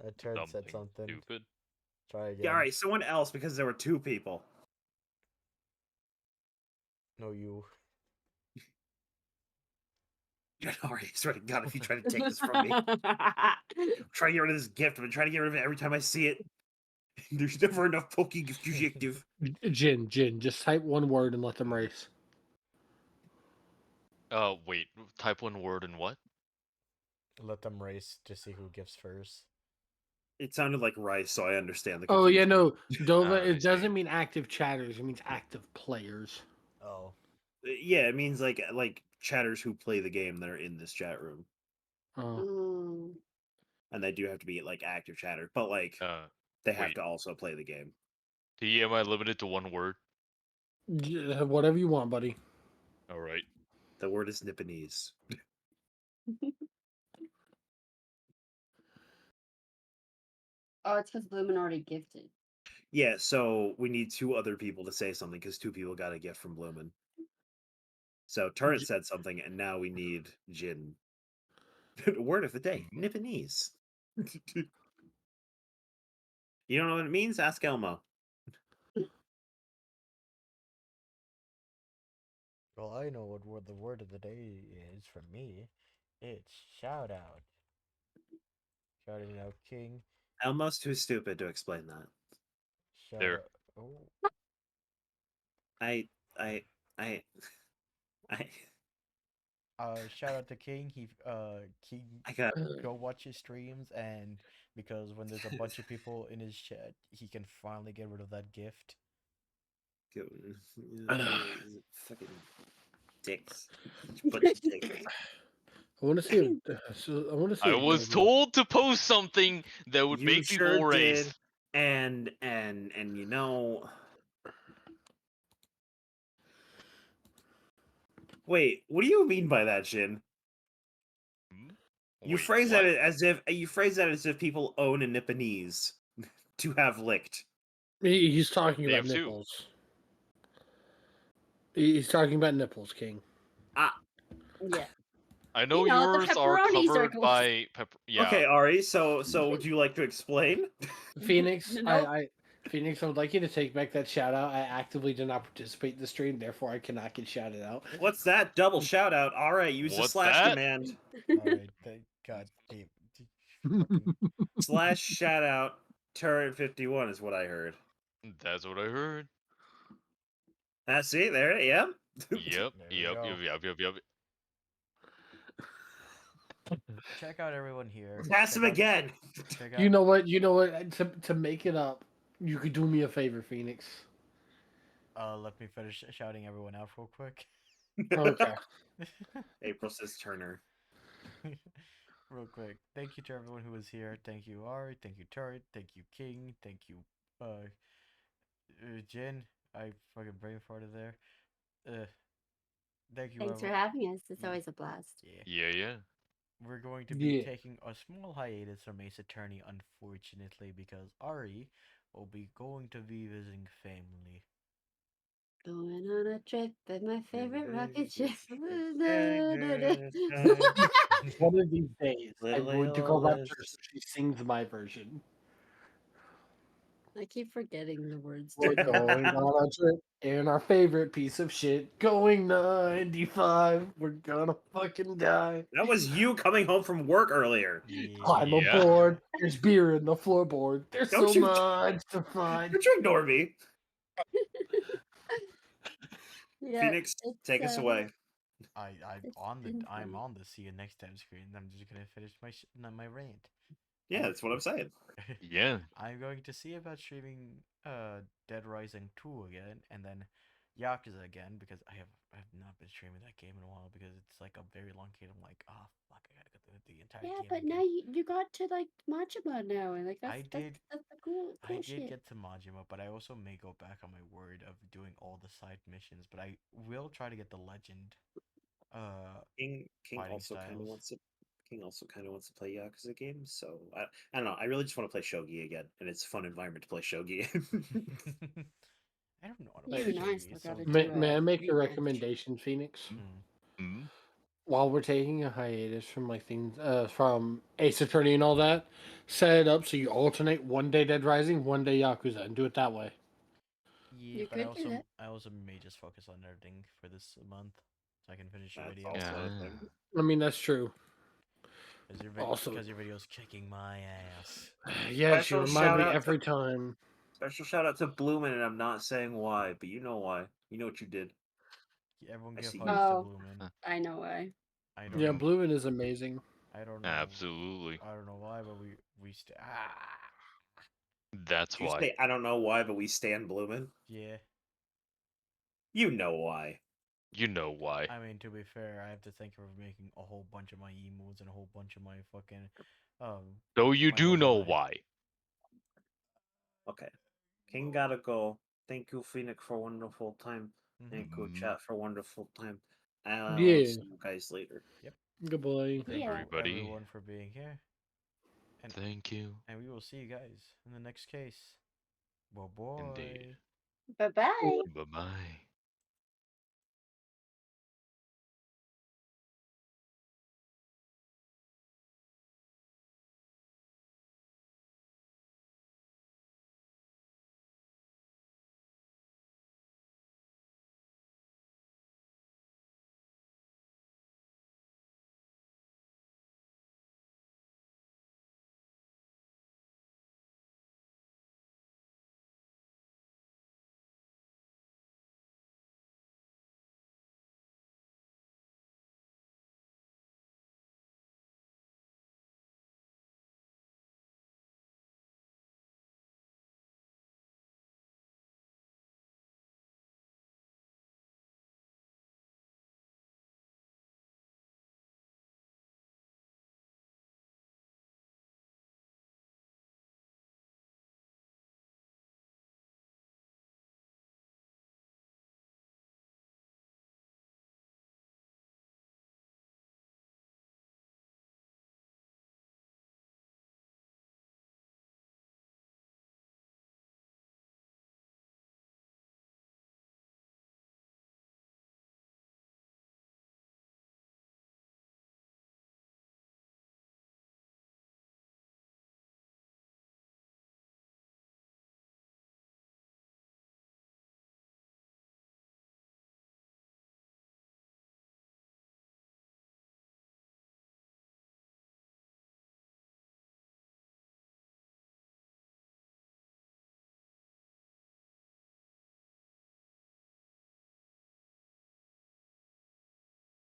A turd said something. Stupid. Try again. Yeah, alright, someone else because there were 2 people. No, you. Alright, I swear to God, if you try to take this from me. Try to get rid of this gift. I've been trying to get rid of it every time I see it. There's never enough Poke adjective. Jin, just type one word and let them race. Wait. Type one word and what? Let them race to see who gives first. It sounded like rice, so I understand the Oh yeah, confusion. no, Dova. It doesn't mean active chatters. It means active players. Oh. Yeah, it means like chatters who play the game that are in this chat room. Oh. And they do have to be like active chatter, but like they have wait. to also play the game. Am I limited to one word? Yeah, whatever you want, buddy. All right. The word is Nipponese. Oh, it's because Bloomin already gifted. Yeah, so we need 2 other people to say something because 2 people got a gift from Bloomin. So Turret said something, and now we need Jin. Word of the day, Nipponese. You don't know what it means? Ask Elmo. Well, I know what the word of the day is from me. It's shout out. Shouting out King. Elmo's too stupid to explain that. Shout There. Out, oh. Shout out to King. King. Go watch his streams, and because when there's a bunch of people in his chat, he can finally get rid of that gift. Fucking dicks. Bunch of dicks. I want to see. I want to see. I was told to post something that would You make sure people race. did, and you know. Wait, what do you mean by that, Jin? You phrase that as if people own a Nipponese to have licked. He's talking They about have 2. nipples. He's talking about nipples, King. Yeah. I know, You know, the yours are pepperoni covered circles. by pepper. Yeah. Okay, Ari. So would you like to explain? Phoenix, Nope. Phoenix, I would like you to take back that shout out. I actively did not participate in the stream, therefore I cannot get shouted out. What's that? Double shout out. All right, use the What's slash that? command. Alright, thank God damn. Slash shout out turret 51 is what I heard. That's what I heard. See, there, yeah. Yep. Yep. Check out everyone here. Pass him again. You know what? To make it up, you could do me a favor, Phoenix. Let me finish shouting everyone out real quick. Okay. April says Turner. Real quick. Thank you to everyone who was here. Thank you, Ari. Thank you, Turret. Thank you, King. Thank you, Jin. I fucking brain farted there. Thank you. Thanks for everyone. having us. It's always a blast. Yeah. We're going to be taking a small hiatus from Ace Attorney, unfortunately, because Ari will be going to be visiting family. Going on a trip in my favorite rocket ship. One of these days, I'm going to go up to her so she sings my version. I keep forgetting the words. We're going on a trip in our favorite piece of shit. Going 95. We're gonna fucking die. That was you coming home from work earlier. Climb Yeah. aboard. There's beer in the floorboard. There's Don't so you- much to find. Don't you ignore me. Yeah, Phoenix, it's, take us away. It's I'm been I'm fun. on the see you next time screen. I'm just gonna finish my rant. Yeah, that's what I'm saying. Yeah. I'm going to see about streaming Dead Rising 2 again, and then Yakuza again because I have not been streaming that game in a while because it's like a very long game. I'm like, oh fuck, I gotta go through the entire Yeah, game but again. now you got to like Majima now, and like I did- that's the cool I did shit. get to Majima, but I also may go back on my word of doing all the side missions. But I will try to get the legend. King Fighting also kind of styles. wants to. King also kind of wants to play Yakuza games, so I don't know. I really just want to play shogi again, and it's a fun environment to play shogi. I don't know how to You play and I shogi. still It's so gotta May, do may I make a rematch. recommendation, Phoenix? Mm. While we're taking a hiatus from like things from Ace Attorney and all that, set it up so you alternate one day Dead Rising, one day Yakuza, and do it that way. Yeah, You but could do that. I also may just focus on editing for this month so I can finish your That's videos. also a Yeah. thing. I mean, that's true. Because Also, your video's kicking my ass. yes, you Special remind shout me out every to time. special shout out to Bloomin', and I'm not saying why, but you know why. You know what you did. Everyone I give see hugs you. to Oh, Bloomin'. I know why. I don't Yeah, know. Bluein is amazing. I don't know. Absolutely. I don't know why, but we stay. That's Did you why. say I don't know why, but we stand Bloomin'? Yeah. You know why. You know why. I mean, to be fair, I have to thank her for making a whole bunch of my emotes and a whole bunch of my fucking Though you my do know overlay. why. Okay. King gotta go. Thank you, Phoenix, for wonderful time. Thank you, chat, for wonderful time. I'll Yeah. see you guys later. Yep. Goodbye. Thank you Everybody. everyone for being here. And Thank you. And we will see you guys in the next case. Bye bye. Indeed. Bye bye. Bye bye.